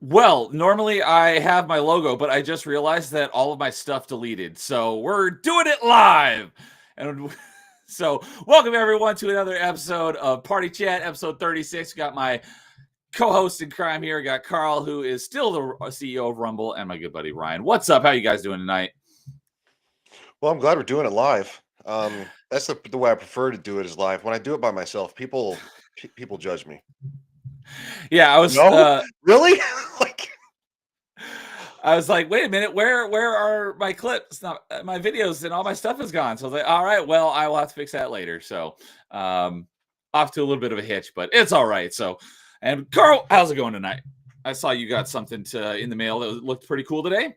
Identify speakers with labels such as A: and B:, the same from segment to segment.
A: Well, normally I have my logo, but I just realized that all of my stuff deleted. So we're doing it live. And so welcome everyone to another episode of Party Chat, episode 36. We got my co-host in crime here. We got Carl, who is still the CEO of Rumble, and my good buddy Ryan. What's up? How you guys doing tonight?
B: Well, I'm glad we're doing it live. That's the way I prefer to do it is live. When I do it by myself, people judge me.
A: Yeah,
B: No, really? Like,
A: I was like, wait a minute, where are my clips? Not my videos, and all my stuff is gone. So I was like, all right, well, I will have to fix that later. So off to a little bit of a hitch, but it's all right. So, and Carl, how's it going tonight? I saw you got something in the mail that looked pretty cool today.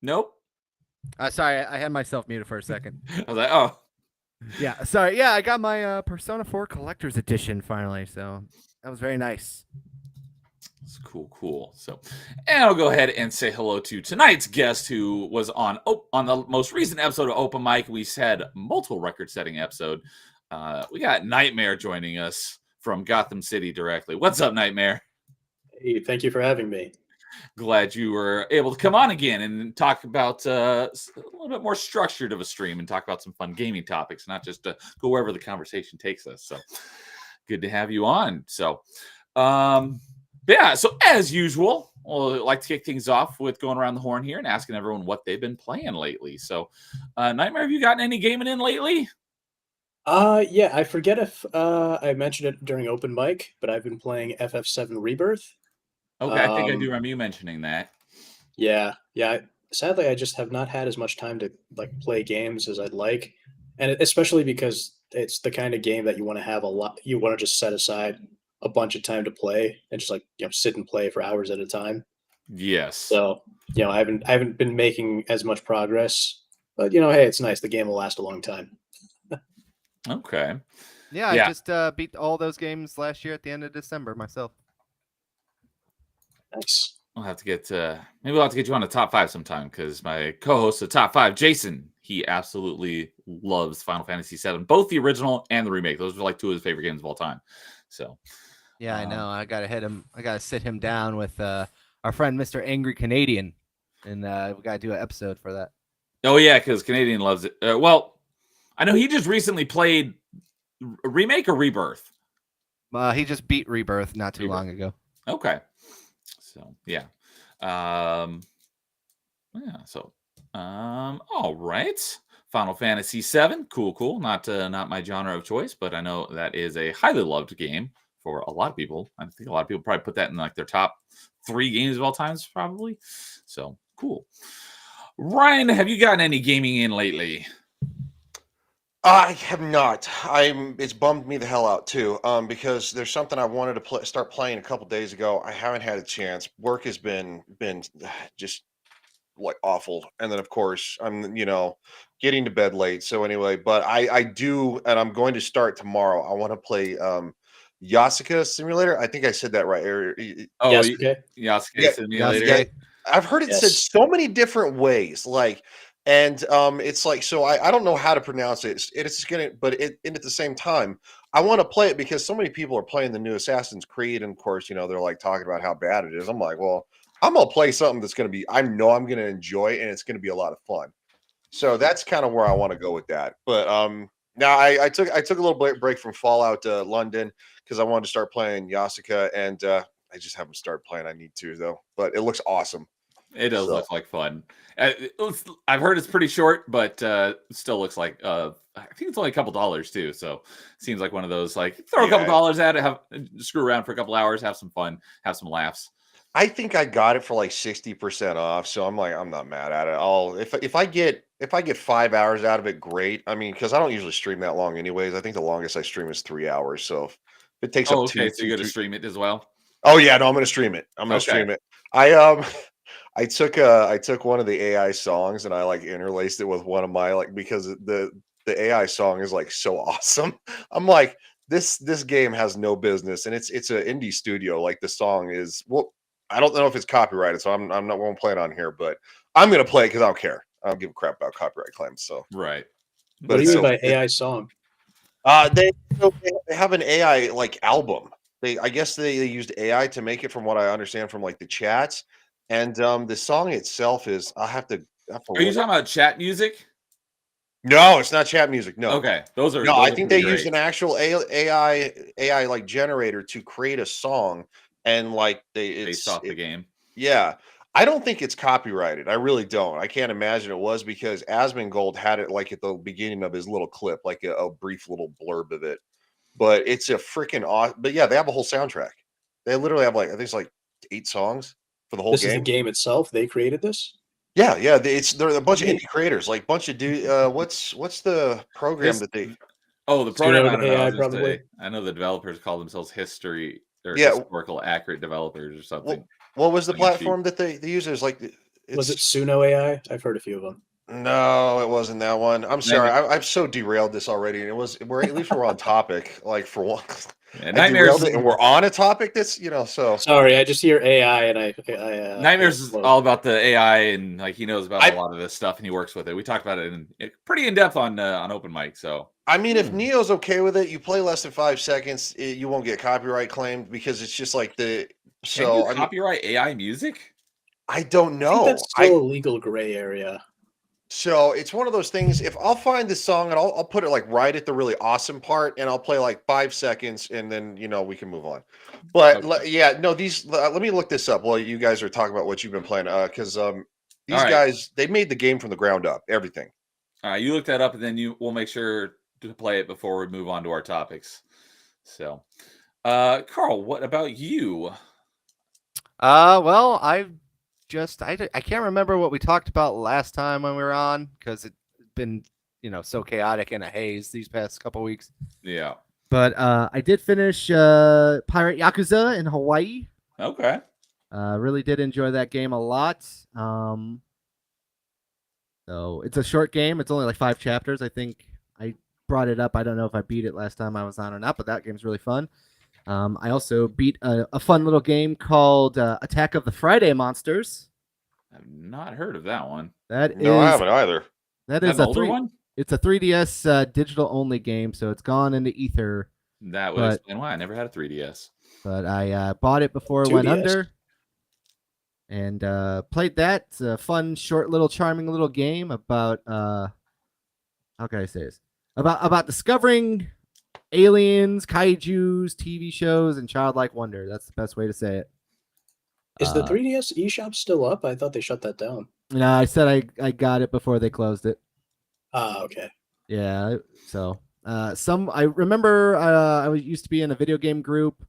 A: Nope.
C: Sorry, I had myself muted for a second.
A: I was like, oh.
C: Yeah, sorry. Yeah, I got my Persona 4 Collector's Edition finally, so that was very nice.
A: It's cool. So, and I'll go ahead and say hello to tonight's guest, who was on the most recent episode of Open Mic. We had multiple record-setting episode. We got Nightmare joining us from Gotham City directly. What's up, Nightmare?
D: Hey, thank you for having me.
A: Glad you were able to come on again and talk about a little bit more structured of a stream and talk about some fun gaming topics, not just to go wherever the conversation takes us. So good to have you on. So, yeah, so as usual, I'd like to kick things off with going around the horn here and asking everyone what they've been playing lately. So, Nightmare, have you gotten any gaming in lately?
D: Yeah, I forget if I mentioned it during open mic, but I've been playing FF7 Rebirth.
A: Okay, I think I do remember you mentioning that.
D: Yeah. Sadly, I just have not had as much time to play games as I'd like, and especially because it's the kind of game that you want to have a lot. You want to just set aside a bunch of time to play and just sit and play for hours at a time.
A: Yes.
D: So I haven't been making as much progress, but hey, it's nice. The game will last a long time.
A: Okay.
C: Yeah, I just beat all those games last year at the end of December myself.
D: Nice.
A: We'll have to get maybe we'll have to get you on the top 5 sometime, because my co-host of top 5, Jason, he absolutely loves Final Fantasy VII, both the original and the remake. Those are like 2 of his favorite games of all time. So
C: yeah, I know. I gotta sit him down with our friend Mr. Angry Canadian, and we gotta do an episode for that.
A: Oh yeah, because Canadian loves it. Well, I know he just recently played a remake or Rebirth.
C: He just beat Rebirth not too long ago.
A: Okay. So yeah. So all right. Final Fantasy VII, cool. Not my genre of choice, but I know that is a highly loved game for a lot of people. I think a lot of people probably put that in like their top 3 games of all times, probably. So cool. Ryan, have you gotten any gaming in lately?
B: I have not. It's bummed me the hell out too. Because there's something I wanted to start playing a couple days ago. I haven't had a chance. Work has been just like awful, and then of course I'm getting to bed late. So anyway, but I do, and I'm going to start tomorrow. I want to play Yasuka Simulator. I think I said that right.
D: Yasuke.
A: Yasuke Simulator.
B: Yeah, I've heard it said
D: Yes.
B: so many different ways. And it's like, so I don't know how to pronounce it. It's gonna, but and at the same time, I want to play it because so many people are playing the new Assassin's Creed, and of course, they're like talking about how bad it is. I'm like, well, I'm gonna play something that's gonna be, I know I'm gonna enjoy, and it's gonna be a lot of fun. So that's kind of where I want to go with that. But now I took a little break from Fallout London because I wanted to start playing Yasuka, and I just haven't started playing. I need to though, but it looks awesome.
A: It does look like fun. I've heard it's pretty short, but it still looks like I think it's only a couple dollars too. So it seems like one of those like throw a couple dollars at it, screw around for a couple hours, have some fun, have some laughs.
B: I think I got it for like 60% off, so I'm not mad at it. If I get 5 hours out of it, great. I mean, because I don't usually stream that long anyways. I think the longest I stream is 3 hours. So if it takes up
A: okay, so you're gonna stream it as well.
B: Oh yeah, no, I'm gonna stream it. I'm gonna stream it. I took one of the AI songs and I like interlaced it with one of my because the AI song is like so awesome. I'm like, this game has no business, and it's an indie studio. Like the song is, well, I don't know if it's copyrighted, so I'm not going to play it on here, but I'm gonna play it because I don't care. I don't give a crap about copyright claims. So
A: right.
D: But what do you mean by AI song?
B: They have an AI like album. I guess they used AI to make it, from what I understand from like the chats. And the song itself is I have to
A: Are you
B: look.
A: talking about chat music?
B: No, it's not chat music. No.
A: Okay, those are
B: No, I
A: those are
B: think
A: pretty
B: they used
A: great.
B: an actual AI like generator to create a song, and like
A: Based off the game.
B: yeah. I don't think it's copyrighted. I really don't. I can't imagine it was, because Asmongold had it like at the beginning of his little clip, like a brief little blurb of it. But it's a freaking awesome. But yeah, they have a whole soundtrack. They literally have like I think it's like 8 songs for the whole
D: This is the
B: game.
D: game itself. They created this.
B: Yeah, yeah. They're a bunch of
D: Neat.
B: indie creators, like bunch of what's the program
A: His,
B: that they
A: oh, the program,
D: Suno
A: I don't know. I
D: AI
A: was gonna say,
D: probably.
A: I know the developers call themselves history or
B: yeah.
A: historical accurate developers or
B: What
A: something.
B: what was the
A: Tongue in cheek.
B: platform that they use? It was like
D: Was it
B: it's
D: Suno AI? I've heard a few of them.
B: no, it wasn't that one. I'm sorry.
A: Nightmare,
B: I've so derailed this already, and we're at least we're on topic. Like for one,
A: yeah,
B: I
A: Nightmares
B: derailed it, and we're on a topic that's so.
D: Sorry, I just hear AI and I
A: Nightmares is
D: float.
A: all about the AI, and like he knows about a
B: I
A: lot of this stuff and he works with it. We talked about it pretty in depth on open mic. So
B: I mean, if Neo's okay with it, you play less than 5 seconds, you won't get copyright claimed, because it's just like the.
A: can you
B: So I mean,
A: copyright AI music?
B: I don't
D: I think
B: know.
D: that's still a legal gray area.
B: So it's one of those things. If I'll find the song and I'll put it like right at the really awesome part, and I'll play like 5 seconds, and then we can move on. But
A: Okay.
B: yeah, no, let me look this up while you guys are talking about what you've been playing. Because
A: All
B: these
A: right.
B: guys, they made the game from the ground up, everything.
A: All right, you look that up, and then we'll make sure to play it before we move on to our topics. So, Carl, what about you?
C: Well, I can't remember what we talked about last time when we were on, because it's been so chaotic in a haze these past couple weeks.
A: Yeah.
C: But I did finish Pirate Yakuza in Hawaii.
A: Okay.
C: Really did enjoy that game a lot. So it's a short game. It's only like 5 chapters. I think I brought it up. I don't know if I beat it last time I was on or not, but that game's really fun. I also beat a fun little game called Attack of the Friday Monsters.
A: I've not heard of that one.
B: I haven't either.
C: That
A: Is
C: is
A: that
C: a
A: an older one?
C: It's a 3DS digital only game, so it's gone into ether.
A: That would explain why I never had a 3DS.
C: But I bought it before it went
D: 2DS.
C: under, and played that. It's a fun, short, little, charming little game about how can I say this? About discovering aliens, kaijus, TV shows, and childlike wonder. That's the best way to say it.
D: Is the 3DS eShop still up? I thought they shut that down.
C: No, I said I got it before they closed it.
D: Ah, okay.
C: Yeah, so I remember I used to be in a video game group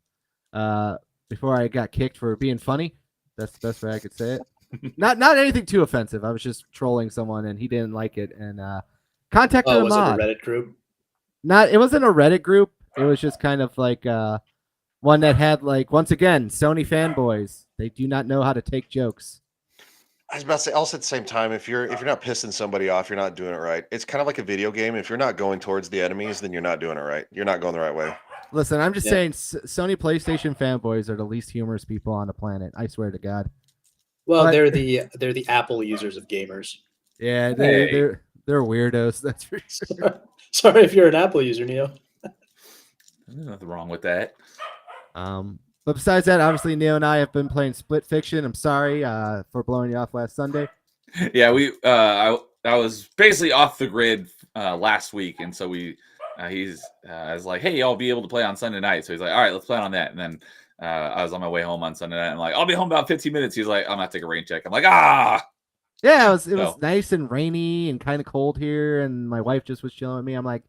C: before I got kicked for being funny. That's the best way I could say it. Not anything too offensive. I was just trolling someone and he didn't like it, and contacted
D: Oh,
C: a
D: was it a
C: mod.
D: Reddit group?
C: It wasn't a Reddit group. It was just kind of like one that had, like, once again, Sony fanboys. They do not know how to take jokes.
B: I was about to say, also at the same time, if you're not pissing somebody off, you're not doing it right. It's kind of like a video game. If you're not going towards the enemies, then you're not doing it right. You're not going the right way.
C: Listen, I'm just saying, Sony PlayStation fanboys are the least humorous people on the planet. I swear to God.
D: Well,
C: But-
D: they're the Apple users of gamers.
C: Yeah,
A: Hey.
C: they're weirdos. That's for sure.
D: Sorry if you're an Apple user, Neo.
A: There's nothing wrong with that.
C: But besides that, obviously, Neo and I have been playing Split Fiction. I'm sorry for blowing you off last Sunday.
A: Yeah, I was basically off the grid last week, and so I was like, hey, I'll be able to play on Sunday night. So he's like, all right, let's plan on that. And then I was on my way home on Sunday night. I'm like, I'll be home about 15 minutes. He's like, I'm gonna take a rain check. I'm like,
C: Yeah, it was nice and rainy and kind of cold here, and my wife just was chilling with me. I'm like,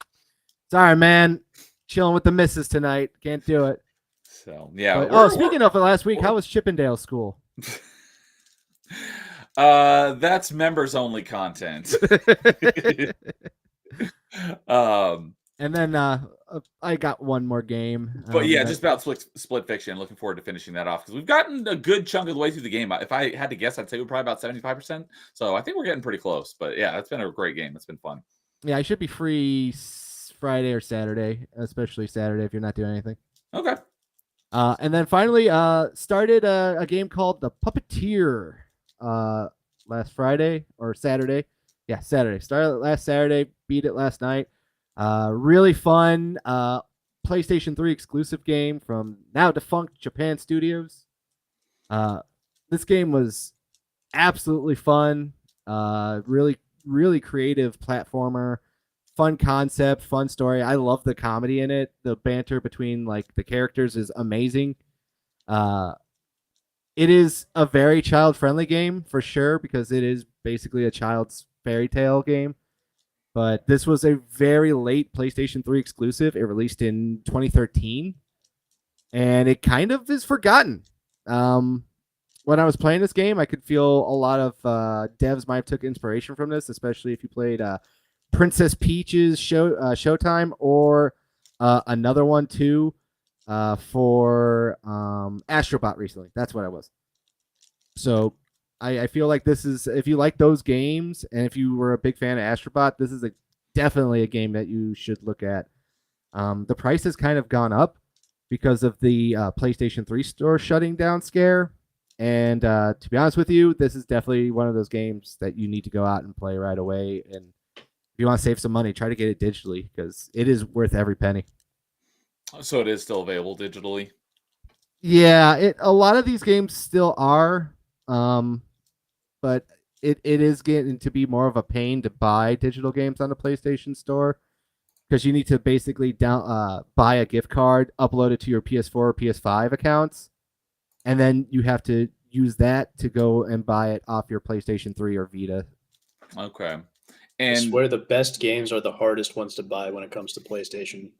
C: sorry, man, chilling with the missus tonight. Can't do it.
A: So yeah.
C: But, speaking of last week, how was Chippendale School?
A: That's members only content.
C: And then I got one more game.
A: But yeah, just about Split Fiction. Looking forward to finishing that off because we've gotten a good chunk of the way through the game. If I had to guess, I'd say we're probably about 75%. So I think we're getting pretty close. But yeah, it's been a great game. It's been fun.
C: Yeah, I should be free Friday or Saturday, especially Saturday if you're not doing anything.
A: Okay.
C: And then finally started a game called The Puppeteer last Friday or Saturday. Yeah, Saturday. Started last Saturday, beat it last night. Really fun. PlayStation 3 exclusive game from now defunct Japan Studios. This game was absolutely fun. Really, really creative platformer. Fun concept, fun story. I love the comedy in it. The banter between like the characters is amazing. It is a very child-friendly game for sure because it is basically a child's fairy tale game. But this was a very late PlayStation 3 exclusive. It released in 2013, and it kind of is forgotten. When I was playing this game, I could feel a lot of devs might have took inspiration from this, especially if you played Princess Peach's Showtime or another one too for Astrobot recently. That's what I was. So I feel like this is, if you like those games and if you were a big fan of Astrobot, this is definitely a game that you should look at. The price has kind of gone up because of the PlayStation 3 store shutting down scare. And to be honest with you, this is definitely one of those games that you need to go out and play right away. And if you want to save some money, try to get it digitally because it is worth every penny.
A: So it is still available digitally?
C: Yeah, a lot of these games still are. But it is getting to be more of a pain to buy digital games on the PlayStation Store because you need to basically buy a gift card, upload it to your PS4 or PS5 accounts, and then you have to use that to go and buy it off your PlayStation 3 or Vita.
A: Okay.
D: I
A: And
D: swear the best games are the hardest ones to buy when it comes to PlayStation.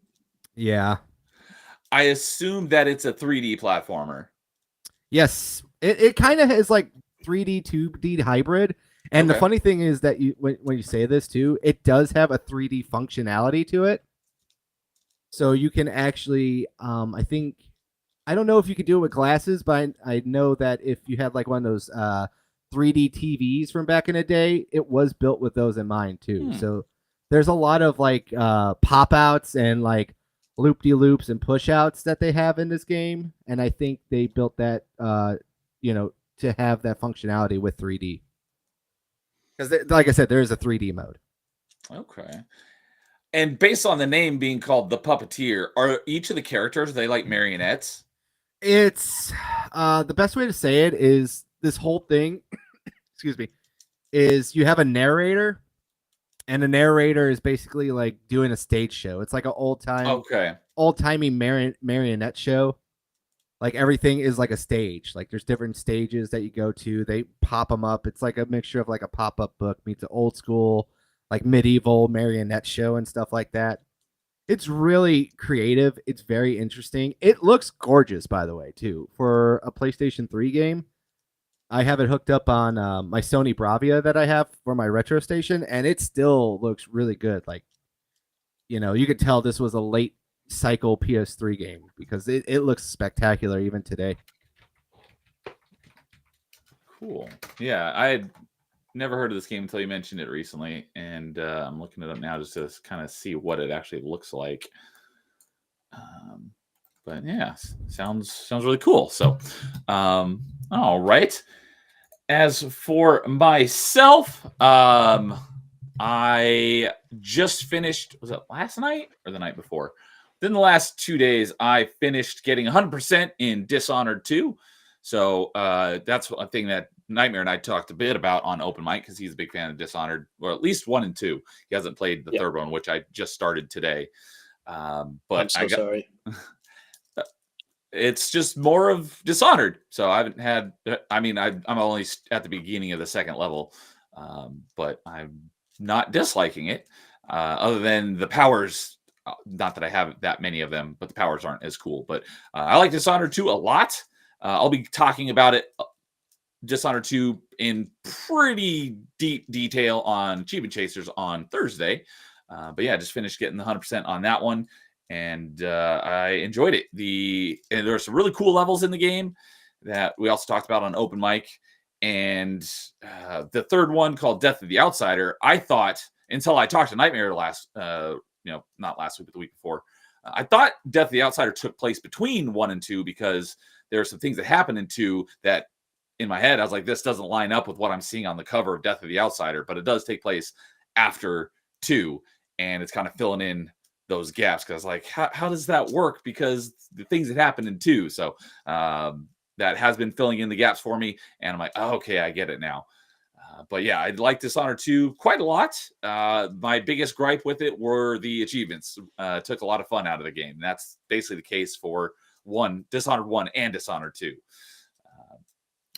C: Yeah.
A: I assume that it's a 3D platformer.
C: Yes. It kind of is like 3D, 2D hybrid. And the
A: Okay.
C: funny thing is that when you say this too, it does have a 3D functionality to it. So you can actually, I don't know if you could do it with glasses, but I know that if you had like one of those 3D TVs from back in the day, it was built with those in mind too. So there's a lot of like pop outs and like loop-de-loops and push-outs that they have in this game. And I think they built that, to have that functionality with 3D. Because, like I said, there is a 3D mode.
A: Okay. And based on the name being called The Puppeteer, are each of the characters, are they like marionettes?
C: It's the best way to say it is this whole thing, excuse me, is you have a narrator, and the narrator is basically like doing a stage show. It's like an old-timey marionette show. Like everything is like a stage. Like there's different stages that you go to. They pop them up. It's like a mixture of like a pop-up book meets an old school, like medieval marionette show and stuff like that. It's really creative. It's very interesting. It looks gorgeous, by the way, too. For a PlayStation 3 game, I have it hooked up on my Sony Bravia that I have for my retro station, and it still looks really good. Like, you could tell this was a late cycle PS3 game because it looks spectacular even today.
A: Cool. Yeah, I had never heard of this game until you mentioned it recently, and I'm looking it up now just to kind of see what it actually looks like. But yeah, sounds really cool. So, all right. As for myself, I just finished. Was it last night or the night before? Then the last 2 days, I finished getting 100% in Dishonored 2. So that's one thing that Nightmare and I talked a bit about on Open Mic because he's a big fan of Dishonored, or at least 1 and 2. He hasn't played the third one, which I just started today. But
D: I'm so sorry.
A: It's just more of Dishonored. So I haven't had. I'm only at the beginning of the second level, but I'm not disliking it. Other than the powers. Not that I have that many of them, but the powers aren't as cool. But I like Dishonored 2 a lot. I'll be talking about it, Dishonored 2, in pretty deep detail on Achievement Chasers on Thursday. But yeah, I just finished getting the 100% on that one, and I enjoyed it. And there are some really cool levels in the game that we also talked about on Open Mic. And the third one, called Death of the Outsider, I thought, until I talked to Nightmare not last week, but the week before, I thought Death of the Outsider took place between 1 and 2 because there are some things that happen in 2 that in my head, I was like, this doesn't line up with what I'm seeing on the cover of Death of the Outsider, but it does take place after 2, and it's kind of filling in those gaps because like how does that work? Because the things that happened in 2. So that has been filling in the gaps for me, and I'm like, oh, okay, I get it now. But yeah, I like Dishonored 2 quite a lot. My biggest gripe with it were the achievements. Took a lot of fun out of the game. That's basically the case for Dishonored 1 and Dishonored 2.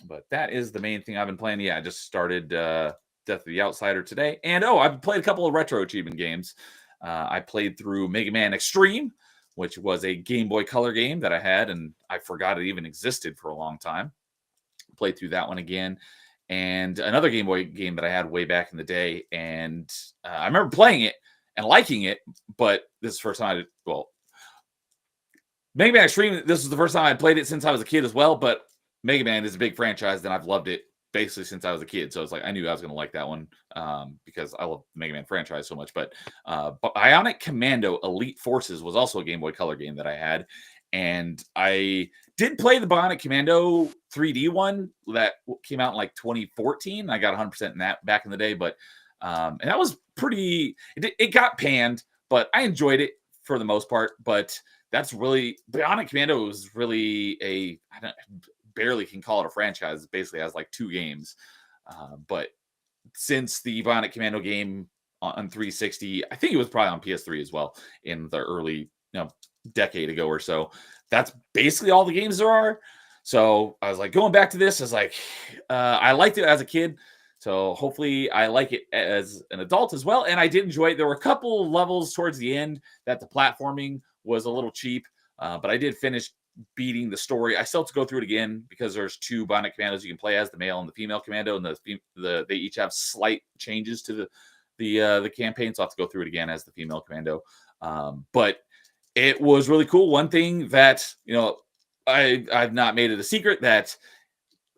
A: But that is the main thing I've been playing. Yeah, I just started Death of the Outsider today. And I've played a couple of retro achievement games. I played through Mega Man Extreme, which was a Game Boy Color game that I had, and I forgot it even existed for a long time. Played through that one again. And another Game Boy game that I had way back in the day. And I remember playing it and liking it, but this is the first time Mega Man Extreme, this was the first time I played it since I was a kid as well, but Mega Man is a big franchise, and I've loved it basically since I was a kid. So it's like I knew I was going to like that one because I love the Mega Man franchise so much. But Bionic Commando Elite Forces was also a Game Boy Color game that I had. And I did play the Bionic Commando 3D one that came out in like 2014. I got 100% in that back in the day, but and that was pretty. It got panned, but I enjoyed it for the most part. But that's really Bionic Commando was really barely can call it a franchise. It basically has like 2 games, but since the Bionic Commando game on 360, I think it was probably on PS3 as well in the early decade ago or so. That's basically all the games there are. So I was like going back to this. I was like, I liked it as a kid, so hopefully I like it as an adult as well. And I did enjoy it. There were a couple levels towards the end that the platforming was a little cheap, but I did finish beating the story. I still have to go through it again because there's 2 Bionic Commandos you can play as, the male and the female commando, and they each have slight changes to the campaign. So I have to go through it again as the female commando. But it was really cool. One thing that, I've not made it a secret that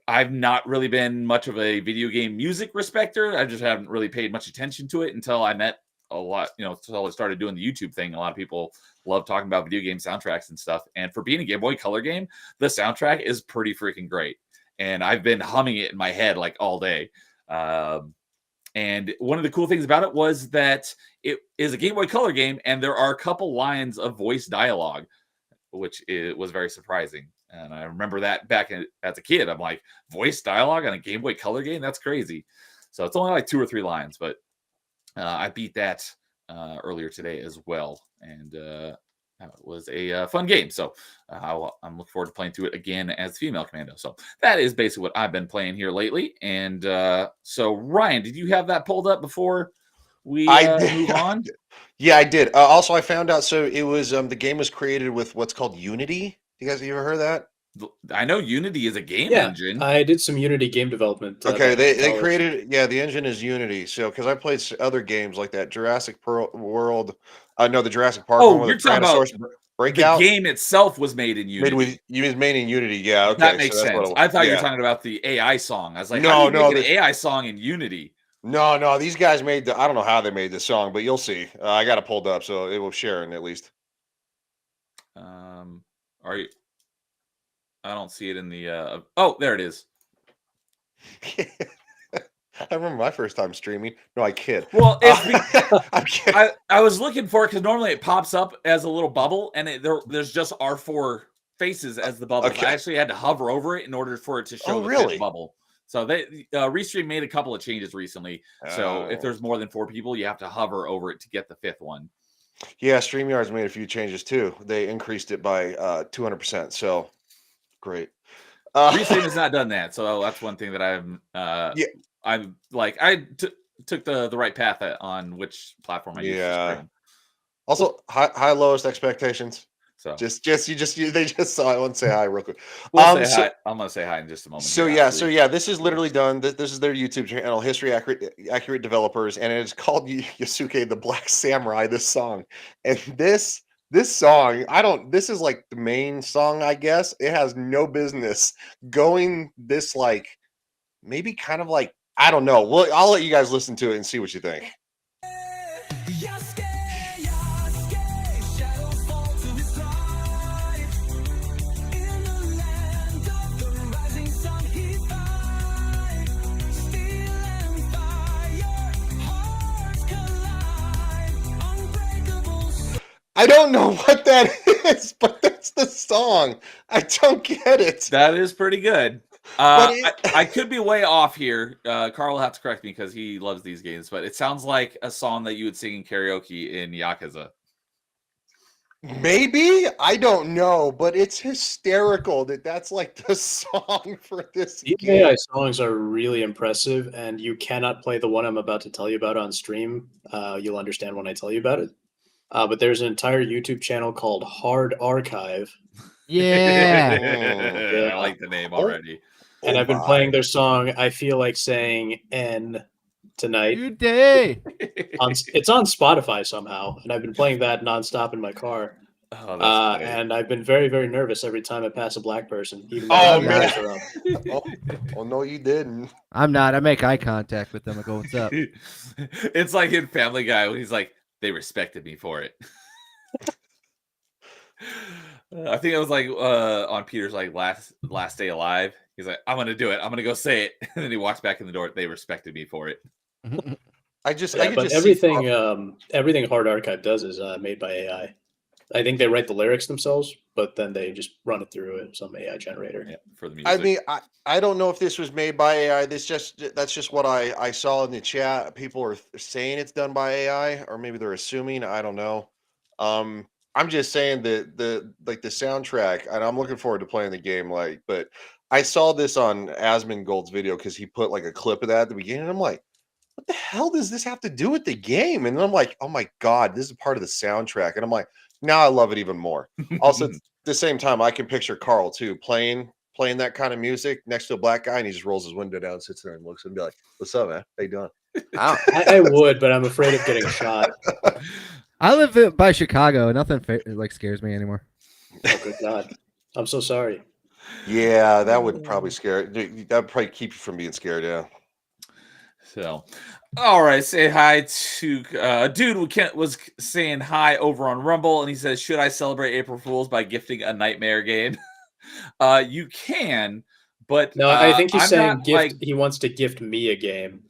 A: I've not really been much of a video game music respecter. I just haven't really paid much attention to it until I met a lot, until I started doing the YouTube thing. A lot of people love talking about video game soundtracks and stuff. And for being a Game Boy Color game, the soundtrack is pretty freaking great. And I've been humming it in my head like all day. And one of the cool things about it was that it is a Game Boy Color game, and there are a couple lines of voice dialogue, which was very surprising. And I remember that back as a kid. I'm like, voice dialogue on a Game Boy Color game? That's crazy. So it's only like 2 or 3 lines, but I beat that earlier today as well. And it was a fun game. So I'm looking forward to playing through it again as female commando. So that is basically what I've been playing here lately. And so Ryan, did you have that pulled up before we move on?
B: Yeah, I did. Also, I found out. So it was the game was created with what's called Unity. You guys ever heard of that?
A: I know Unity is a game engine.
D: I did some Unity game development.
B: Okay, they created. Yeah, the engine is Unity. So because I played other games like that, Jurassic World. No, the Jurassic Park.
A: Oh, you're talking about
B: Breakout.
A: The game itself was made in Unity.
B: Made in Unity. Yeah, okay,
A: that makes sense. I thought you were talking about the AI song. I was like, how do you make an AI song in Unity?
B: No, these guys made I don't know how they made the song, but you'll see. I got it pulled up, so it will share at least.
A: Are you? I don't see it in the. Oh, there it is.
B: I remember my first time streaming. No, I kid.
A: Well, I'm kidding. I was looking for it because normally it pops up as a little bubble, and there's just our 4 faces as the bubble. Okay. I actually had to hover over it in order for it to show the fifth bubble. So they Restream made a couple of changes recently. So if there's more than 4 people, you have to hover over it to get the 5th one.
B: Yeah, StreamYard's made a few changes too. They increased it by 200%. So great.
A: Restream has not done that, so that's one thing that I'm like I took the right path on which platform I use. Yeah.
B: Also, high lowest expectations.
A: So
B: they just saw. I want to say hi real quick.
A: We'll say hi. I'm gonna say hi in just a moment.
B: So this is literally done. This is their YouTube channel, History Accurate Developers, and it is called Yasuke the Black Samurai. This song, and this song, this is like the main song, I guess. It has no business going this like maybe kind of like I don't know. Well, I'll let you guys listen to it and see what you think. I don't know what that is, but that's the song. I don't get it.
A: That is pretty good.
B: But
A: I could be way off here. Carl will have to correct me because he loves these games, but it sounds like a song that you would sing in karaoke in Yakuza.
B: maybe, I don't know, but it's hysterical that that's like the song for this
D: These
B: game.
D: AI songs are really impressive, and you cannot play the one I'm about to tell you about on stream. You'll understand when I tell you about it. But there's an entire YouTube channel called Hard Archive,
C: Yeah.
A: I like the name already.
D: and
B: Oh
D: I've been
B: my.
D: playing their song "I Feel Like Saying N" tonight.
C: Good day.
D: It's on Spotify somehow, and I've been playing that nonstop in my car.
A: Oh, that's funny.
D: And I've been very, very nervous every time I pass a black person, even though
B: Oh,
D: my
B: man.
D: eyes are up.
B: Oh no, you didn't.
C: I'm not. I make eye contact with them. I go, "What's up?"
A: It's like in Family Guy when he's like, they respected me for it. I think it was like on Peter's like last day alive. He's like, I'm gonna do it. I'm gonna go say it, and then he walks back in the door. They respected me for it.
B: I could
D: But
B: just
D: everything,
B: see,
D: everything Hard Archive does is made by AI. I think they write the lyrics themselves, but then they just run it through some AI generator.
A: Yeah, for the music.
B: I mean, I don't know if this was made by AI. That's just what I saw in the chat. People are saying it's done by AI, or maybe they're assuming. I don't know. I'm just saying that the soundtrack, and I'm looking forward to playing the game. But I saw this on Asmongold's video because he put like a clip of that at the beginning. And I'm like, what the hell does this have to do with the game? And then I'm like, oh my God, this is part of the soundtrack. And I'm like, now I love it even more. Also, at the same time, I can picture Carl too playing that kind of music next to a black guy, and he just rolls his window down, sits there, and looks and be like, "What's up, man? How you doing?"
D: I would, but I'm afraid of getting shot.
C: I live by Chicago. Nothing like scares me anymore.
D: Oh, good God. I'm so sorry.
B: Yeah, that would probably scare. That would probably keep you from being scared. Yeah.
A: So, all right, say hi to a dude who was saying hi over on Rumble, and he says, "Should I celebrate April Fools by gifting a nightmare game?" You can, but
D: No, I think he's
A: I'm
D: saying
A: not, like,
D: he wants to gift me a game.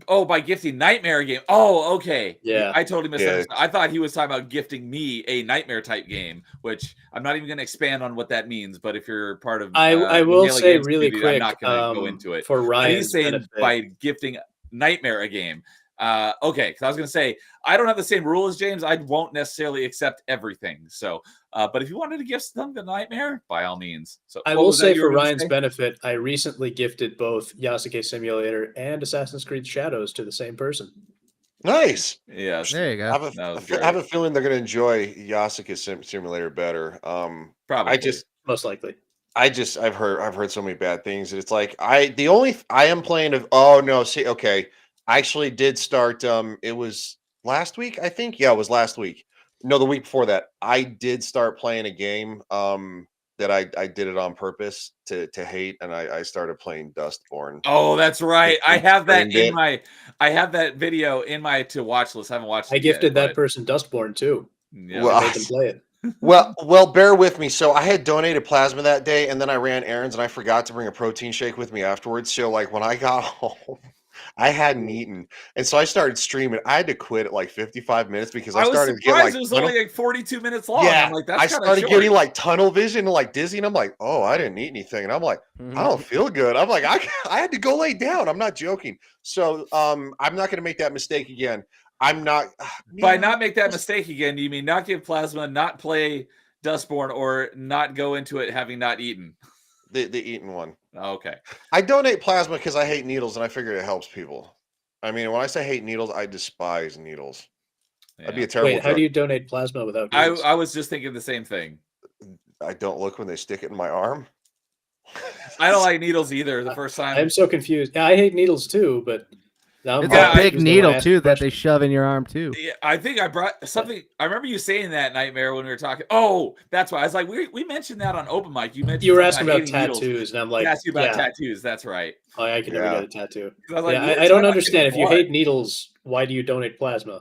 A: oh, by gifting Nightmare a game. Oh, okay.
D: Yeah.
A: I totally misunderstood. I thought he was talking about gifting me a Nightmare type game, which I'm not even going to expand on what that means. But if you're part of,
D: I will
A: Daily
D: say
A: Games
D: really
A: community,
D: quick,
A: I'm not going to go into it.
D: for
A: But
D: Ryan's
A: he's saying
D: benefit,
A: by gifting Nightmare a game. Okay, because I was going to say I don't have the same rule as James. I won't necessarily accept everything. So, but if you wanted to gift them the Nightmare, by all means. So
D: I will say for Ryan's benefit, I recently gifted both Yasuke Simulator and Assassin's Creed Shadows to the same person.
B: Nice.
A: Yes.
C: There you go.
B: I have a feeling they're going to enjoy Yasuke Simulator better.
A: Probably.
D: Most likely.
B: I've heard so many bad things, and it's like I am playing of. Oh no, see, okay. I actually did start. It was last week, I think. Yeah, it was last week. No, the week before that. I did start playing a game. That I did it on purpose to hate, and I started playing Dustborn.
A: Oh, that's right. I have that in I have that video in my to watch list. I haven't watched it.
D: I gifted that person Dustborn too.
A: Yeah.
B: Well,
D: I made them play it.
B: Well, bear with me. So I had donated plasma that day, and then I ran errands, and I forgot to bring a protein shake with me afterwards. So like when I got home, I hadn't eaten, and so I started streaming. I had to quit at like 55 minutes because I started getting like
A: it was only like 42 minutes long.
B: Yeah,
A: I'm like, that's
B: I started
A: short.
B: getting like tunnel vision and like dizzy, and I'm like, oh, I didn't eat anything, and I'm like, I don't feel good. I'm like, I had to go lay down. I'm not joking. So I'm not going to make that mistake again. I'm not.
A: By not make that mistake again, you mean not give plasma, not play Dustborn, or not go into it having not eaten?
B: The eaten one.
A: Okay.
B: I donate plasma because I hate needles, and I figure it helps people. I mean, when I say hate needles, I despise needles.
A: Yeah.
B: That'd be a terrible.
D: Wait, how do you donate plasma without needles?
A: I was just thinking the same thing.
B: I don't look when they stick it in my arm.
A: I don't like needles either. The first time
D: I'm so confused. Yeah, I hate needles too, but now
C: It's a big needle too that they shove in your arm too.
A: Yeah, I think I brought something. I remember you saying that, Nightmare, when we were talking. Oh, that's why I was like, we mentioned that on open mic. You mentioned
D: you were asking about
A: hating needles.
D: tattoos, and I'm like,
A: I asked you about tattoos. That's right.
D: Oh, I can never get a tattoo.
A: I was like,
D: I don't understand. If you hate needles, why do you donate plasma?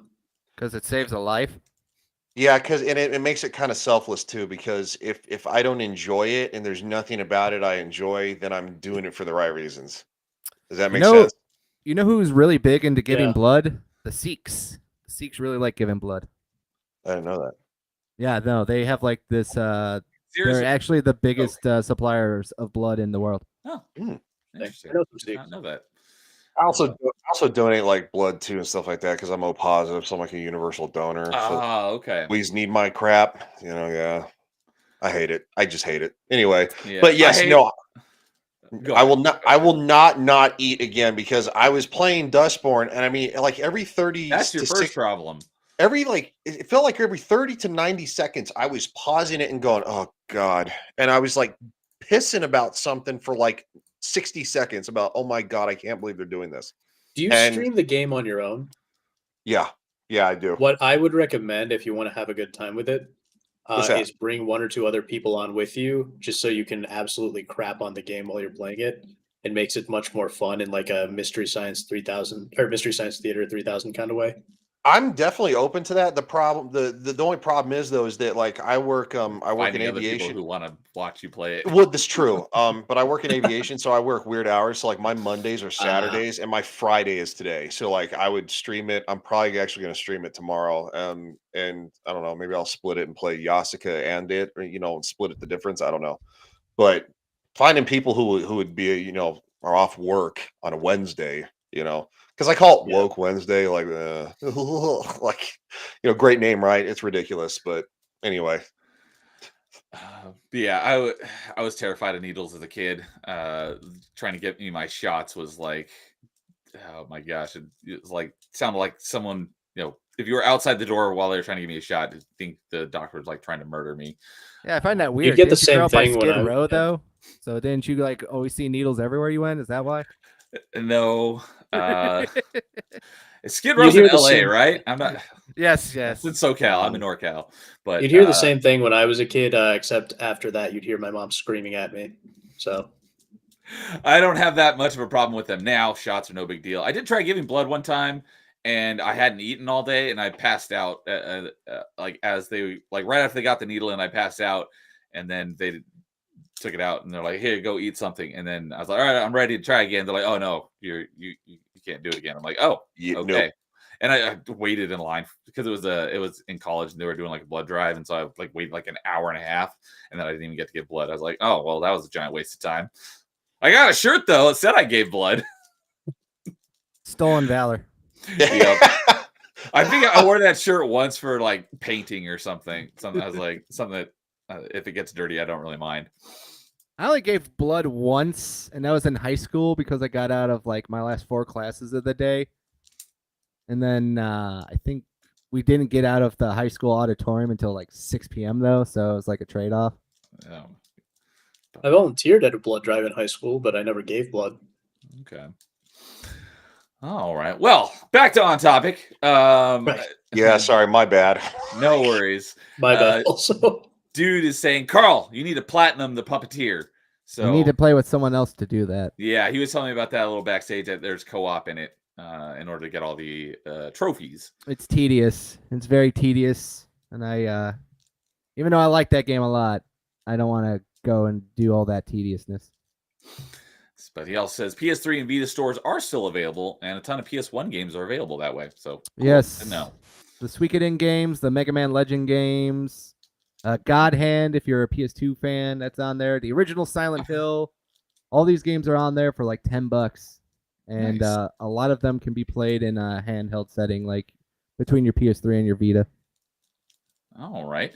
C: Because it saves a life.
B: Yeah, because it makes it kind of selfless too. Because if I don't enjoy it and there's nothing about it I enjoy, then I'm doing it for the right reasons. Does that make sense?
C: You know who's really big into giving blood? The Sikhs. The Sikhs really like giving blood.
B: I didn't know that.
C: Yeah, no, they have like this. They're
A: Seriously?
C: actually the biggest suppliers of blood in the world.
A: Oh,
B: Hmm.
A: interesting.
D: I know some
A: Did not
D: secrets.
A: know that.
B: I also donate like blood too and stuff like that because I'm O positive, so I'm like a universal donor. So
A: Ah, okay.
B: please need my crap. Yeah. I hate it. I just hate it. Anyway,
A: Yeah.
B: but yes, no,
A: Go
B: I
A: ahead.
B: will not. I will not eat again because I was playing Dustborn, and I mean, like every 30
A: That's your
B: to
A: first
B: 60,
A: problem.
B: every like it felt like every 30 to 90 seconds, I was pausing it and going, "Oh God," and I was like pissing about something for like 60 seconds about, "Oh my God, I can't believe they're doing this."
D: Do you
B: And
D: stream the game on your own?
B: yeah, I do.
D: What I would recommend if you want to have a good time with it
B: What's that?
D: is bring 1 or 2 other people on with you, just so you can absolutely crap on the game while you're playing it. It makes it much more fun in like a Mystery Science 3000 or Mystery Science Theater 3000 kind of way.
B: I'm definitely open to that. The problem, the only problem is though, is that like I work in
A: Finding other people
B: aviation.
A: who want to watch you play it.
B: Well, that's true. But I work in aviation, so I work weird hours. So like my Mondays are Saturdays, and my Friday is today. So like I would stream it. I'm probably actually going to stream it tomorrow. And I don't know, maybe I'll split it and play Yasuka and it, or and split it the difference. I don't know. But finding people who would be are off work on a Wednesday, because I call it
D: Yeah.
B: Woke Wednesday, like like great name, right? It's ridiculous, but anyway.
A: Yeah, I was terrified of needles as a kid. Trying to get me my shots was like, oh my gosh, it was like sounded like someone, if you were outside the door while they were trying to give me a shot, I think the doctor was like trying to murder me.
C: Yeah, I find that weird.
D: get the
C: Didn't you grow
D: same
C: up by
D: thing when
C: Skid
D: I-
C: Row
D: yeah.
C: though? So didn't you like always see needles everywhere you went? Is that why?
A: No, Skid
D: You'd
A: Row's
D: hear
A: in
D: the
A: LA,
D: same-
A: right? I'm not.
C: Yes,
A: It's in SoCal. I'm in NorCal, but
D: You'd hear the same thing when I was a kid, except after that, you'd hear my mom screaming at me. So
A: I don't have that much of a problem with them now. Shots are no big deal. I did try giving blood one time, and I hadn't eaten all day, and I passed out. Like as they right after they got the needle, and I passed out, and then they took it out, and they're like, "Here, go eat something." And then I was like, "All right, I'm ready to try again." They're like, "Oh no, you can't do it again." I'm like, "Oh,
B: Yeah,
A: okay."
B: nope.
A: And I waited in line because it was in college and they were doing like a blood drive, and so I like waited like an hour and a half, and then I didn't even get to give blood. I was like, "Oh well, that was a giant waste of time." I got a shirt though. It said I gave blood.
C: Stolen valor.
A: Yep. I think I wore that shirt once for like painting or something. Something I was like something that if it gets dirty, I don't really mind.
C: I only gave blood once, and that was in high school because I got out of like my last 4 classes of the day. And then I think we didn't get out of the high school auditorium until like 6 p.m. though, so it was like a trade-off.
D: I volunteered at a blood drive in high school, but I never gave blood.
A: Okay. All right. Well, back to on topic.
D: Right.
B: Yeah, sorry, my bad.
A: No worries.
D: My bad. Also,
A: Dude is saying, Carl, you need to platinum the puppeteer. So
C: You need to play with someone else to do that.
A: yeah, he was telling me about that a little backstage. That there's co-op in it in order to get all the trophies.
C: It's tedious. It's very tedious, and I, even though I like that game a lot, I don't want to go and do all that tediousness.
A: But he also says PS3 and Vita stores are still available, and a ton of PS1 games are available that way. So cool
C: Yes,
A: to know.
C: the Suikoden games, the Mega Man Legend games, God Hand, if you're a PS2 fan, that's on there. The original Silent Hill, all these games are on there for like $10, and
A: Nice.
C: a lot of them can be played in a handheld setting, like between your PS3 and your Vita.
A: All right.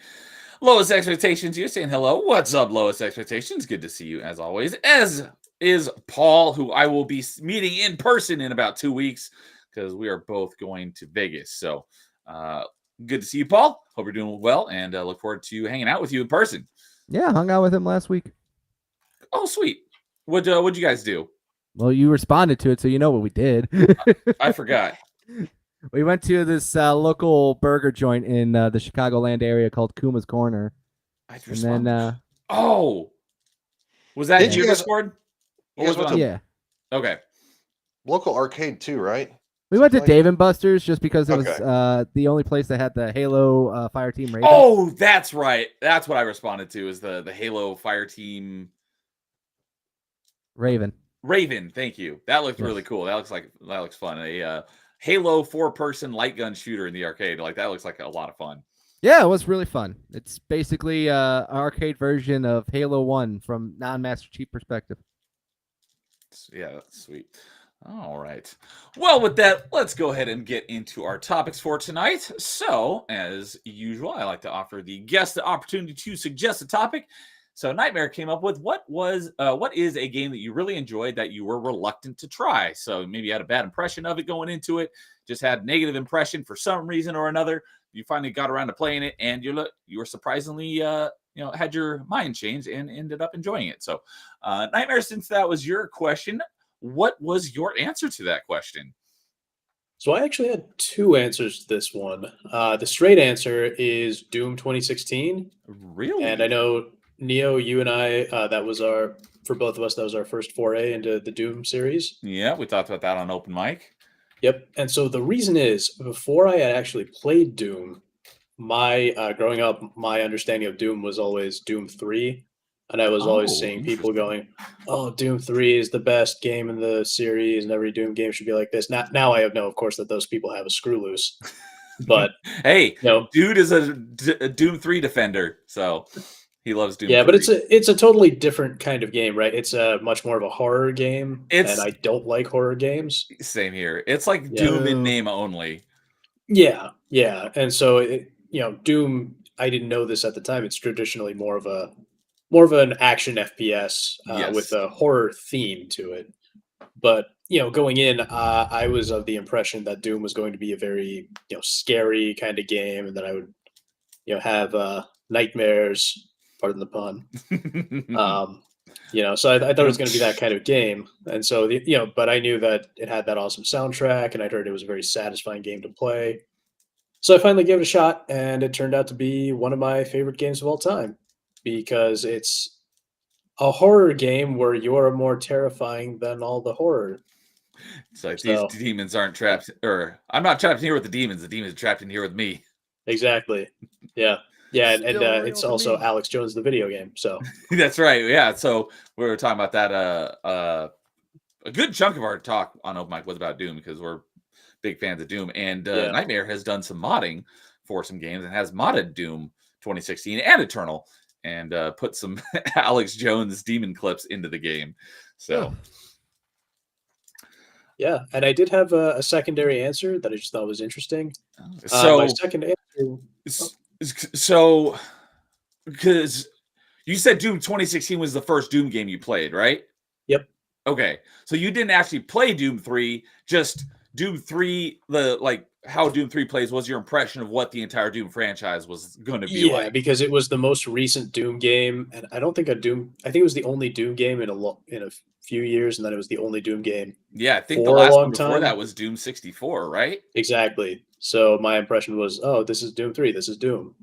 A: Lowest Expectations, you're saying hello. What's up, Lowest Expectations? Good to see you as always. As is Paul, who I will be meeting in person in about 2 weeks because we are both going to Vegas. So good to see you, Paul. Hope you're doing well, and look forward to hanging out with you in person.
C: Yeah, hung out with him last week.
A: Oh, sweet. What'd you guys do?
C: Well, you responded to it, so you know what we did.
A: I forgot.
C: We went to this local burger joint in the Chicagoland area called Kuma's Corner.
A: I
C: And then,
A: oh, was that
B: Did
A: in
B: you
A: your
B: guys-
A: Discord?
B: you guys went to
C: yeah,
A: Okay.
B: local arcade too, right?
C: we went to
B: Something like-
C: Dave and Buster's just because it was
B: Okay.
C: the only place that had the Halo Fire Team Raven.
A: Oh, that's right. That's what I responded to is the Halo Fire Team
C: Raven.
A: Raven. Thank you. That looked
C: Yes.
A: really cool. That looks fun. A Halo 4-person light gun shooter in the arcade. Like that looks like a lot of fun.
C: Yeah, it was really fun. It's basically an arcade version of Halo 1 from non-Master Chief perspective.
A: Yeah, that's sweet. All right. Well, with that, let's go ahead and get into our topics for tonight. So, as usual, I like to offer the guest the opportunity to suggest a topic. So, Nightmare came up with what is a game that you really enjoyed that you were reluctant to try? So, maybe you had a bad impression of it going into it, just had negative impression for some reason or another. You finally got around to playing it, and you were surprisingly had your mind changed and ended up enjoying it. So, Nightmare, since that was your question, what was your answer to that question?
D: So I actually had two answers to this one. The straight answer is Doom 2016, and I
A: Really?
D: know Neo, you and I, that was our for both of us. That was our first foray into the Doom series.
A: Yeah, we talked about that on open mic.
D: Yep. And so the reason is before I had actually played Doom, my growing up, my understanding of Doom was always Doom 3. And I was always
A: Oh,
D: seeing people
A: interesting.
D: going, "Oh, Doom 3 is the best game in the series, and every Doom game should be like this." Now I know, of course, that those people have a screw loose. But
A: Hey,
D: you know,
A: dude is a Doom 3 defender, so he loves Doom
D: yeah, but
A: 3.
D: it's a totally different kind of game, right? It's a much more of a horror game, and
A: It's
D: I don't like horror games.
A: same here. It's like
D: Yeah.
A: Doom in
C: Boo.
A: name only.
D: Yeah, yeah, and so Doom. I didn't know this at the time. It's traditionally more of an action FPS with
A: Yes.
D: a horror theme to it. But going in, I was of the impression that Doom was going to be a very scary kind of game, and that I would have nightmares. Pardon the pun. Um, so I thought it was going to be that kind of game, and so but I knew that it had that awesome soundtrack, and I'd heard it was a very satisfying game to play. So I finally gave it a shot, and it turned out to be one of my favorite games of all time because it's a horror game where you're more terrifying than all the horror.
A: It's like these
D: So
A: demons aren't
D: yeah,
A: trapped, or I'm not trapped in here with the demons. The demons are trapped in here with me.
D: exactly. Yeah, yeah, and
C: Still real
D: it's
C: to
D: also
C: me.
D: Alex Jones, the video game. So
A: That's right. Yeah. So we were talking about that. A good chunk of our talk on open mic was about Doom because we're big fans of Doom, and
D: yeah,
A: Nightmare has done some modding for some games and has modded Doom 2016 and Eternal, and put some Alex Jones demon clips into the game.
C: Ugh.
A: So,
D: yeah, and I did have a secondary answer that I just thought was interesting. My
A: so,
D: second answer, oh,
A: so, because you said Doom 2016 was the first Doom game you played, right?
D: yep,
A: Okay, so you didn't actually play Doom 3, just Doom 3, the like how Doom 3 plays was your impression of what the entire Doom franchise was going to be
D: yeah,
A: like.
D: because it was the most recent Doom game, and I don't think a Doom. I think it was the only Doom game in a few years, and then it was the only Doom game
A: Yeah, I think the
D: for a
A: last one
D: long
A: before that
D: time.
A: was Doom 64, right?
D: Exactly. So my impression was, oh, this is Doom 3. This is Doom.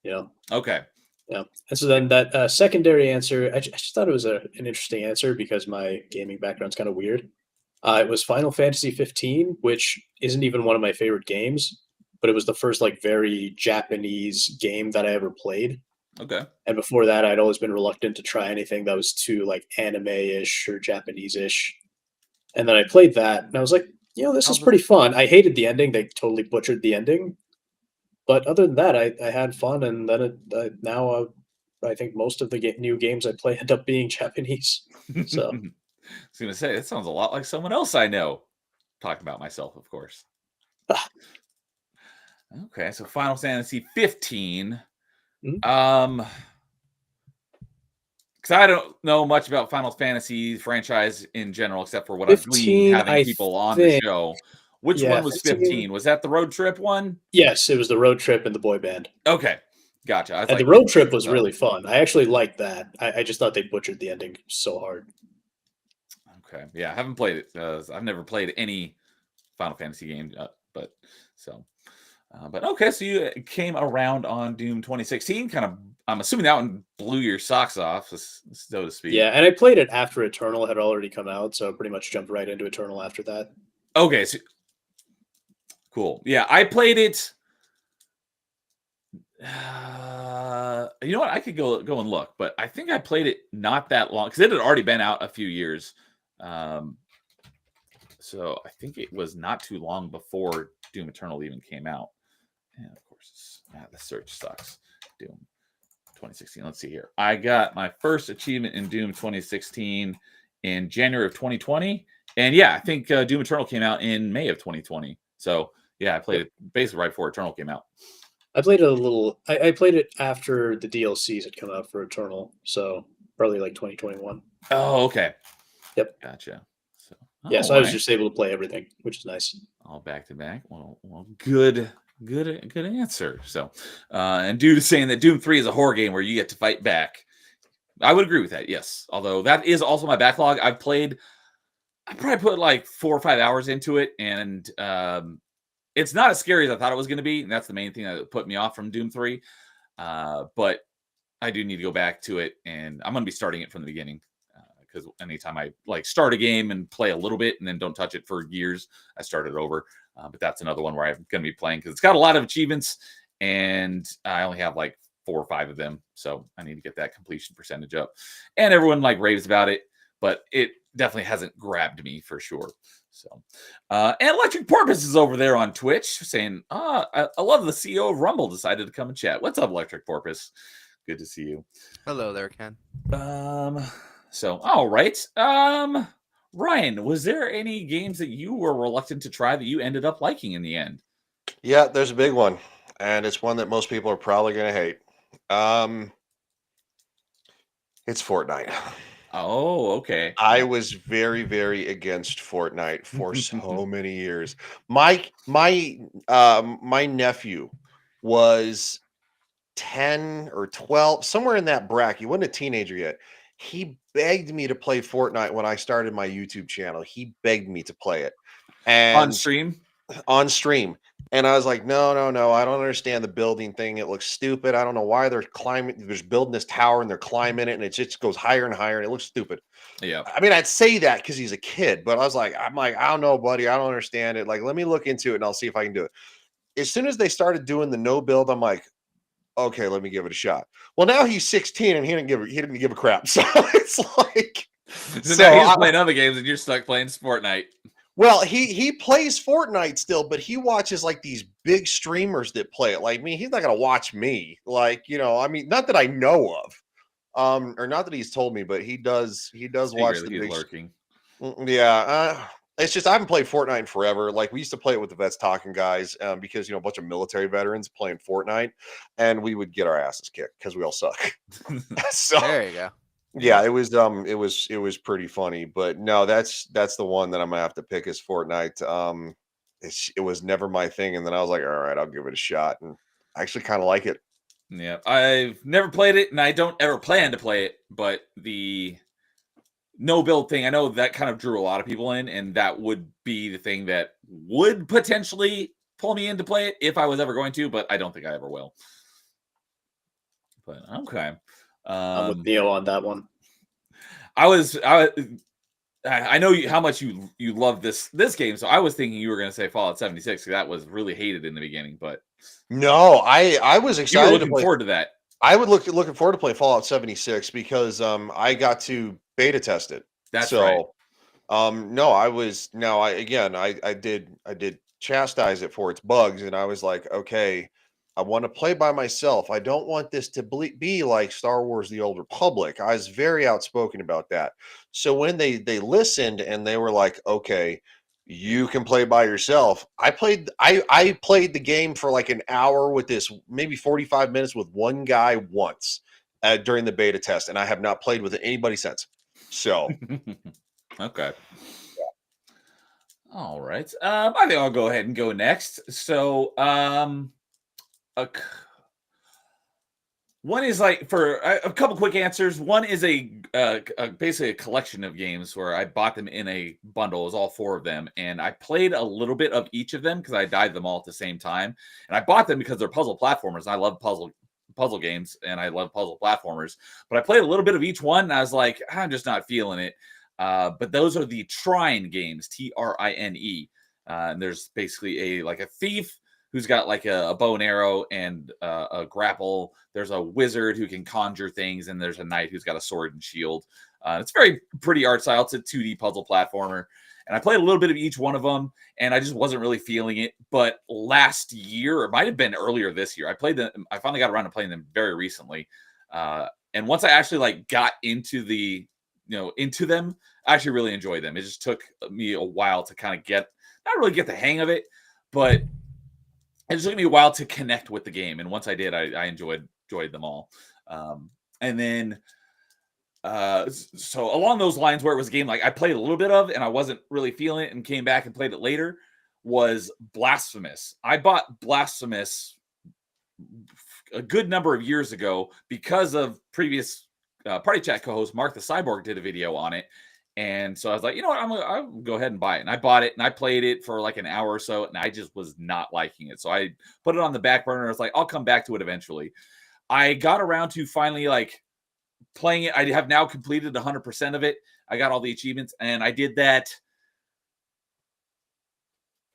D: You know,
A: Okay.
D: yeah. And so then that secondary answer, I just thought it was an interesting answer because my gaming background's kind of weird. It was Final Fantasy 15, which isn't even one of my favorite games, but it was the first like very Japanese game that I ever played.
A: Okay.
D: And before that, I'd always been reluctant to try anything that was too like anime-ish or Japanese-ish. And then I played that, and I was like, this is
C: How's it?
D: pretty fun. I hated the ending; they totally butchered the ending. But other than that, I had fun, and then now I think most of the new games I play end up being Japanese. So
A: I was gonna say that sounds a lot like someone else I know. Talking about myself, of course.
D: ah,
A: Okay, so Final Fantasy 15.
D: mm,
A: Um, because I don't know much about Final Fantasy franchise in general, except for what I've gleaned
D: 15,
A: having
D: I
A: people on the
D: think.
A: show. Which
D: Yeah,
A: one was
D: 15.
A: 15? Was that the road trip one?
D: Yes, it was the road trip and the boy band.
A: Okay, gotcha. I was
D: And the
A: like,
D: road trip
A: 15.
D: was really fun. I actually liked that. I just thought they butchered the ending so hard.
A: Okay, yeah, I haven't played it. I've never played any Final Fantasy game, but so, but okay, so you came around on Doom 2016. Kind of, I'm assuming that one blew your socks off, so to speak.
D: Yeah, and I played it after Eternal had already come out, so pretty much jumped right into Eternal after that.
A: Okay, so cool. Yeah, I played it. You know what? I could go and look, but I think I played it not that long because it had already been out a few years. Um, so I think it was not too long before Doom Eternal even came out. And of course, The search sucks. Doom 2016. Let's see here. I got my first achievement in Doom 2016 in January of 2020. And yeah, I think Doom Eternal came out in May of 2020. So yeah, I played it basically right before Eternal came out.
D: I played it a little. I played it after the DLCs had come out for Eternal, so probably like 2021.
A: Oh, okay.
D: Yep.
A: Gotcha. So
D: Yeah, so I was just able to play everything, which is nice.
A: all back to back. Well, good answer. So, and dude is saying that Doom 3 is a horror game where you get to fight back. I would agree with that. Yes, although that is also my backlog. I probably put like 4 or 5 hours into it, and it's not as scary as I thought it was going to be. And that's the main thing that put me off from Doom 3. But I do need to go back to it, and I'm going to be starting it from the beginning. Because anytime I like start a game and play a little bit and then don't touch it for years, I start it over. But that's another one where I'm going to be playing because it's got a lot of achievements and I only have like 4 or 5 of them. So I need to get that completion percentage up. And everyone like raves about it, but it definitely hasn't grabbed me for sure. So, and Electric Porpoise is over there on Twitch saying, I love the CEO of Rumble decided to come and chat. What's up, Electric Porpoise? Good to see you.
E: Hello there, Ken.
A: So, all right. Ryan, was there any games that you were reluctant to try that you ended up liking in the end?
B: Yeah, there's a big one, and it's one that most people are probably going to hate. It's Fortnite.
A: Oh, okay.
B: I was very, very against Fortnite for so many years. My nephew was 10 or 12, somewhere in that bracket. He wasn't a teenager yet. He begged me to play Fortnite when I started my YouTube channel. He begged me to play it. And
A: On stream?
B: On stream. And I was like, no, I don't understand the building thing. It looks stupid. I don't know why they're building this tower and they're climbing it and it just goes higher and higher and it looks stupid.
A: Yeah.
B: I mean, I'd say that because he's a kid, but I'm like, I don't know, buddy. I don't understand it. Like, let me look into it and I'll see if I can do it. As soon as they started doing the no build, I'm like, okay, let me give it a shot. Well, now he's 16 and he didn't give a crap. So it's like,
A: so now he's playing other games and you're stuck playing Fortnite.
B: Well, he plays Fortnite still, but he watches like these big streamers that play it. Like me, he's not gonna watch me. Like, I mean, not that I know of, or not that he's told me, but he does watch the big
A: lurking.
B: Yeah, it's just I haven't played Fortnite in forever. Like we used to play it with the Vets Talking guys, because a bunch of military veterans playing Fortnite, and we would get our asses kicked because we all suck. So
E: there you go.
B: Yeah, it was pretty funny, but no, that's the one that I'm gonna have to pick is Fortnite. It was never my thing, and then I was like, all right, I'll give it a shot, and I actually kind of like it.
A: Yeah, I've never played it, and I don't ever plan to play it, but the no build thing, I know that kind of drew a lot of people in, and that would be the thing that would potentially pull me in to play it if I was ever going to, but I don't think I ever will. But okay.
D: I'm with Neo on that one.
A: I know how much you love this game, so I was thinking you were going to say Fallout 76 because that was really hated in the beginning. But
B: no, I was excited.
A: You were looking forward to that.
B: I would looking forward to play Fallout 76 because I got to beta test it.
A: That's right.
B: No, I did chastise it for its bugs, and I was like, okay. I want to play by myself. I don't want this to be like Star Wars: The Old Republic. I was very outspoken about that. So when they listened and they were like, "Okay, you can play by yourself," I played the game for like an hour with this, maybe 45 minutes with one guy once during the beta test, and I have not played with anybody since. So,
A: okay. All right. I think I'll go ahead and go next. So, one is like for a couple quick answers. One is basically a collection of games where I bought them in a bundle. It was all 4 of them, and I played a little bit of each of them because I dyed them all at the same time. And I bought them because they're puzzle platformers. I love puzzle games and I love puzzle platformers. But I played a little bit of each one, and I was like, I'm just not feeling it. But those are the Trine games, Trine. And there's basically a thief who's got like a bow and arrow and a grapple. There's a wizard who can conjure things, and there's a knight who's got a sword and shield. It's very pretty art style. It's a 2D puzzle platformer. And I played a little bit of each one of them, and I just wasn't really feeling it. But last year, or it might have been earlier this year, I played them. I finally got around to playing them very recently. And once I actually like got into into them, I actually really enjoyed them. It just took me a while to kind of not really get the hang of it, but it just took me a while to connect with the game. And once I did, I enjoyed them all. And then, so along those lines, where it was a game like I played a little bit of and I wasn't really feeling it and came back and played it later, was Blasphemous. I bought Blasphemous a good number of years ago because of previous Party Chat co-host Mark the Cyborg did a video on it. And so I was like, you know what, I'll go ahead and buy it. And I bought it and I played it for like an hour or so, and I just was not liking it. So I put it on the back burner. I was like, I'll come back to it eventually. I got around to finally like playing it. I have now completed 100% of it. I got all the achievements, and I did that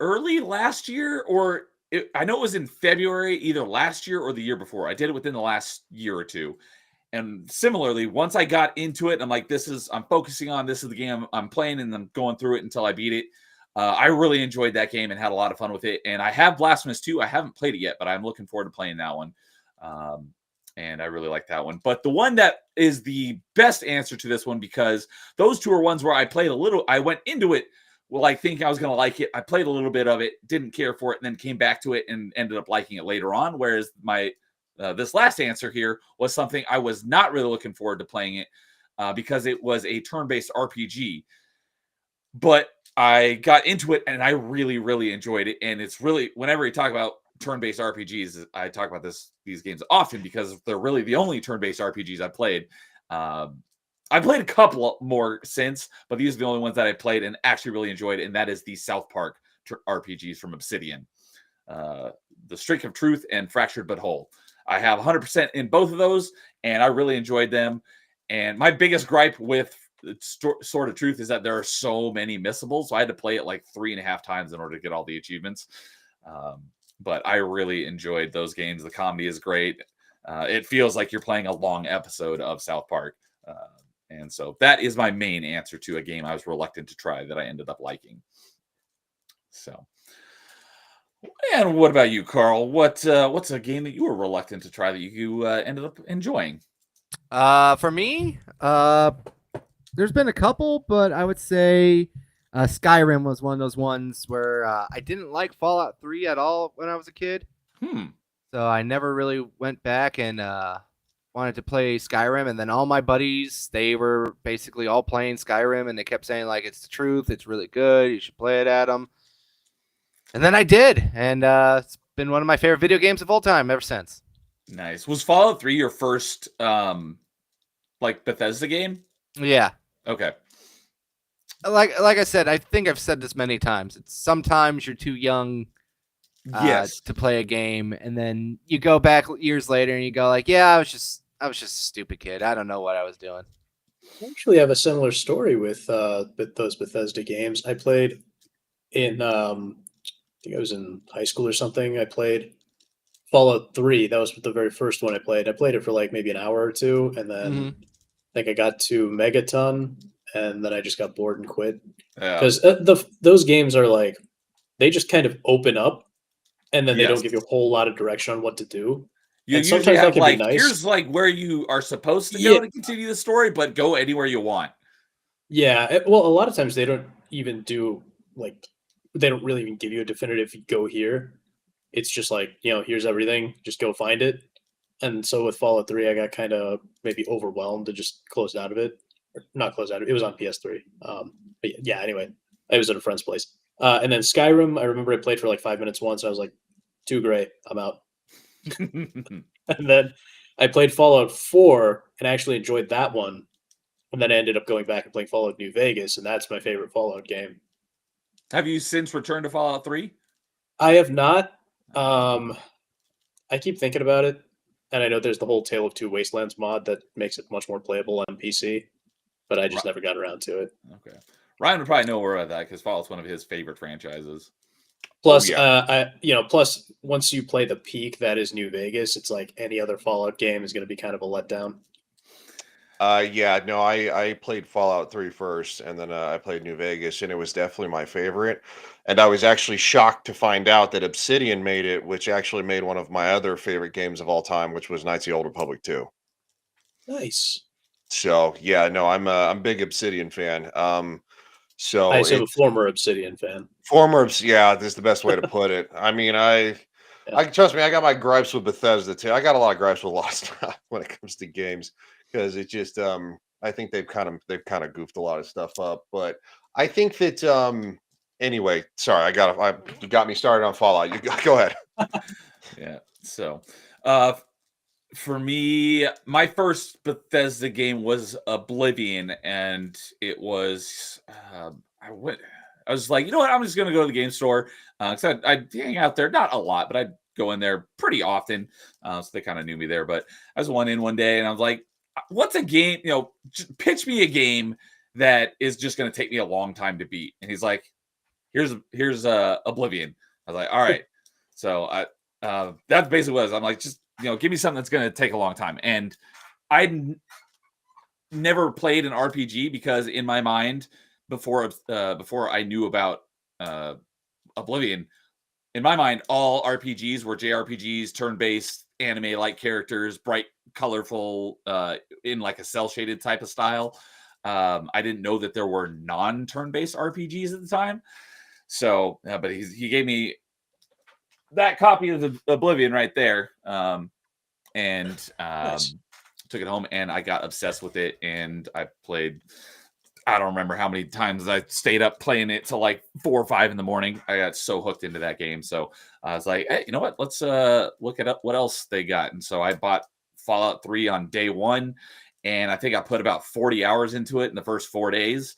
A: early last year, I know it was in February, either last year or the year before. I did it within the last year or two. And similarly, once I got into it, I'm like, I'm focusing on, this is the game I'm playing, and I'm going through it until I beat it. I really enjoyed that game and had a lot of fun with it. And I have Blasphemous 2. I haven't played it yet, but I'm looking forward to playing that one. And I really like that one. But the one that is the best answer to this one, because those two are ones where I went into it thinking I was going to like it. I played a little bit of it, didn't care for it, and then came back to it and ended up liking it later on. Whereas this last answer here was something I was not really looking forward to playing it because it was a turn-based RPG. But I got into it and I really, really enjoyed it. And it's really, whenever you talk about turn-based RPGs, I talk about these games often because they're really the only turn-based RPGs I played. I played a couple more since, but these are the only ones that I played and actually really enjoyed. And that is the South Park RPGs from Obsidian, The Streak of Truth and Fractured But Whole. I have 100% in both of those, and I really enjoyed them. And my biggest gripe with Sword of Truth is that there are so many missables, so I had to play it like 3.5 times in order to get all the achievements. But I really enjoyed those games. The comedy is great. It feels like you're playing a long episode of South Park. And so that is my main answer to a game I was reluctant to try that I ended up liking. So, and what about you, Carl? What's a game that you were reluctant to try that you ended up enjoying?
C: For me, there's been a couple, but I would say Skyrim was one of those ones where I didn't like Fallout 3 at all when I was a kid. So I never really went back and wanted to play Skyrim. And then all my buddies, they were basically all playing Skyrim, and they kept saying, like, it's the truth, it's really good, you should play it, Adam. And then I did, and it's been one of my favorite video games of all time ever since.
A: Nice. Was Fallout 3 your first Bethesda game?
C: Yeah.
A: Okay.
C: Like I said, I think I've said this many times. It's sometimes you're too young to play a game, and then you go back years later and you go like, yeah, I was just a stupid kid. I don't know what I was doing.
D: I actually have a similar story with those Bethesda games. I played in I think I was in high school or something. I played Fallout 3. That was the very first one I played. I played it for like maybe an hour or two, and then I think I got to Megaton, and then I just got bored and quit. Because those games are like, they just kind of open up, and then they don't give you a whole lot of direction on what to do.
A: You usually have like, here's like where you are supposed to go to continue the story, but go anywhere you want.
D: Yeah, well, a lot of times they don't even do they don't really even give you a definitive go here. It's just like, here's everything, just go find it. And so with Fallout 3, I got kind of maybe overwhelmed and just closed out of it. Or not closed out of it. It was on PS3. But yeah, anyway, I was at a friend's place. And then Skyrim, I remember I played for like 5 minutes once. I was like, too gray, I'm out. And then I played Fallout 4 and I actually enjoyed that one. And then I ended up going back and playing Fallout New Vegas, and that's my favorite Fallout game.
A: Have you since returned to Fallout 3?
D: I have not. I keep thinking about it, and I know there's the whole Tale of Two Wastelands mod that makes it much more playable on PC, but I just never got around to it.
A: Okay. Ryan would probably know more about that because Fallout's one of his favorite franchises.
D: Plus, plus once you play the peak that is New Vegas, it's like any other Fallout game is going to be kind of a letdown.
B: Yeah, no, I played Fallout 3 first, and then I played New Vegas, and it was definitely my favorite. And I was actually shocked to find out that Obsidian made it, which actually made one of my other favorite games of all time, which was Knights of the Old Republic 2.
D: Nice.
B: So yeah, no, I'm a big Obsidian fan.
D: I
B: So
D: assume a
B: it's
D: former Obsidian fan.
B: yeah, this is the best way to put it. I mean,
D: Yeah.
B: I trust me, I got my gripes with Bethesda too. I got a lot of gripes with Lost stuff when it comes to games because it just I think they've kind of goofed a lot of stuff up. But I think that anyway, sorry, you got me started on Fallout. You go ahead.
A: Yeah. So, uh, for me, my first Bethesda game was Oblivion, and it was I went. I was like, you know what? I'm just gonna go to the game store because I'd hang out there, not a lot, but I'd go in there pretty often. So they kind of knew me there. But I was one in one day, and I was like, "What's a game? Just pitch me a game that is just gonna take me a long time to beat." And he's like, "Here's Oblivion." I was like, "All right." So that's basically what it was. I'm like, just give me something that's going to take a long time. And I never played an RPG because in my mind, before I knew about uh, Oblivion, in my mind, all RPGs were JRPGs, turn-based, anime-like characters, bright, colorful, in like a cel-shaded type of style. I didn't know that there were non-turn-based RPGs at the time. So, but he gave me that copy of the Oblivion right there, and
D: Nice.
A: took it home, and I got obsessed with it, and I played. I don't remember how many times I stayed up playing it till like 4 or 5 in the morning. I got so hooked into that game. So I was like, hey, you know what? Let's look it up what else they got. And so I bought Fallout 3 on day one, and I think I put about 40 hours into it in the first 4 days.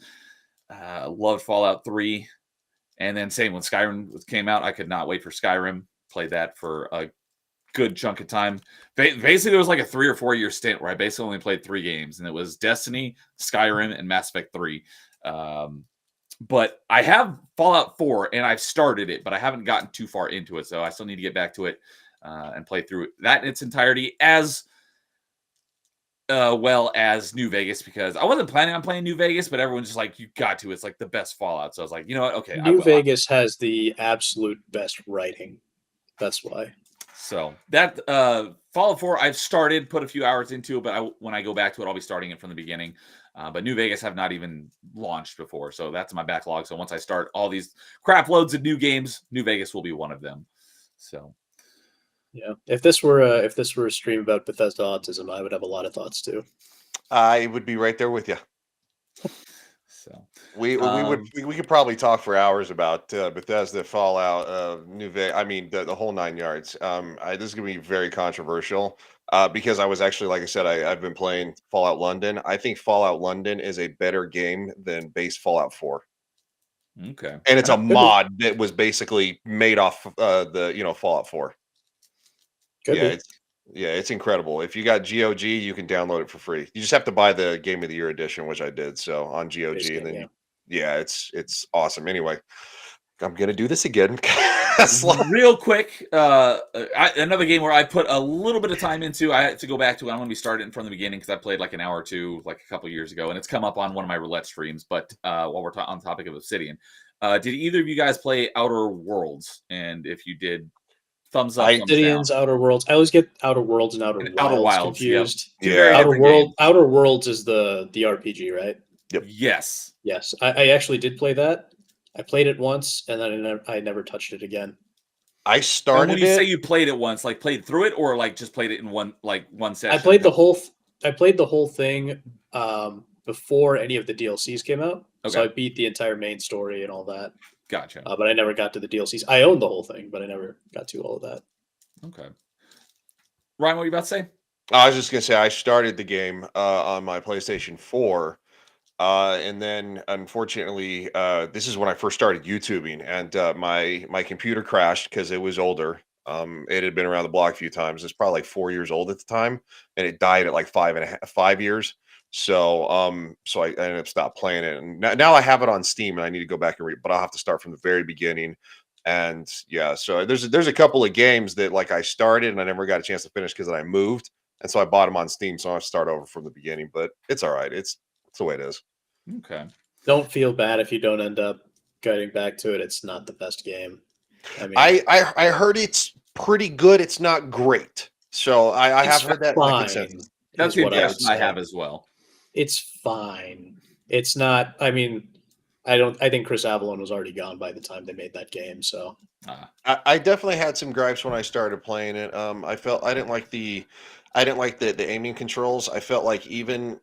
A: Loved Fallout 3. And then same when Skyrim came out, I could not wait for Skyrim. Played that for a good chunk of time. Basically, it was like a 3 or 4 year stint where I basically only played 3 games, and it was Destiny, Skyrim, and Mass Effect 3. But I have Fallout 4, and I've started it, but I haven't gotten too far into it, so I still need to get back to it and play through that in its entirety, as well as New Vegas, because I wasn't planning on playing New Vegas, but everyone's just like, you got to. It's like the best Fallout. So I was like, you know what? Okay, I
D: New
A: will.
D: Vegas has the absolute best writing. That's why.
A: So that Fallout 4, I've started, put a few hours into it, but when I go back to it, I'll be starting it from the beginning. But New Vegas have not even launched before, so that's my backlog. So once I start all these crap loads of new games, New Vegas will be one of them. So
D: Yeah. If this were a stream about Bethesda autism, I would have a lot of thoughts too.
B: I would be right there with you.
A: so
B: We could probably talk for hours about Bethesda, Fallout, New Vegas. I mean, the whole 9 yards. This is gonna be very controversial because I was actually, like I said, I've been playing Fallout London. I think Fallout London is a better game than base Fallout 4,
A: okay,
B: and it's a
D: Could be.
B: mod that was basically made off the Fallout 4.
D: Could
B: Yeah,
D: be.
B: it's incredible. If you got GOG, you can download it for free. You just have to buy the Game of the Year edition, which I did. So on GOG,
D: Base
B: and
D: game,
B: then
D: yeah.
B: it's awesome. Anyway, I'm gonna do this again. Slow-
A: real quick, another game where I put a little bit of time into. I had to go back to it. I'm going to be starting from the beginning because I played like an hour or two, like a couple years ago, and it's come up on one of my roulette streams. But while we're on the topic of Obsidian, did either of you guys play Outer Worlds? And if you did, thumbs up, thumbs down.
D: Obsidian's Outer Worlds. I always get Outer Worlds and Outer
A: And
D: Wilds,
A: Outer Wilds,
D: confused.
A: Two very
B: Yeah.
A: different games.
D: Outer Worlds is the RPG, right?
B: Yep.
A: Yes.
D: Yes, I actually did play that. I played it once, and then I never touched it again.
B: I
A: And
B: started
A: when you
B: it.
A: say you played it once, like played through it, or like just played it in one session?
D: I played the whole thing before any of the DLCs came out. So I
A: Okay.
D: beat the entire main story and all that.
A: Gotcha.
D: But I never got to the DLCs. I owned the whole thing, but I never got to all of that.
A: Okay. Ryan, what were you about to say?
B: I was just gonna say I started the game on my PlayStation 4. And then, unfortunately, this is when I first started YouTubing, and my computer crashed because it was older. It had been around the block a few times. It's probably like 4 years old at the time, and it died at like 5 years. So I ended up stopped playing it, and now I have it on Steam, and I need to go back and read, but I'll have to start from the very beginning. And yeah, so there's a couple of games that like I started and I never got a chance to finish because I moved. And so I bought them on Steam, so I start over from the beginning. But it's all right. It's the way it is.
A: Okay.
D: Don't feel bad if you don't end up getting back to it. It's not the best game. I mean,
B: I heard it's pretty good. It's not great. So I have
D: it's
B: heard that
D: fine.
B: consensus.
A: That's
D: is
A: the
D: what I would
A: impression I
D: say.
A: have as well.
D: It's fine. It's not. I mean, I think Chris Avellone was already gone by the time they made that game. So
B: I definitely had some gripes when I started playing it. I felt I didn't like the aiming controls. I felt like even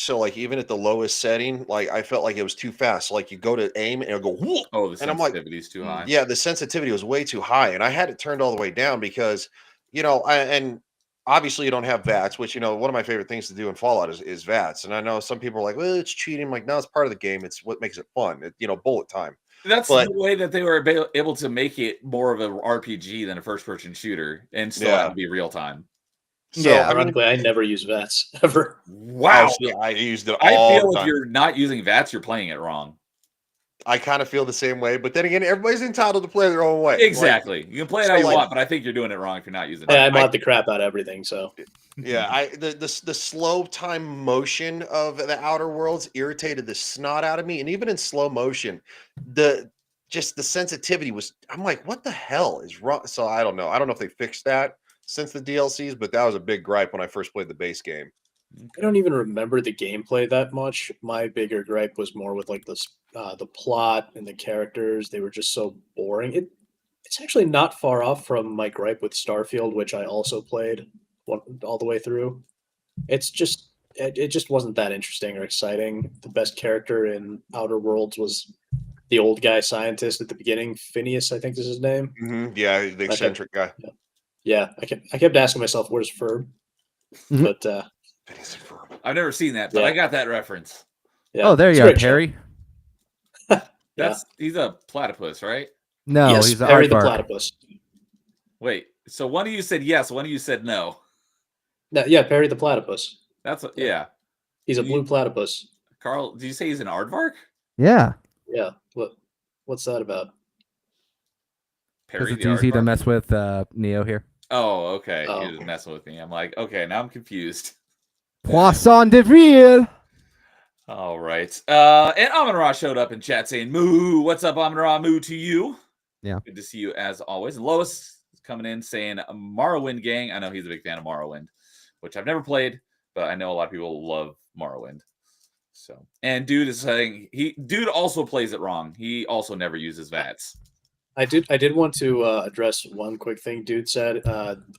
B: at the lowest setting, like I felt like it was too fast. Like you go to aim and it'll go whoop,
A: Oh, the
B: and I'm like,
A: sensitivity's too high.
B: yeah, the sensitivity was way too high, and I had it turned all the way down because and obviously you don't have VATS, which one of my favorite things to do in Fallout is VATS, and I know some people are like, well, it's cheating. I'm like, no, it's part of the game. It's what makes it fun. Bullet time.
A: That's
B: But
A: the way that they were able to make it more of an RPG than a first-person shooter, and still have
B: Yeah.
A: to be real time.
B: So
C: Yeah,
B: I mean,
D: ironically, I never use VATS ever.
A: Wow.
B: see, I used it
A: I
B: all
A: feel
B: the
A: if
B: time.
A: you're not using VATS, you're playing it wrong.
B: I kind of feel the same way, but then again, everybody's entitled to play their own way.
A: Exactly. You can play it
B: so,
A: how you
B: like-
A: want, but I think you're doing it wrong if you're not using
D: Yeah, I
A: it.
D: mod the crap out of everything. So
B: Yeah, the slow time motion of the Outer Worlds irritated the snot out of me, and even in slow motion, the sensitivity was. I'm like, what the hell is wrong? So I don't know. I don't know if they fixed that since the DLCs, but that was a big gripe when I first played the base game.
D: I don't even remember the gameplay that much. My bigger gripe was more with like the plot and the characters. They were just so boring. It's actually not far off from my gripe with Starfield, which I also played all the way through. It's just it just wasn't that interesting or exciting. The best character in Outer Worlds was the old guy scientist at the beginning, Phineas, I think is his name.
B: Yeah, the eccentric guy.
D: Yeah, I kept asking myself, "Where's Ferb?"
C: Mhm.
D: But
A: I've never seen that, but
D: Yeah.
A: I got that reference.
D: yeah,
C: Oh, there
D: it's
C: you
D: a
C: are,
D: great show.
C: Perry.
A: He's a platypus, right?
C: No,
D: Yes,
C: he's an
D: Perry the
C: aardvark.
D: platypus.
A: Wait, so one of you said yes, one of you said no.
D: No, yeah, Perry the platypus.
A: That's
D: Yeah.
A: yeah.
D: He's a
A: You-
D: blue platypus.
A: Carl, did you say he's an aardvark?
C: Yeah,
D: Yeah. What's that about?
C: because
A: Perry
C: it's
A: the
C: easy to
A: aardvark?
C: mess with Neo here.
A: Oh, okay.
D: Oh.
A: You're just messing with me. I'm like, okay, now I'm confused.
C: Poisson de ville.
A: All right. And Amon Ra showed up in chat saying, Moo, what's up, Amon Ra? Moo to you.
C: Yeah.
A: Good to see you as always. And Lois is coming in saying, Morrowind gang. I know he's a big fan of Morrowind, which I've never played, but I know a lot of people love Morrowind. So, and dude is saying dude also plays it wrong. He also never uses VATS.
D: I did want to address one quick thing. Dude said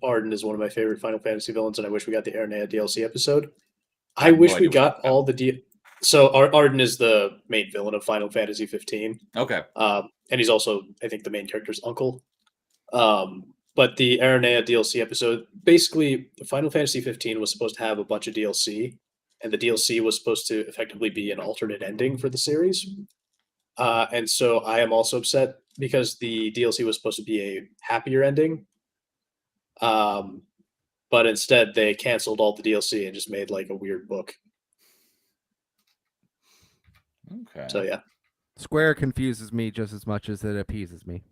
D: Arden is one of my favorite Final Fantasy villains, and I wish we got the Aranea DLC episode. I
A: have no
D: wish
A: idea
D: we
A: what
D: got
A: you're
D: all the So Arden is the main villain of Final Fantasy 15.
A: Okay.
D: And he's also, I think, the main character's uncle. But the Aranea DLC episode, basically, Final Fantasy 15 was supposed to have a bunch of DLC, and the DLC was supposed to effectively be an alternate ending for the series. And so I am also upset because the DLC was supposed to be a happier ending. But instead they canceled all the DLC and just made like a weird book.
A: Okay.
D: So yeah.
C: Square confuses me just as much as it appeases me.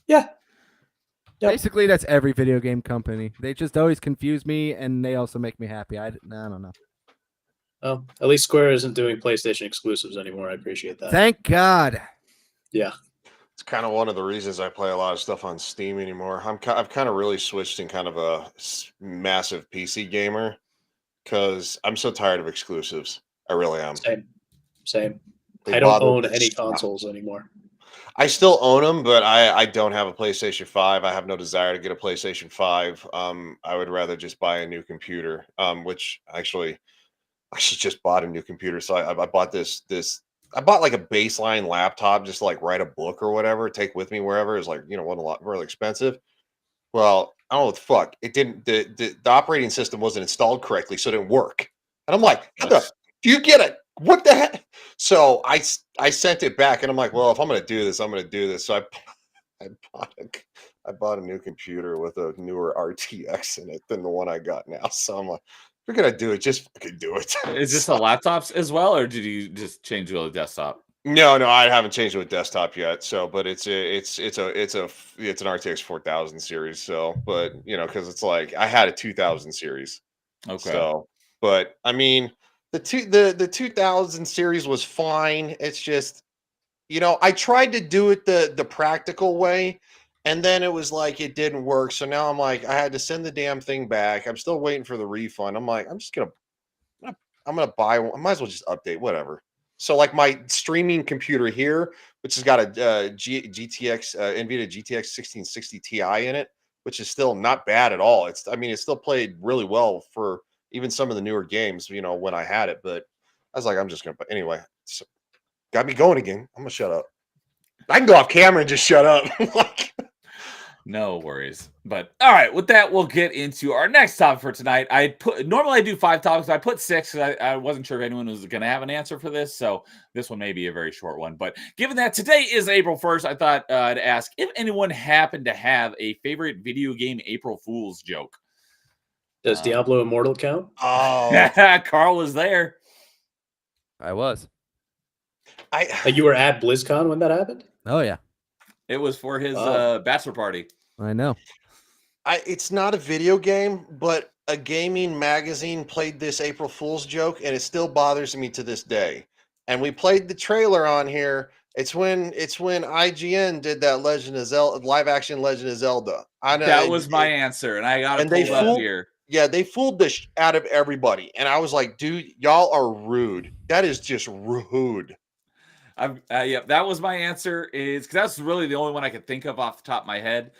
D: Yeah. Yep.
C: Basically, that's every video game company. They just always confuse me, and they also make me happy. I don't know.
D: Oh, at least Square isn't doing PlayStation exclusives anymore. I appreciate that.
C: Thank God.
D: Yeah.
B: It's kind of one of the reasons I play a lot of stuff on Steam anymore. I've kind of really switched in kind of a massive PC gamer because I'm so tired of exclusives. I really am.
D: Same.
B: They
D: I don't
B: bother
D: own
B: the
D: any
B: snot.
D: consoles anymore.
B: I still own them, but I don't have a PlayStation 5. I have no desire to get a PlayStation 5. I would rather just buy a new computer, which actually I just bought a new computer. So I bought this I bought like a baseline laptop just to like write a book or whatever, take with me wherever. It's like, wasn't a lot really expensive. Well, I don't know what the fuck. It didn't the operating system wasn't installed correctly, so it didn't work. And I'm like, how the do you get it? What the heck? So I sent it back and I'm like, well, if I'm gonna do this, I'm gonna do this. So I bought a new computer with a newer RTX in it than the one I got now. So I'm like, if you're gonna do it, just fucking do it.
A: Is this a laptops as well, or did you just change to a desktop?
B: No, I haven't changed to a desktop yet. So, but it's an RTX 4000 series. So, but because it's like I had a 2000 series.
A: Okay.
B: So, but I mean, the 2000 series was fine. It's just, I tried to do it the practical way, and then it was like it didn't work. So now I'm like, I had to send the damn thing back. I'm still waiting for the refund. I'm like, I'm gonna buy one. I might as well just update, whatever. So like my streaming computer here, which has got a GTX NVIDIA GTX 1660 Ti in it, which is still not bad at all. It still played really well for even some of the newer games, when I had it. But I was like, I'm just gonna. But anyway, so got me going again. I'm gonna shut up. I can go off camera and just shut up. Like,
A: No worries. But all right, with that, we'll get into our next topic for tonight. Normally I do 5 topics, but I put 6 because I wasn't sure if anyone was going to have an answer for this. So this one may be a very short one. But given that today is April 1st, I thought I'd ask if anyone happened to have a favorite video game April Fool's joke.
D: Does Diablo Immortal count?
B: oh,
A: Carl was there.
C: I was.
D: Like you were at BlizzCon when that happened?
C: Oh yeah,
A: It was for his
D: Oh.
A: bachelor party.
C: I know.
B: It's not a video game, but a gaming magazine played this April Fool's joke, and it still bothers me to this day. And we played the trailer on here. It's when IGN did that Legend of Zelda live action Legend of Zelda. I know
A: That was my answer, and I got it
B: and they
A: pulled up
B: fooled.
A: here.
B: Yeah, they fooled the out of everybody, and I was like, dude, y'all are rude. That is just rude.
A: Yeah, that was my answer. Is because that's really the only one I could think of off the top of my head.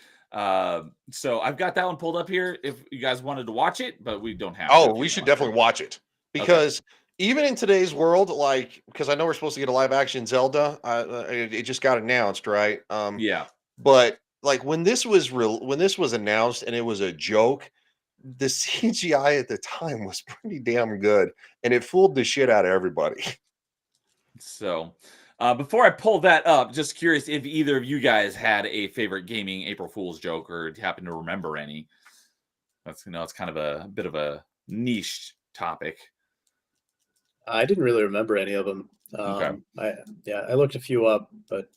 A: So I've got that one pulled up here if you guys wanted to watch it, but we don't have to.
B: Oh, we should definitely watch it because even in today's world, like, because I know we're supposed to get a live action Zelda, it just got announced, right?
A: Yeah,
B: But like when this was announced and it was a joke, the CGI at the time was pretty damn good, and it fooled the shit out of everybody.
A: so before I pull that up, just curious if either of you guys had a favorite gaming April Fool's joke or happen to remember any. That's it's kind of a bit of a niche topic.
D: I didn't really remember any of them.
A: Okay.
D: I looked a few up, but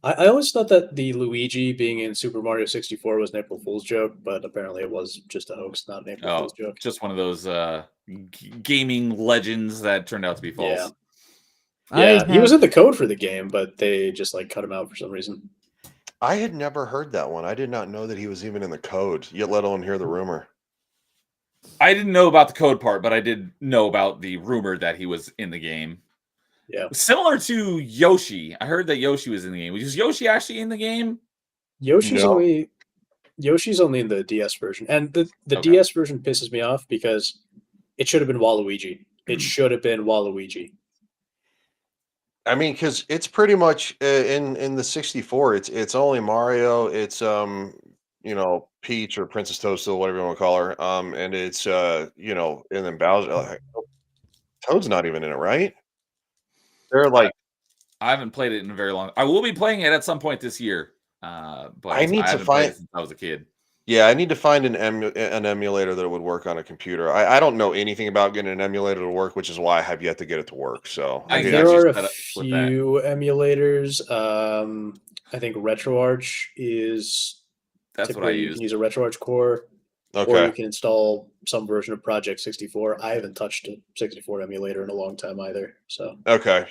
D: I always thought that the Luigi being in Super Mario 64 was an April Fool's joke, but apparently it was just a hoax, not an April Fool's joke.
A: Just one of those gaming legends that turned out to be false.
D: Yeah. Yeah, he was in the code for the game, but they just like cut him out for some reason.
B: I had never heard that one. I did not know that he was even in the code, yet let alone hear the rumor.
A: I didn't know about the code part, but I did know about the rumor that he was in the game.
D: Yeah.
A: Similar to Yoshi. I heard that Yoshi was in the game. Was Yoshi actually in the game?
D: Yoshi's only in the DS version. And the DS version pisses me off because it should have been Waluigi. It should have been Waluigi.
B: I mean, because it's pretty much in the 64. It's only Mario. It's Peach or Princess Toadstool, whatever you want to call her. And it's and then Bowser. Toad's not even in it, right? They're like,
A: I haven't played it in a very long. I will be playing it at some point this year. But
B: I
A: haven't played it since I was a kid.
B: Yeah, I need to find an emulator that would work on a computer. I don't know anything about getting an emulator to work, which is why I have yet to get it to work. So
D: there are a few emulators. I think RetroArch is.
A: That's what I use.
D: You can use a RetroArch core, or you can install some version of Project 64. I haven't touched a 64 emulator in a long time either. So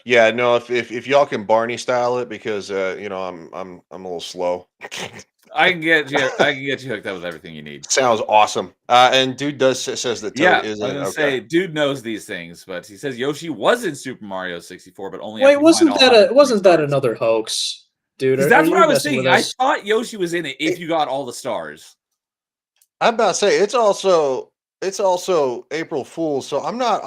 B: yeah, no, if y'all can Barney style it, because I'm a little slow.
A: I can get you hooked up with everything you need.
B: Sounds awesome. And dude says that Toad is.
A: I was gonna say, dude knows these things, but he says Yoshi was in Super Mario 64, but only.
D: Wait, wasn't that another hoax, dude?
A: That's what I was thinking. I thought Yoshi was in it if you got all the stars.
B: I'm about to say it's also April Fool's, so I'm not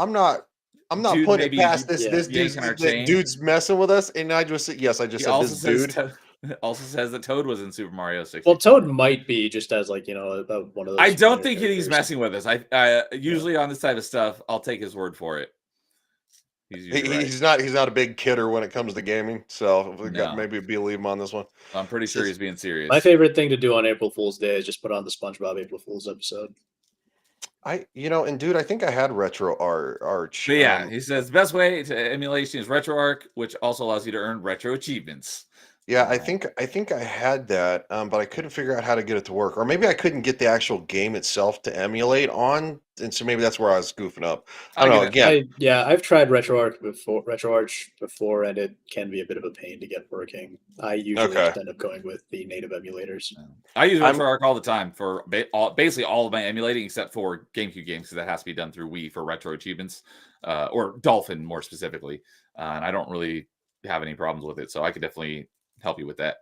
B: putting it past this dude's messing with us, and I just said this dude.
A: Also says that Toad was in Super Mario 64.
B: Oh,
D: Well, Toad might be just as one of those.
A: I don't think he's messing with us. I usually on this type of stuff, I'll take his word for it.
B: He's not a big kidder when it comes to gaming, so maybe believe him on this one.
A: I'm pretty sure he's being serious.
D: My favorite thing to do on April Fool's Day is just put on the SpongeBob April Fool's episode.
B: And dude, I think I had Retro Arch.
A: But yeah, he says best way to emulation is RetroArch, which also allows you to earn retro achievements.
B: Yeah, I think I had that, but I couldn't figure out how to get it to work, or maybe I couldn't get the actual game itself to emulate on, and so maybe that's where I was goofing up. I don't know. Again,
D: I've tried RetroArch before, and it can be a bit of a pain to get working. I usually
B: Okay.
D: just end up going with the native emulators.
A: I use
B: I'm-
A: RetroArch all the time for basically all of my emulating, except for GameCube games, because that has to be done through Wii for retro achievements, or Dolphin more specifically. And I don't really have any problems with it, so I could definitely help you with that.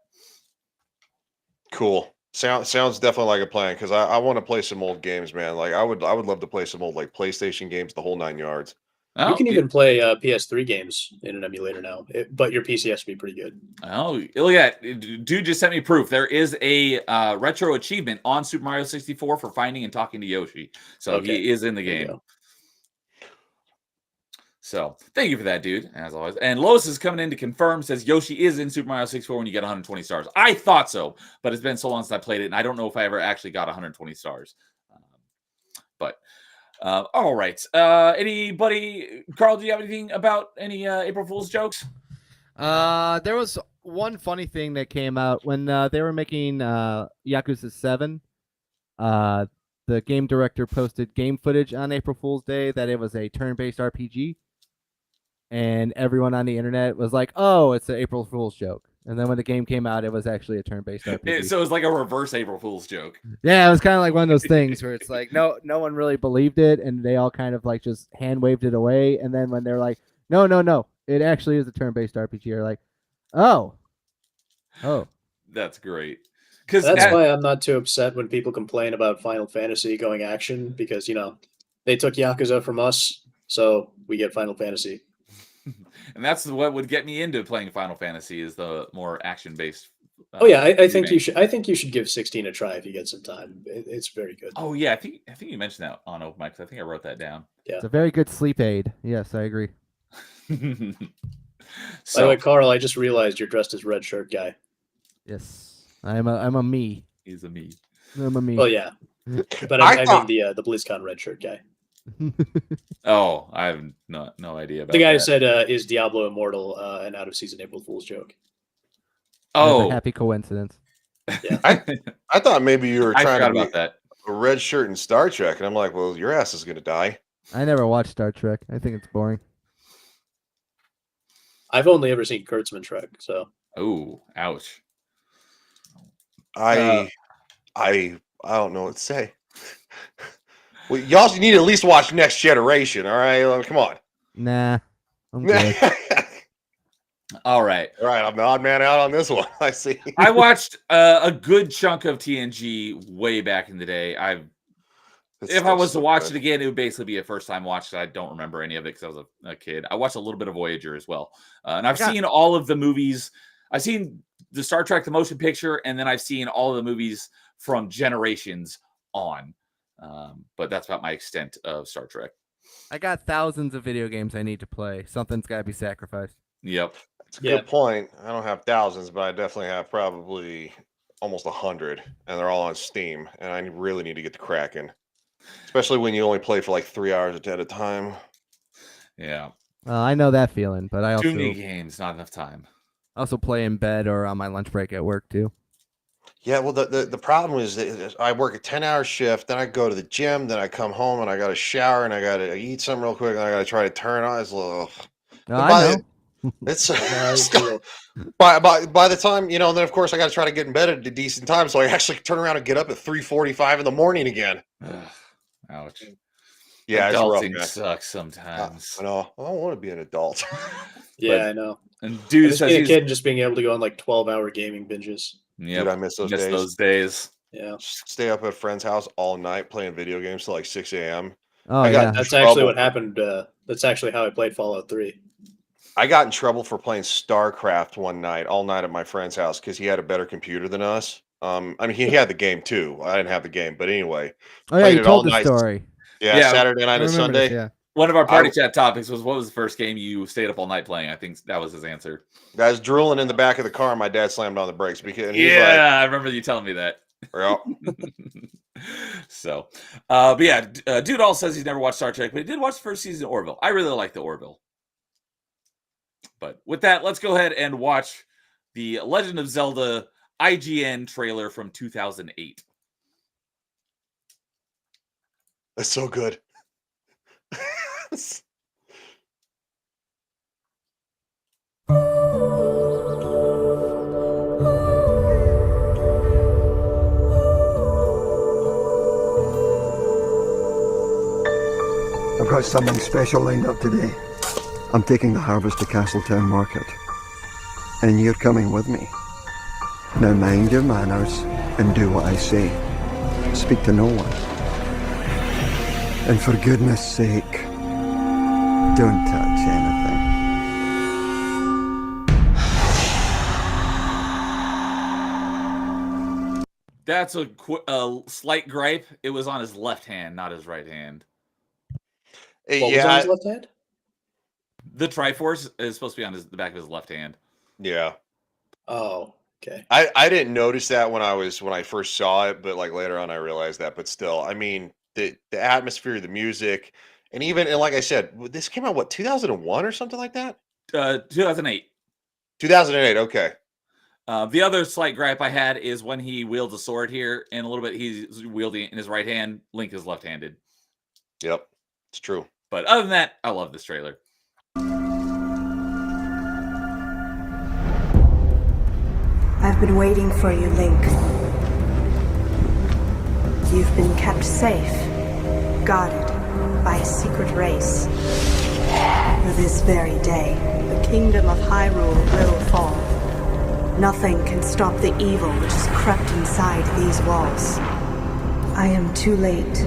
B: Cool. Sounds definitely like a plan because I want to play some old games, man. Like I would love to play some old like PlayStation games, the whole 9 yards.
D: You can even play PS3 games in an emulator now, but your PC has to be pretty good.
A: Oh, look at that. Dude just sent me proof. There is a retro achievement on Super Mario 64 for finding and talking to Yoshi. So
D: Okay.
A: he is in the
D: There you
A: game.
D: go.
A: So thank you for that, dude, as always. And Lois is coming in to confirm, says Yoshi is in Super Mario 64 when you get 120 stars. I thought so, but it's been so long since I played it, and I don't know if I ever actually got 120 stars. All right. Anybody, Carl, do you have anything about any April Fool's jokes?
C: There was one funny thing that came out when they were making Yakuza 7. The game director posted game footage on April Fool's Day that it was a turn-based RPG, and everyone on the internet was like, "Oh, it's an April Fool's joke." And then when the game came out, it was actually a turn-based RPG.
A: So it was like a reverse April Fool's joke.
C: Yeah, it was kind of like one of those things where it's like no one really believed it, and they all kind of like just hand waved it away. And then when they're like, no, it actually is a turn-based RPG, you're like, oh,
A: That's great. Because
D: That's why I'm not too upset when people complain about Final Fantasy going action, because they took Yakuza from us, so we get Final Fantasy.
A: and that's what would get me into playing Final Fantasy is the more action-based.
D: Oh yeah, I think you should. I think you should give 16 a try if you get some time. It's very good.
A: Oh yeah, I think you mentioned that on Open Mic. I think I wrote that down.
C: it's a very good sleep aid. Yes, I agree.
D: By the
A: So
D: way, Carl, I just realized you're dressed as Red Shirt Guy.
C: Yes, I'm a me.
A: he's a me.
C: I'm a me.
D: Well, yeah, but
B: I
D: I
B: thought-
D: mean the BlizzCon Red Shirt Guy.
A: Oh, I have no idea about
D: The guy who
A: that.
D: said, "Is Diablo immortal?" An out of season April Fool's joke.
C: That's
A: Oh,
C: a happy coincidence.
B: I thought maybe you were
A: I
B: trying
A: forgot
B: to be
A: about that.
B: a red shirt in Star Trek, and I'm like, well, your ass is gonna die.
C: I never watched Star Trek. I think it's boring.
D: I've only ever seen Kurtzman Trek, so
A: Oh, ouch.
B: I don't know what to say. Well, y'all need to at least watch Next Generation. All right, come on.
C: Nah, I'm good.
A: All right.
B: All right, I'm the odd man out on this one. I see.
A: I watched a good chunk of TNG way back in the day. If I was to watch it again, it would basically be a first time watch. I don't remember any of it because I was a kid. I watched a little bit of Voyager as well. And I've seen all of the movies. I've seen the Star Trek, the motion picture, and then I've seen all of the movies from Generations on. But that's about my extent of Star Trek.
C: I got thousands of video games I need to play. Something's got to be sacrificed.
A: Yep.
B: That's a good point. I don't have thousands, but I definitely have probably almost 100, and they're all on Steam. And I really need to get to cracking, especially when you only play for like 3 hours at a time.
A: Yeah.
C: I know that feeling, but I
A: Too many games, not enough time.
C: also play in bed or on my lunch break at work too.
B: Yeah, well, the problem is that I work a 10-hour shift, then I go to the gym, then I come home and I got to shower and I got to eat something real quick, and I got to try to turn on. It's a little.
C: No, I know.
B: It's
D: No,
B: by the time and then of course I got to try to get in bed at a decent time, so I actually turn around and get up at 3:45 in the morning again.
A: Ouch.
B: Yeah, it's rough,
A: Adulting
B: man.
A: sucks sometimes.
B: I know. I don't want to be an adult.
D: yeah, I know.
A: And dude
D: Just
A: says
D: being a
A: he's
D: kid and just being able to go on like 12-hour gaming binges.
B: Dude, I miss those
A: miss
B: days.
A: those days.
D: Yeah,
B: Stay up at a friend's house all night playing video games till like 6 a.m.
C: Oh
B: I got-
C: yeah.
D: that's
B: Trouble.
D: actually what happened. That's actually how I played Fallout 3.
B: I got in trouble for playing StarCraft one night, all night at my friend's house, because he had a better computer than us. I mean, he had the game too. I didn't have the game, but anyway.
C: Oh yeah,
B: played
C: you
B: it all
C: told the
B: night.
C: story.
B: Yeah,
A: Yeah,
B: Saturday
C: I
B: night and
C: remember
B: Sunday.
C: this, yeah.
A: One of our party
B: I-
A: chat topics was what was the first game you stayed up all night playing? I think that was his answer.
B: Guys drooling in the back of the car, and my dad slammed on the brakes because and he's
A: Yeah,
B: like,
A: I remember you telling me that.
B: Yeah.
A: So, but yeah, Dude All says he's never watched Star Trek, but he did watch the first season of Orville. I really like the Orville. But with that, let's go ahead and watch the Legend of Zelda IGN trailer from 2008.
B: That's so good.
E: I've got something special lined up today. I'm taking the harvest to Castletown Market. And you're coming with me. Now mind your manners and do what I say. Speak to no one. And for goodness sake, don't touch anything.
A: That's a slight gripe. It was on his left hand, not his right hand.
D: What was on
B: Yeah.
D: his left hand?
A: The Triforce is supposed to be on the back of his left hand.
B: Yeah.
D: Oh, okay.
B: I didn't notice that when I first saw it, but like later on I realized that. But still, I mean, the atmosphere, the music, and like I said, this came out 2001 or something like that?
A: 2008.
B: 2008, okay.
A: The other slight gripe I had is when he wields a sword here, and a little bit he's wielding it in his right hand. Link is left-handed.
B: Yep. It's true.
A: But other than that, I love this trailer.
F: I've been waiting for you, Link. You've been kept safe, guarded by a secret race. For this very day, the kingdom of Hyrule will fall. Nothing can stop the evil which has crept inside these walls. I am too late.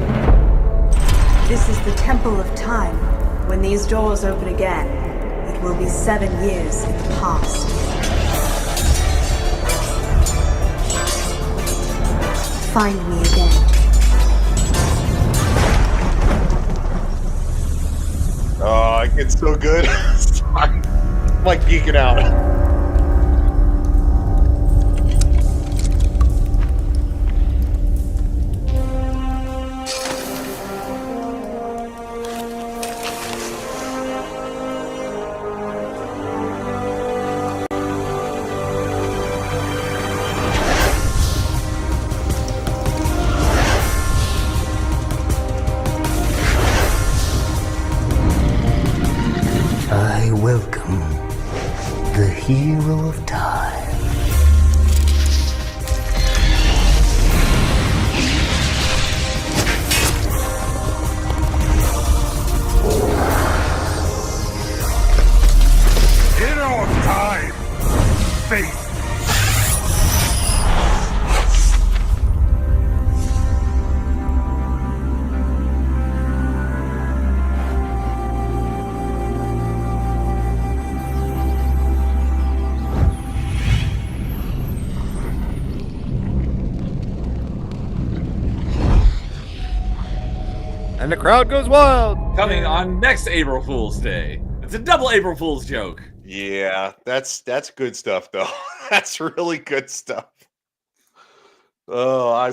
F: This is the Temple of Time. When these doors open again, it will be 7 years in the past. Find me again.
B: Oh, it gets so good. I'm like geeking out.
E: I welcome the hero of time.
G: Hero of time! Face
C: And the crowd goes wild.
A: Coming on next April Fool's Day. It's a double April Fool's joke.
B: Yeah, that's good stuff though. That's really good stuff. Oh, I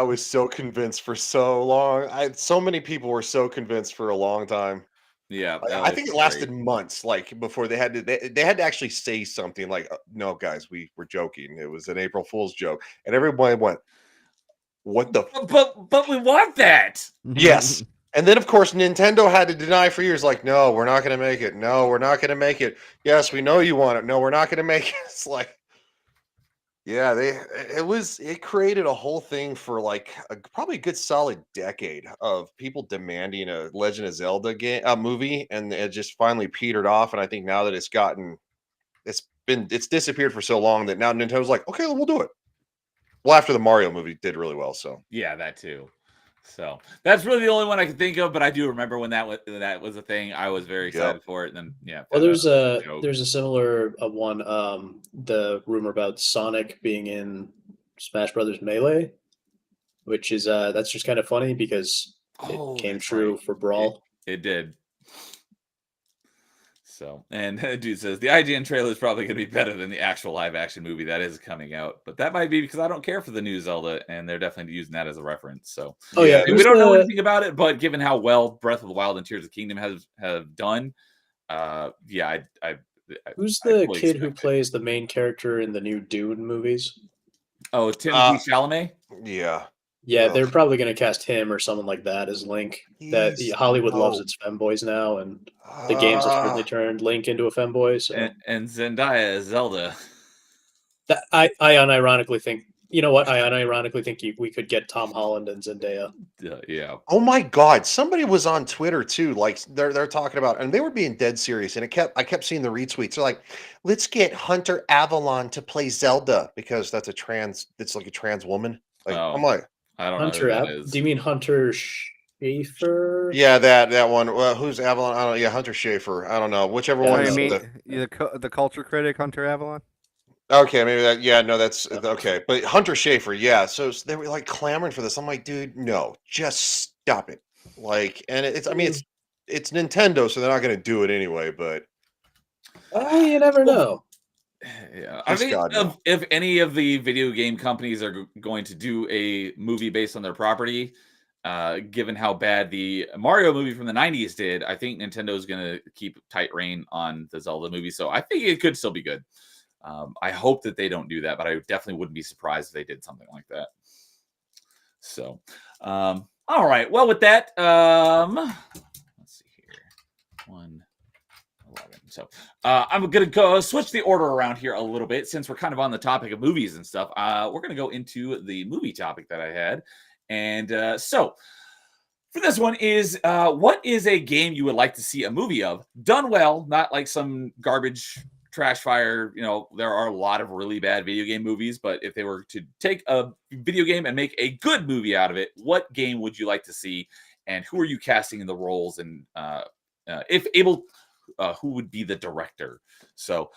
B: was so convinced for so long. So many people were so convinced for a long time.
A: Yeah,
B: I think it lasted months, like before they had to actually say something like, "No, guys, we're joking. It was an April Fool's joke," and everybody went, "What the?"
A: But we want that.
B: Yes. And then, of course, Nintendo had to deny for years, like, "No, we're not going to make it. No, we're not going to make it. Yes, we know you want it. No, we're not going to make it." It's like, yeah, it created a whole thing for like probably a good solid decade of people demanding a Legend of Zelda movie, and it just finally petered off. And I think now that it's disappeared for so long that now Nintendo's like, okay, we'll do it. Well, after the Mario movie did really well, so
A: Yeah, that too. So that's really the only one I can think of, but I do remember when that was a thing. I was very excited for it. And then yeah.
D: Well, there's
A: joke.
D: a similar one. The rumor about Sonic being in Smash Brothers Melee, which is that's just kind of funny because it came
A: that's
D: true
A: right.
D: for Brawl.
A: It did. So, and dude says the IGN trailer is probably going to be better than the actual live action movie that is coming out, but that might be because I don't care for the new Zelda, and they're definitely using that as a reference. So,
D: Oh yeah,
A: and we don't know anything about it, but given how well Breath of the Wild and Tears of the Kingdom have done, yeah,
D: Who's
A: I
D: the
A: fully
D: kid who
A: expect it.
D: plays the main character in the new Dune movies?
A: Oh, Timothée Chalamet.
B: Yeah.
D: Yeah,
B: Ugh.
D: they're probably going to cast him or someone like that as Link. That
B: He's
D: Hollywood loves
B: so-
D: its femboys now, and the games have certainly turned Link into a femboy. So
A: And Zendaya as Zelda.
D: that I unironically think, you know what? I unironically think we could get Tom Holland and Zendaya.
A: Yeah.
B: Oh my God! Somebody was on Twitter too. Like they're talking about, and they were being dead serious. And I kept seeing the retweets. They're like, "Let's get Hunter Avalon to play Zelda because that's it's like a trans woman." Like,
A: Oh.
B: I'm like,
A: I don't know
D: Hunter,
A: who that is.
D: do you mean Hunter Schafer?
B: yeah, that one. Well, who's Avalon? I don't know. Yeah, Hunter Schafer. I don't know. Whichever
D: Yeah,
B: one.
H: Oh, you
B: is
H: mean
B: the-
H: the culture critic Hunter Avalon?
B: Okay, maybe that. Yeah, no, that's okay. But Hunter Schafer, yeah. So they were like clamoring for this. I'm like, dude, no, just stop it. Like, and it's. I mean, it's Nintendo, so they're not going to do it anyway. But
D: You never know.
A: Yeah, I
B: Just
A: mean,
B: God, no.
A: if any of the video game companies are going to do a movie based on their property, given how bad the Mario movie from the '90s did, I think Nintendo is going to keep tight rein on the Zelda movie. So I think it could still be good. I hope that they don't do that, but I definitely wouldn't be surprised if they did something like that. So, all right. Well, with that, let's see here. 1:11. So I'm going to go switch the order around here a little bit since we're kind of on the topic of movies and stuff. We're going to go into the movie topic that I had. And so for this one is what is a game you would like to see a movie of done well, not like some garbage trash fire. You know, there are a lot of really bad video game movies, but if they were to take a video game and make a good movie out of it, what game would you like to see? And who are you casting in the roles? And if able, who would be the director? So,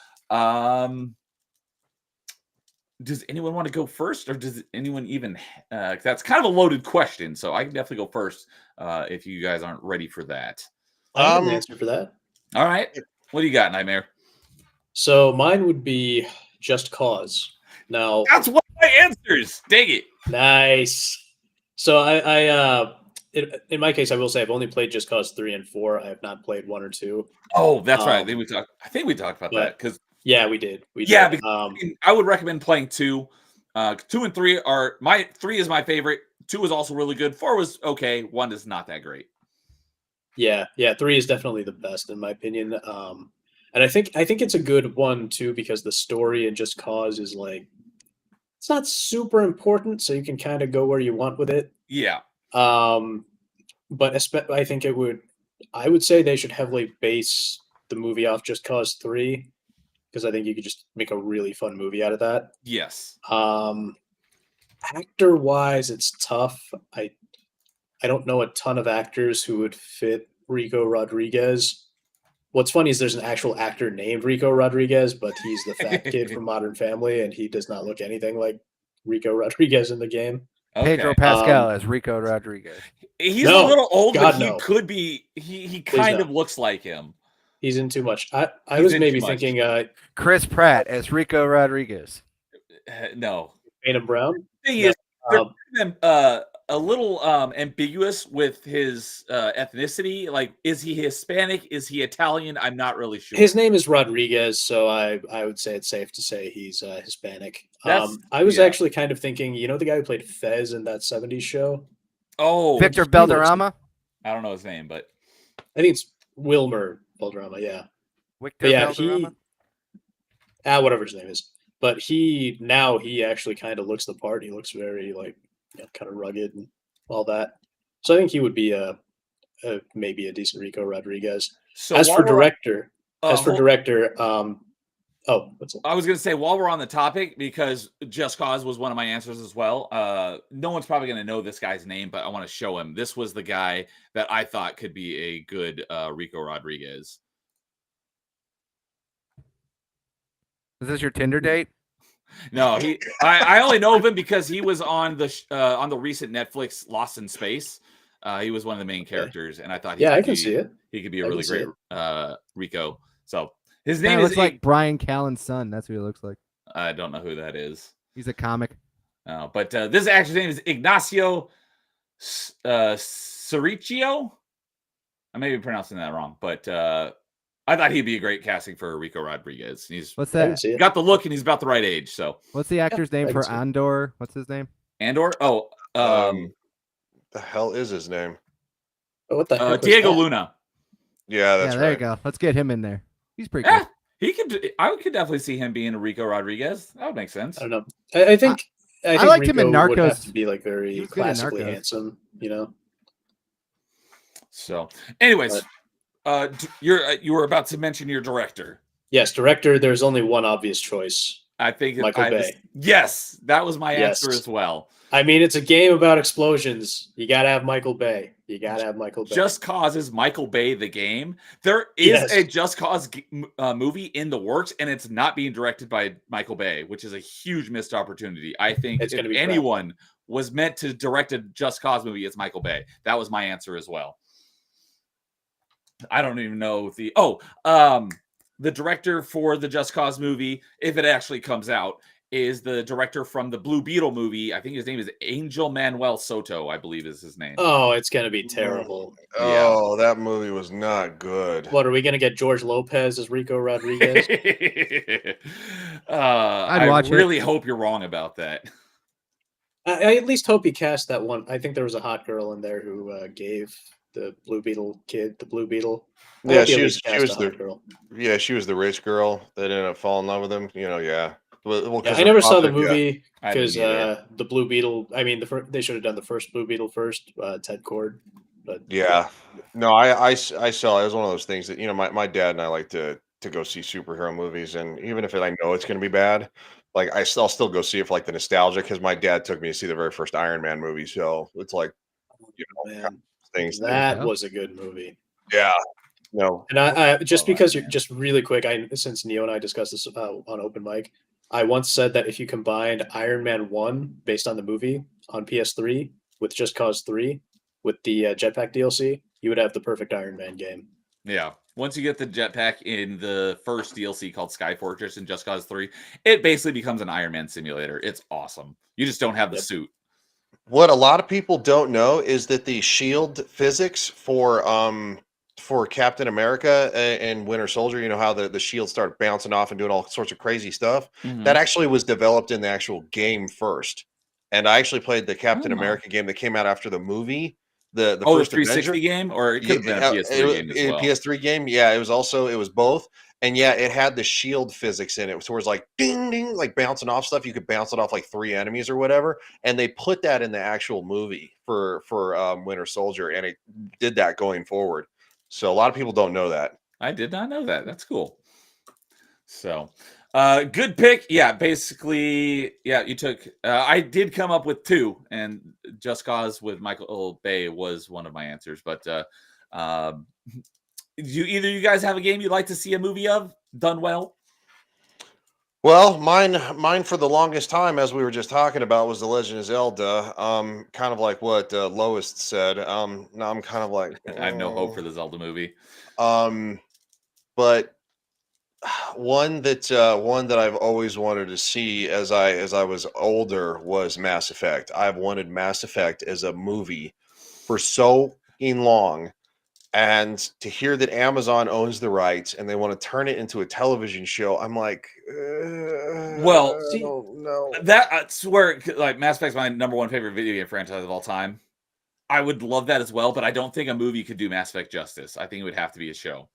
A: does anyone want to go first, or does anyone even? That's kind of a loaded question, so I can definitely go first if you guys aren't ready for that.
D: I have an answer for that.
A: All right, what do you got, Nightmare?
D: So mine would be Just Cause. Now
A: That's one of my answers. Dang it!
D: Nice. So in my case, I will say I've only played Just Cause 3 and 4. I have not played 1 or 2.
A: Oh, that's right. I think we talked about that because
D: yeah, we did.
A: Yeah, because I would recommend playing 2. 2 and 3 are 3 is my favorite. 2 is also really good. 4 was okay. 1 is not that great.
D: Yeah, 3 is definitely the best in my opinion. And I think it's a good one too because the story in Just Cause is like it's not super important, so you can kind of go where you want with it.
A: Yeah.
D: But I think I would say they should heavily base the movie off Just Cause 3 because I think you could just make a really fun movie out of that.
A: Yes.
D: Actor wise, it's tough. I don't know a ton of actors who would fit Rico Rodriguez. What's funny is there's an actual actor named Rico Rodriguez, but he's the fat kid from Modern Family, and he does not look anything like Rico Rodriguez in the game.
A: Okay.
H: Pedro Pascal as Rico Rodriguez.
A: He's a little old,
D: God,
A: but he
D: no.
A: could be. He
D: Please
A: kind
D: no.
A: of looks like him.
D: He's in too much. I
A: He's
D: was
A: in
D: maybe
A: too much.
D: thinking
H: Chris Pratt as Rico Rodriguez.
A: No.
D: Tatum Brown.
A: Thing
D: No,
A: is, they're a little ambiguous with his ethnicity. Like, is he Hispanic? Is he Italian? I'm not really sure.
D: His name is Rodriguez, so I would say it's safe to say he's Hispanic. I was
A: yeah.
D: actually kind of thinking, you know, the guy who played Fez in that '70s show.
A: Oh,
H: Victor Belderrama.
A: I don't know his name, but
D: I think it's Wilmer Valderrama. Yeah,
H: Victor
D: but yeah,
H: Belderrama.
D: whatever his name is. But he actually kind of looks the part. He looks very like kind of rugged and all that. So I think he would be maybe a decent Rico Rodriguez.
A: so
D: As
A: while
D: for
A: we're-
D: director, what's it?
A: I was going to say, while we're on the topic, because Just Cause was one of my answers as well. No one's probably going to know this guy's name, but I want to show him. This was the guy that I thought could be a good Rico Rodriguez.
H: Is this your Tinder date?
A: No, I only know of him because he was on the recent Netflix Lost in Space. He was one of the main characters, and I thought
D: I can see it.
A: He could be a
D: I
A: really
D: can see
A: great Rico. So his
C: Kinda
A: name
C: looks
A: is
C: like Brian Callen's son. That's who he looks like.
A: I don't know who that is.
C: He's a comic.
A: But this actor's name is Ignacio Cericchio. I may be pronouncing that wrong, but I thought he'd be a great casting for Rico Rodriguez. He's
C: What's
D: I can
C: that?
D: see it.
A: got the look and he's about the right age. So
C: What's the actor's name
D: I can
C: for
D: see it.
C: Andor? What's his name?
A: Andor. Oh,
B: The hell is his name?
D: Oh, what the heck was
A: Diego
D: that?
A: Luna.
B: Yeah, that's
C: yeah, there
B: right.
C: you go. Let's get him in there. He's pretty
A: Yeah,
C: good.
A: he could. I could definitely see him being a Rico Rodriguez. That would make sense.
D: I don't know. I think
C: liked him in
D: Rico would have
C: Narcos.
D: to be like
C: He
D: very
C: was good in
D: classically
C: Narcos.
D: handsome, you know.
A: So, anyways, you were about to mention your director.
D: Yes, director. There's only one obvious choice.
A: I think
D: Michael Bay.
A: Yes, that was my
D: Yes.
A: answer as well.
D: I mean, it's a game about explosions. You gotta have Michael Bay. You gotta have Michael Bay.
A: Just Cause is Michael Bay the game. There is
D: Yes.
A: a Just Cause movie in the works, and it's not being directed by Michael Bay, which is a huge missed opportunity. I think
D: It's
A: if
D: gonna be crap.
A: anyone was meant to direct a Just Cause movie, it's Michael Bay. That was my answer as well. I don't even know the director for the Just Cause movie, if it actually comes out, is the director from the Blue Beetle movie. I think his name is Angel Manuel Soto, I believe is his name.
D: Oh, it's gonna be terrible.
B: Oh, that movie was not good.
D: What are we gonna get? George Lopez as Rico Rodriguez?
C: I'd watch
A: I
C: it.
A: really hope you're wrong about that.
D: I at least hope he cast that one. I think there was a hot girl in there who gave the Blue Beetle kid the Blue Beetle. I
B: Yeah,
D: hope he at
B: she
D: least cast
B: was
D: a hot
B: the
D: girl.
B: yeah, she was the rich girl that ended up falling in love with him. Yeah. Well,
D: Yeah,
B: 'cause
D: I
B: her
D: never saw the
B: father- yeah.
D: movie
A: I didn't
D: because
A: either.
D: the Blue Beetle. I mean, they should have done the first Blue Beetle first, Ted Cord. But
B: Yeah. No, I saw it. It was one of those things that, my dad and I like to go see superhero movies. And even if I know it's going to be bad, like I'll still go see it for like the nostalgia because my dad took me to see the very first Iron Man movie. So it's like,
D: man,
B: things.
D: that
C: go.
D: was a good movie.
B: Yeah. No.
D: And I just
A: Oh,
D: because
A: Iron
D: you're just really quick, since Neo and I discussed this on open mic, I once said that if you combined Iron Man 1 based on the movie on PS3 with Just Cause 3 with the Jetpack DLC, you would have the perfect Iron Man game.
A: Yeah. Once you get the jetpack in the first DLC called Sky Fortress in Just Cause 3, it basically becomes an Iron Man simulator. It's awesome. You just don't have the
D: Yep.
A: suit.
B: What a lot of people don't know is that the shield physics for Captain America and Winter Soldier, how the shields start bouncing off and doing all sorts of crazy stuff,
A: Mhm.
B: that actually was developed in the actual game first. And I actually played the Captain
A: Oh.
B: America game that came out after the movie, the
A: The
B: first
A: 360
B: Avenger.
A: game, or it could have been a PS3 game as well.
B: PS3 game, yeah, it was both, and yeah, it had the shield physics in it, so it was like ding ding, like bouncing off stuff. You could bounce it off like 3 enemies or whatever, and they put that in the actual movie for Winter Soldier, and it did that going forward. So a lot of people don't know that.
A: I did not know that. That's cool. So, good pick. Yeah, basically, yeah, you took. I did come up with 2, and Just Cause with Michael Bay was one of my answers. But do either you guys have a game you'd like to see a movie of done well?
B: Well, mine for the longest time, as we were just talking about, was The Legend of Zelda. Kind of like what Lois said. Now I'm kind of like,
A: I have no hope for the Zelda movie.
B: But one that I've always wanted to see as I was older was Mass Effect. I've wanted Mass Effect as a movie for so long, and to hear that Amazon owns the rights and they want to turn it into a television show, I'm like,
A: Well,
B: I don't know.
A: That's where, like, Mass Effect's my #1 favorite video game franchise of all time. I would love that as well, but I don't think a movie could do Mass Effect justice. I think it would have to be a show.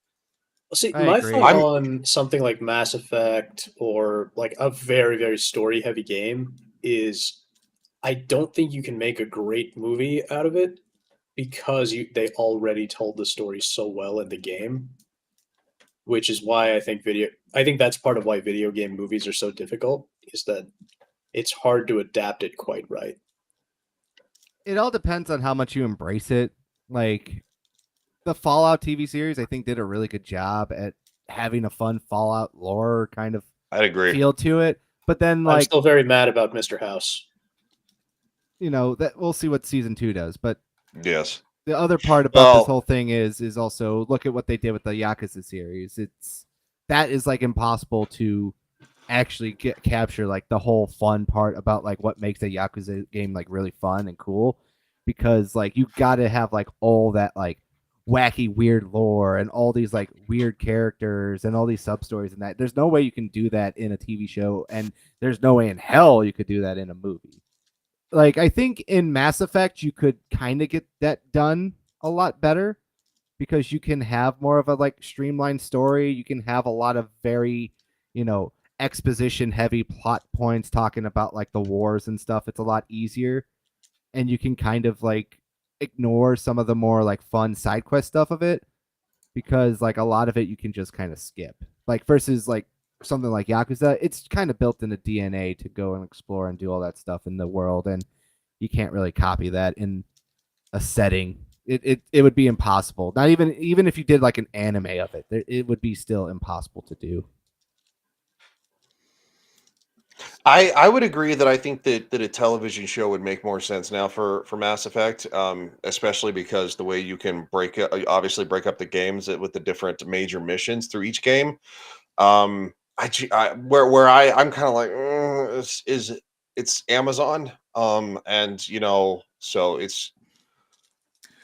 D: See,
C: I
D: my
C: agree.
D: thought on something like Mass Effect or like a very, very story heavy game is I don't think you can make a great movie out of it because they already told the story so well in the game, which is why I think that's part of why video game movies are so difficult, is that it's hard to adapt it quite right.
C: It all depends on how much you embrace it. Like the Fallout TV series, I think did a really good job at having a fun Fallout lore kind of
B: I'd agree.
C: feel to it. But then,
D: I'm
C: like,
D: still very mad about Mr. House.
C: that we'll see what season 2 does. But
B: Yes.
C: the other part about this
B: Well-
C: whole thing is also look at what they did with the Yakuza series. It's that is like impossible to actually capture like the whole fun part about like what makes a Yakuza game like really fun and cool, because like you got to have like all that like wacky weird lore and all these like weird characters and all these sub stories, and that there's no way you can do that in a TV show, and there's no way in hell you could do that in a movie. Like I think in Mass Effect you could kind of get that done a lot better, because you can have more of a like streamlined story. You can have a lot of very, exposition heavy plot points talking about like the wars and stuff. It's a lot easier, and you can kind of like ignore some of the more like fun side quest stuff of it, because like a lot of it you can just kind of skip. Like versus like something like Yakuza, it's kind of built in the DNA to go and explore and do all that stuff in the world, and you can't really copy that in a setting. It would be impossible. Not even if you did like an anime of it, it would be still impossible to do.
B: I would agree that I think that a television show would make more sense now for Mass Effect, especially because the way you can obviously break up the games with the different major missions through each game. I'm kind of like it's Amazon, and so it's.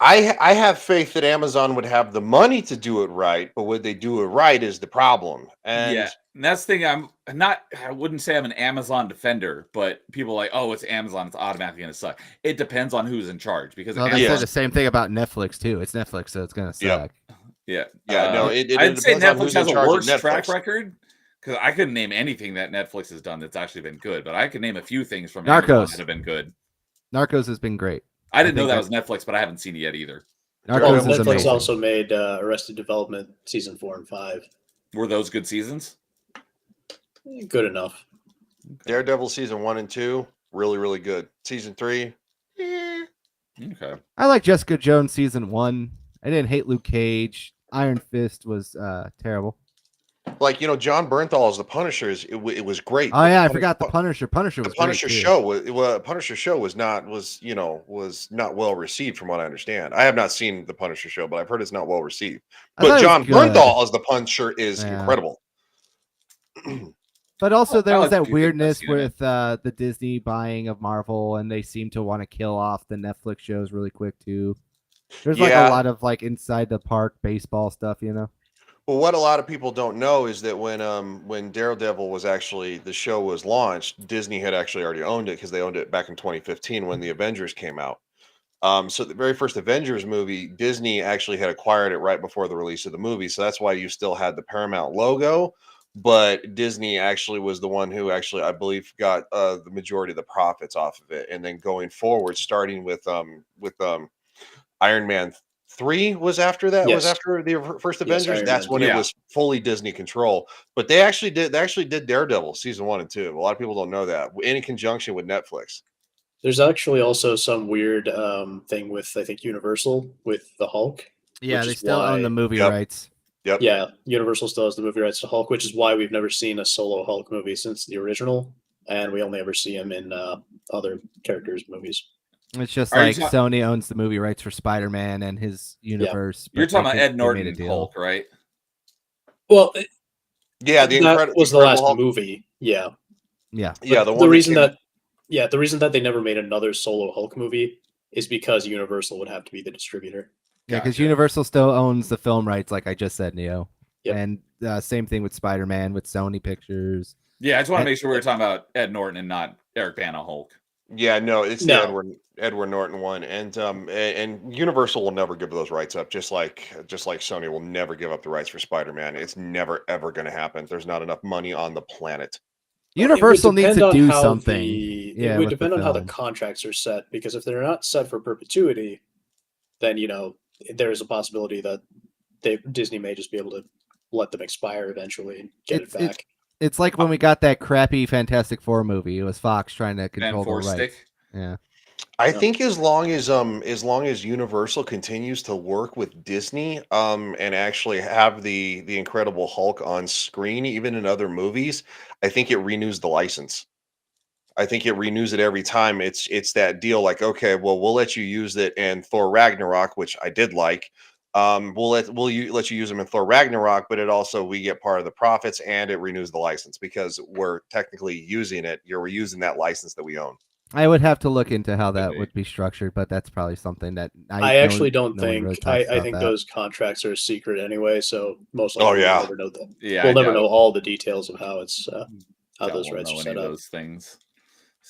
B: I have faith that Amazon would have the money to do it right, but would they do it right is the problem. And
A: Yeah, and that's the thing. I wouldn't say I'm an Amazon defender, but people are like, oh, it's Amazon, it's automatically going to suck. It depends on who's in charge, because
C: Well, they say the same thing about Netflix too. It's Netflix, so it's going to suck.
A: Yeah.
B: No,
A: I'd say
B: depends on
A: Netflix
B: who's in
A: has a
B: charge of
A: worse track
B: Netflix.
A: record, because I couldn't name anything that Netflix has done that's actually been good, but I could name a few things from Amazon
C: Narcos
A: that have been good.
C: Narcos has been great.
A: I didn't know that was Netflix, but I haven't seen it yet either.
C: Narcos is
D: Netflix
C: amazing.
D: also made Arrested Development season 4 and 5.
A: Were those good seasons?
D: Good enough.
B: Daredevil season 1 and 2, really, really good. Season 3,
A: Okay.
C: I like Jessica Jones season 1. I didn't hate Luke Cage. Iron Fist was terrible.
B: like John Bernthal as the Punisher it was great.
C: Oh yeah, I forgot the Punisher. Punisher was
B: the Punisher
C: great, too.
B: show Punisher show was not well received from what I understand. I have not seen the Punisher show, but I've heard it's not well received.
C: I thought
B: But
C: it
B: John
C: was good.
B: Bernthal as the Punisher is
C: Yeah.
B: incredible.
C: But also there
A: I
C: was
A: like
C: that
A: to
C: weirdness
A: think that's
C: with the Disney buying of Marvel, and they seem to want to kill off the Netflix shows really quick too. There's like
B: Yeah.
C: a lot of like inside the park baseball stuff,
B: Well, what a lot of people don't know is that when Daredevil was actually the show was launched, Disney had actually already owned it because they owned it back in 2015 when the Avengers came out. So the very first Avengers movie, Disney actually had acquired it right before the release of the movie. So that's why you still had the Paramount logo, but Disney actually was the one who actually, I believe, got the majority of the profits off of it. And then going forward, starting with Iron Man 3 was after that, was
D: Yes.
B: after the first
D: Yes,
B: Avengers.
D: Iron
B: That's
D: Man
B: when
D: 3.
B: it was fully Disney control. But they actually did Daredevil season 1 and 2. A lot of people don't know that in conjunction with Netflix.
D: There's actually also some weird thing with, I think, Universal with the Hulk.
C: Yeah,
D: which
C: they
D: is
C: still own
D: why-
C: the movie
B: Yep.
C: rights.
B: Yep.
D: Yeah, Universal still has the movie rights to Hulk, which is why we've never seen a solo Hulk movie since the original, and we only ever see him in other characters' movies.
C: It's just
A: Are you
C: like
A: ta-
C: Sony owns the movie rights for Spider-Man and his universe.
A: You're
C: but
A: talking
C: they
A: about
C: could-
A: Ed
C: they
A: Norton
C: made a
A: and
C: deal.
A: Hulk, right?
D: Well,
B: Yeah,
D: that was the
B: Incredible
D: last
B: Hulk.
D: movie. Yeah,
C: Yeah.
B: Yeah,
D: But
B: the
D: reason
B: came-
D: the reason that they never made another solo Hulk movie is because Universal would have to be the distributor.
C: Yeah, because
A: Gotcha.
C: Universal still owns the film rights, like I just said, Neo.
D: Yep.
C: And same thing with Spider-Man with Sony Pictures.
A: Yeah, I just want
C: Ed-
A: to make sure we were talking about Ed Norton and not Eric Bana Hulk.
B: Yeah, no, it's
D: No.
B: the Edward Norton one, and Universal will never give those rights up. Just like Sony will never give up the rights for Spider-Man. It's never ever going to happen. There's not enough money on the planet.
C: Universal needs to do something.
D: It
C: Yeah,
D: would
C: with the
D: depend on how the
C: film.
D: contracts are set, because if they're not set for perpetuity, then there is a possibility that Disney may just be able to let them expire eventually and get
C: It's-
D: it back.
C: It's like when we got that crappy Fantastic Four movie. It was Fox trying to control
A: And
C: the
A: Force
C: rights.
A: Stick.
C: Yeah.
B: I think as long as Universal continues to work with Disney, and actually have the Incredible Hulk on screen, even in other movies, I think it renews the license. I think it renews it every time. It's that deal like, okay, well, we'll let you use it in Thor Ragnarok, which I did like. We'll let you use them in Thor Ragnarok, but it also we get part of the profits and it renews the license because we're technically using it. We're using that license that we own.
C: I would have to look into how that
A: Maybe.
C: would be structured, but that's probably something that
D: I actually don't
C: no one
D: think
C: really talks
D: I
C: about
D: think
C: that.
D: those contracts are a secret anyway, so most
B: Oh,
D: likely
B: yeah.
D: we'll never know them.
A: Yeah,
D: We'll
A: I
D: never
A: doubt
D: know
A: it.
D: all the details of how it's how
A: Doubt
D: those
A: we'll
D: rights
A: know
D: are
A: any
D: set
A: of
D: up.
A: those things.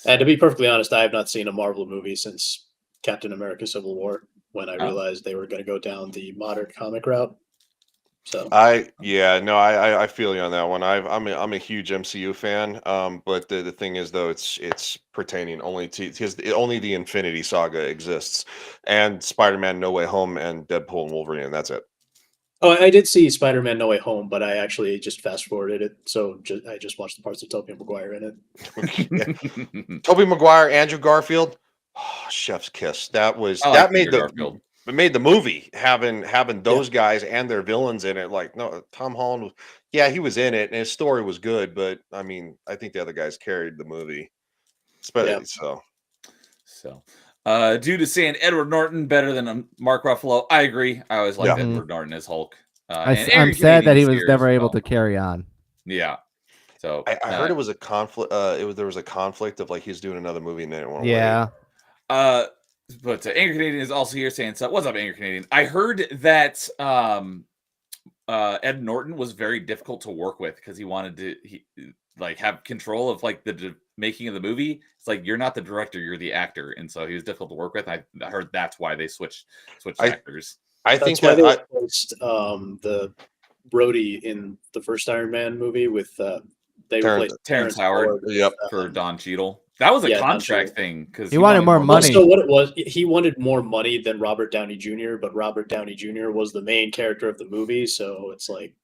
D: And to
A: So,
D: be perfectly honest, I have not seen a Marvel movie since Captain America: Civil War when I
A: Oh.
D: realized they were going to go down the modern comic route. So
B: I feel you on that one. I'm a huge MCU fan. But the thing is though, it's pertaining only to because only the Infinity Saga exists, and Spider-Man: No Way Home and Deadpool and Wolverine, and that's it.
D: oh, I did see Spider-Man: No Way Home, but I actually just fast forwarded it, so I just watched the parts of Tobey Maguire in it.
B: Yeah. Tobey Maguire, Andrew Garfield, chef's kiss. That was
A: I like
B: that made
A: Andrew
B: the
A: Garfield.
B: it made the movie having those guys and their villains in it. Like no, Tom Holland was yeah, he was in it and his story was good, but I mean, I think the other guys carried the movie.
D: Yeah.
B: So
A: So, dude is saying Edward Norton better than Mark Ruffalo. I agree. I always liked
B: Yeah.
A: Edward Norton as Hulk.
C: I'm
A: Aaron
C: sad that he
A: Canadian's
C: was
A: here
C: never
A: as
C: able
A: well.
C: to carry on.
A: Yeah. So
B: I heard it was a conflict. There was a conflict of like he's doing another movie and then it won't.
C: Yeah.
A: But Angry Canadian is also here saying, "So what's up, Angry Canadian? I heard that Ed Norton was very difficult to work with because he wanted to like have control of like the making of the movie. It's like you're not the director, you're the actor, and so he was difficult to work with. I heard that's why they switched actors.
B: I think
D: That's why they
B: that
D: replaced the Rhodey in the first Iron Man movie with they replaced
A: Terrence Howard
B: Yep.
A: for Don Cheadle. That was a
D: yeah, Don
A: contract
D: Cheadle.
A: thing because
C: He wanted more money.
D: So what it was, he wanted more money than Robert Downey Jr., but Robert Downey Jr. was the main character of the movie, so it's like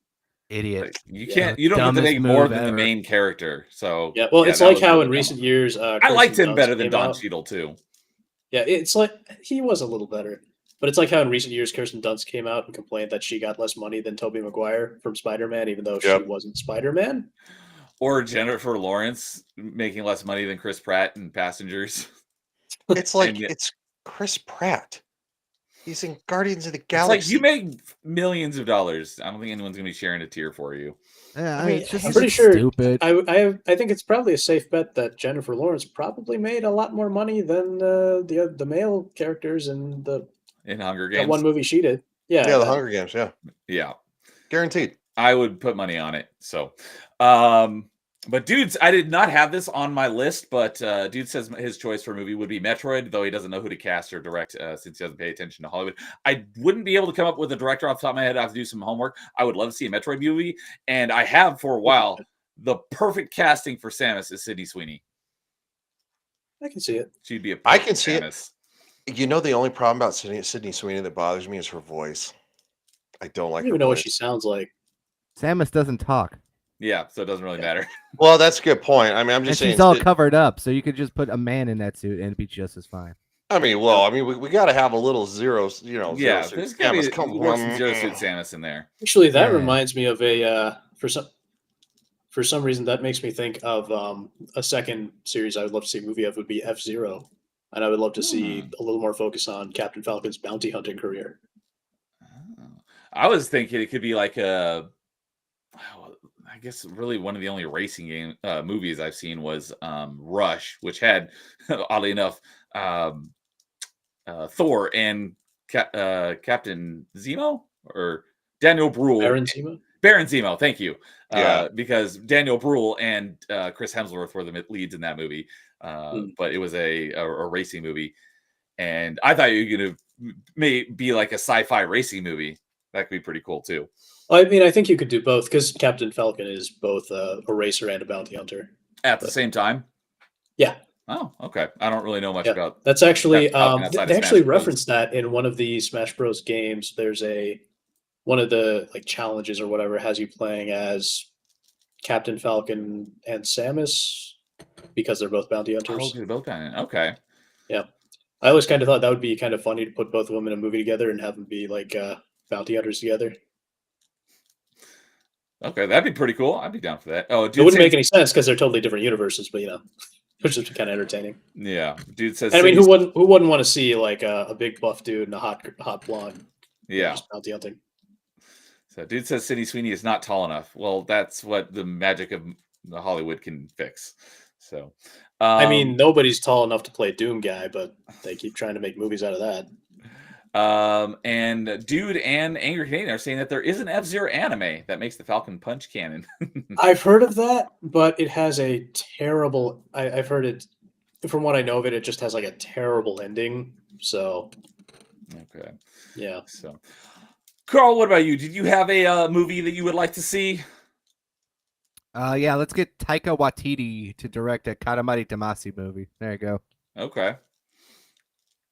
C: Idiot.
A: like, you
D: Yeah.
A: can't, you don't get to
C: Dumbest
A: make more
C: move
A: than the
C: ever.
A: main character. So
D: yeah. Well, it's
A: that
D: like
A: was
D: how
A: really
D: in
A: dumb.
D: recent years,
A: I liked
D: Kirsten
A: him better
D: Dunst
A: than
D: came
A: Don
D: out.
A: Cheadle too.
D: Yeah, it's like he was a little better, but it's like how in recent years Kirsten Dunst came out and complained that she got less money than Tobey Maguire from Spider-Man, even though she
B: Yep.
D: wasn't Spider-Man.
A: Or Jennifer Lawrence making less money than Chris Pratt in Passengers.
B: it's like
A: And yet-
B: it's Chris Pratt. He's in Guardians of the
A: It's
B: Galaxy.
A: like you make millions of dollars. I don't think anyone's gonna be sharing a tear for you.
C: Yeah,
B: I mean,
C: it's just
D: I'm pretty sure.
C: stupid.
D: I think it's probably a safe bet that Jennifer Lawrence probably made a lot more money than the male characters in
A: In Hunger
D: that
A: Games.
D: one movie she did. Yeah,
B: the
D: that-
B: Hunger Games, yeah.
A: Yeah.
B: Guaranteed.
A: I would put money on it. So but dudes, I did not have this on my list, but dude says his choice for a movie would be Metroid, though he doesn't know who to cast or direct since he doesn't pay attention to Hollywood. I wouldn't be able to come up with a director off the top of my head. I have to do some homework. I would love to see a Metroid movie, and I have for a while. The perfect casting for Samus is Sydney Sweeney.
D: I can see it.
A: She'd be a
B: I can
A: perfect
B: see it.
A: Samus.
B: You know, the only problem about Sydney Sweeney that bothers me is her voice. I don't
D: I
B: like
D: don't
B: her
D: even know what
B: voice.
D: she sounds like.
C: Samus doesn't talk.
A: Yeah, so it doesn't really matter.
B: Well, that's a good point. I mean, I'm
C: And
B: just saying.
C: she's all covered up, so you could just put a man in that suit and it'd be just as fine.
B: I mean, we got to have a little zeros,
A: Yeah,
B: zero suit
A: there's gonna
B: Samus.
A: be
B: Come
A: work some
B: on.
A: Zero Suit Samus in there.
D: Actually, that
C: Yeah.
D: reminds me of a for some reason that makes me think of a second series I would love to see a movie of would be F-Zero, and I would love to see a little more focus on Captain Falcon's bounty hunting career.
A: I was thinking it could be like I guess really one of the only racing game movies I've seen was Rush, which had, oddly enough, Thor and Captain Zemo or Daniel Bruhl. Baron Zemo, thank you.
B: Yeah.
A: Because Daniel Bruhl and Chris Hemsworth were the leads in that movie. But it was a racing movie. And I thought you were going to be like a sci-fi racing movie. That could be pretty cool too.
D: I mean, I think you could do both because Captain Falcon is both a racer and a bounty hunter
A: At the same time?
D: Yeah.
A: Oh, okay. I don't really know much about
D: that's actually
A: Falcon outside of
D: they
A: Smash
D: actually
A: Bros.
D: referenced that in one of the Smash Bros games. There's one of the like challenges or whatever has you playing as Captain Falcon and Samus because they're both bounty hunters.
A: Oh, they're both bounty. Okay.
D: Yeah. I always kind of thought that would be kind of funny to put both of them in a movie together and have them be like bounty hunters together.
A: Okay, that'd be pretty cool. I'd be down for that. Oh, dude,
D: it wouldn't make any sense because they're totally different universes, but which is kind of entertaining.
A: Yeah, dude says.
D: And I mean, who wouldn't want to see like a big buff dude and a hot blonde
A: Yeah.
D: just bounty hunting.
A: So, dude says Sydney Sweeney is not tall enough. Well, that's what the magic of the Hollywood can fix. So,
D: I mean, nobody's tall enough to play Doom Guy, but they keep trying to make movies out of that.
A: And Dude and Angry Canadian are saying that there is an F-Zero anime that makes the Falcon Punch canon.
D: I've heard of that, but it has a terrible. I've heard it. From what I know of it, it just has like a terrible ending. So,
A: Okay.
D: yeah.
A: So, Carl, what about you? Did you have a movie that you would like to see?
H: Yeah, let's get Taika Waititi to direct a Katamari Damacy movie. There you go.
A: Okay.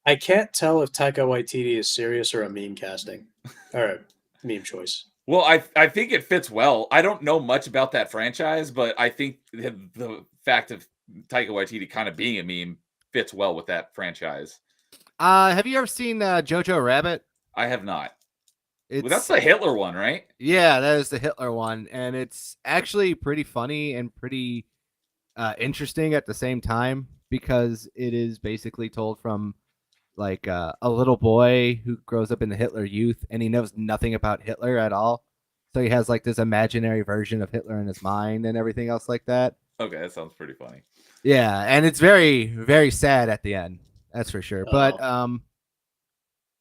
D: I can't tell if Taika Waititi is serious or a meme casting or a meme choice.
A: Well, I think it fits well. I don't know much about that franchise, but I think the fact of Taika Waititi kind of being a meme fits well with that franchise.
H: Have you ever seen Jojo Rabbit?
A: I have not.
H: It's
A: Well, that's the Hitler one, right?
H: Yeah, that is the Hitler one, and it's actually pretty funny and pretty interesting at the same time because it is basically told from like a little boy who grows up in the Hitler Youth, and he knows nothing about Hitler at all. So he has like this imaginary version of Hitler in his mind and everything else like that.
A: Okay, that sounds pretty funny.
H: Yeah, and it's very, very sad at the end. That's for sure. But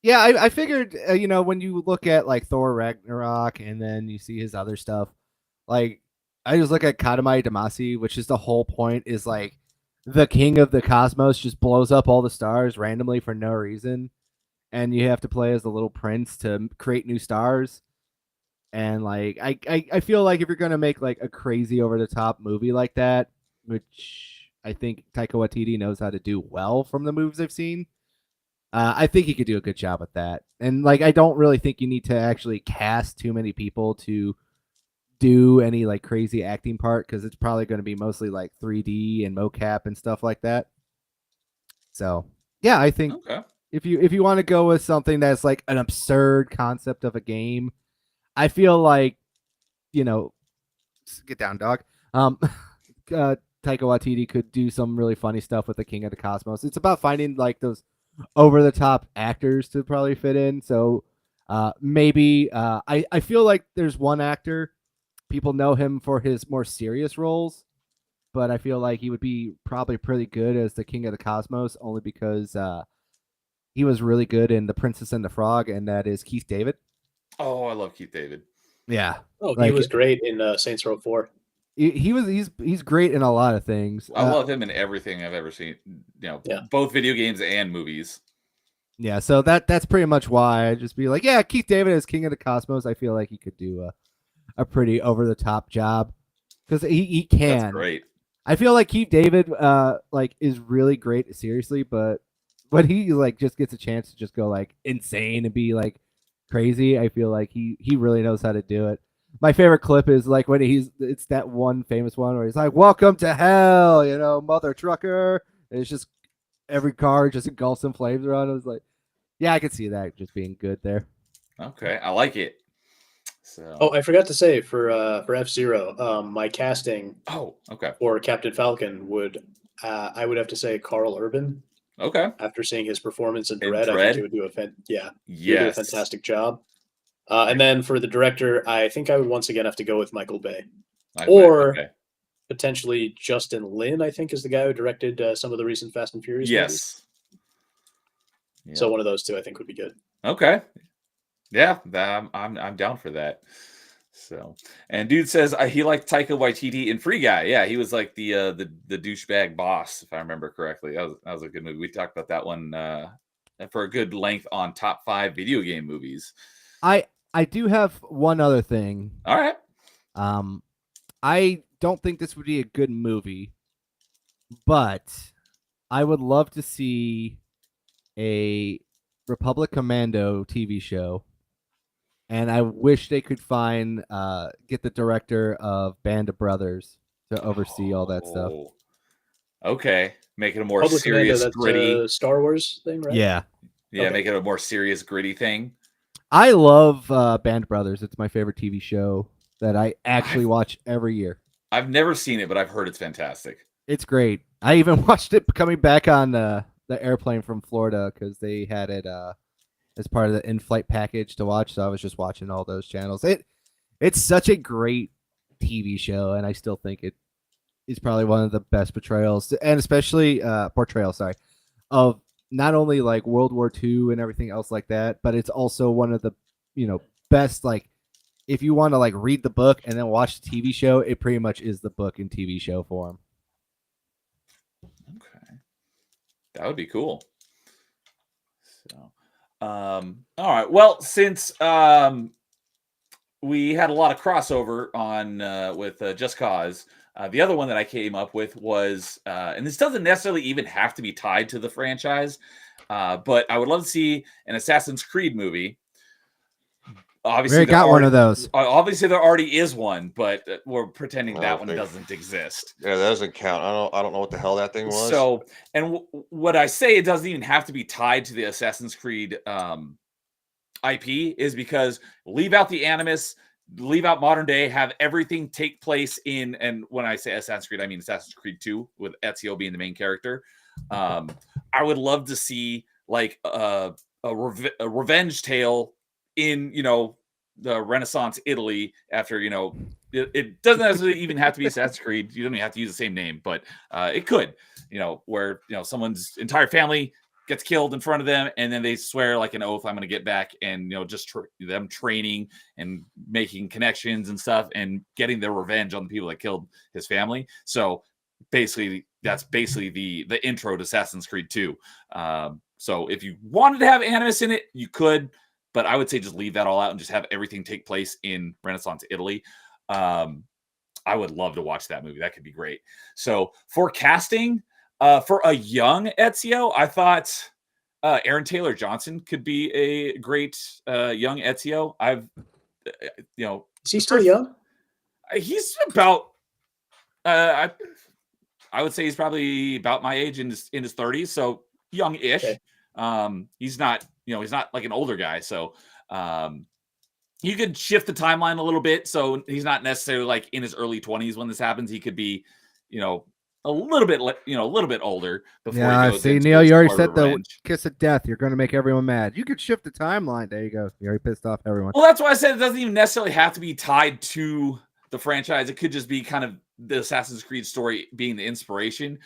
H: yeah, I figured when you look at like Thor Ragnarok and then you see his other stuff, like I just look at Katamari Damacy, which is the whole point is like the king of the cosmos just blows up all the stars randomly for no reason, and you have to play as the little prince to create new stars. And like I feel like if you're gonna make like a crazy over the top movie like that, which I think Taika Waititi knows how to do well from the movies I've seen, I think he could do a good job at that. And like I don't really think you need to actually cast too many people to do any like crazy acting part because it's probably going to be mostly like 3D and mocap and stuff like that. So yeah, I think if you want to go with something that's like an absurd concept of a game, I feel like get down, dog. Taika Waititi could do some really funny stuff with the King of the Cosmos. It's about finding like those over the top actors to probably fit in. So maybe I feel like there's one actor. People know him for his more serious roles, but I feel like he would be probably pretty good as the King of the Cosmos only because he was really good in The Princess and the Frog, and that is Keith David.
A: Oh, I love Keith David.
H: Yeah.
D: Oh, he was great in Saints Row 4.
H: He's great in a lot of things.
A: I love him in everything I've ever seen. Both video games and movies.
H: Yeah, so that's pretty much why I just be like, yeah, Keith David as King of the Cosmos. I feel like he could do a pretty over the top job because he can.
A: That's great.
H: I feel like Keith David like is really great seriously, but when he like just gets a chance to just go like insane and be like crazy, I feel like he really knows how to do it. My favorite clip is like when it's that one famous one where he's like, "Welcome to hell, mother trucker." And it's just every car just engulfs in flames around. I was like, yeah, I could see that just being good there.
A: Okay, I like it. So.
D: Oh, I forgot to say for F-Zero, my casting.
A: Oh, okay.
D: For Captain Falcon I would have to say Carl Urban.
A: Okay.
D: After seeing his performance in Dread, I think he would do a fantastic job. And then for the director, I think I would once again have to go with Michael Bay, potentially Justin Lin. I think is the guy who directed some of the recent Fast and Furious movies.
A: Yeah.
D: So one of those two, I think, would be good.
A: Okay. Yeah, I'm down for that. So, and dude says he liked Taika Waititi in Free Guy. Yeah, he was like the douchebag boss, if I remember correctly. That was a good movie. We talked about that one for a good length on top 5 video game movies.
C: I do have one other thing.
A: All right.
C: I don't think this would be a good movie, but I would love to see a Republic Commando TV show. And I wish they could get the director of Band of Brothers to oversee all that stuff.
A: Okay. Make it a more
D: Republic
A: serious,
D: Commando,
A: gritty
D: Star Wars thing, right?
C: Yeah.
A: Yeah, make it a more serious, gritty thing.
C: I love Band of Brothers. It's my favorite TV show that I actually watch every year.
A: I've never seen it, but I've heard it's fantastic.
C: It's great. I even watched it coming back on the airplane from Florida because they had it
H: as part of the in-flight package to watch. So I was just watching all those channels. It's such a great TV show, and I still think it is probably one of the best portrayals, and especially of not only like World War II and everything else like that, but it's also one of the best, like, if you want to like read the book and then watch the TV show, it pretty much is the book in TV show form.
A: Okay, that would be cool. So, all right. Well, since we had a lot of crossover on with Just Cause, the other one that I came up with was, and this doesn't necessarily even have to be tied to the franchise, but I would love to see an Assassin's Creed movie. Obviously,
H: We got one of those.
A: Obviously, there already is one, but we're pretending that one doesn't exist.
B: Yeah, that doesn't count. I don't know what the hell that thing was.
A: So, and what I say, it doesn't even have to be tied to the Assassin's Creed IP, is because leave out the Animus, leave out modern day, have everything take place in, and when I say Assassin's Creed, I mean Assassin's Creed 2 with Ezio being the main character. I would love to see like a revenge tale in, the Renaissance Italy after, it doesn't necessarily even have to be Assassin's Creed. You don't even have to use the same name, but it could, where, someone's entire family gets killed in front of them, and then they swear like an oath, I'm going to get back, and just them training and making connections and stuff and getting their revenge on the people that killed his family. So basically, that's basically the intro to Assassin's Creed 2. So if you wanted to have Animus in it, you could, but I would say just leave that all out and just have everything take place in Renaissance Italy. I would love to watch that movie. That could be great. So for casting, for a young Ezio, I thought Aaron Taylor Johnson could be a great young Ezio.
D: Is he still young?
A: He's about, I would say he's probably about my age, in his 30s, so young-ish.
D: Okay.
A: He's not, he's not like an older guy, so you could shift the timeline a little bit, so he's not necessarily like in his early 20s when this happens. He could be, a little bit, a little bit older before he goes
H: see,
A: into
H: Neil,
A: his
H: you already
A: more
H: said
A: revenge.
H: the kiss of death. You're going to make everyone mad. You could shift the timeline. There you go. You already pissed off everyone.
A: Well, that's why I said it doesn't even necessarily have to be tied to the franchise. It could just be kind of the Assassin's Creed story being the inspiration.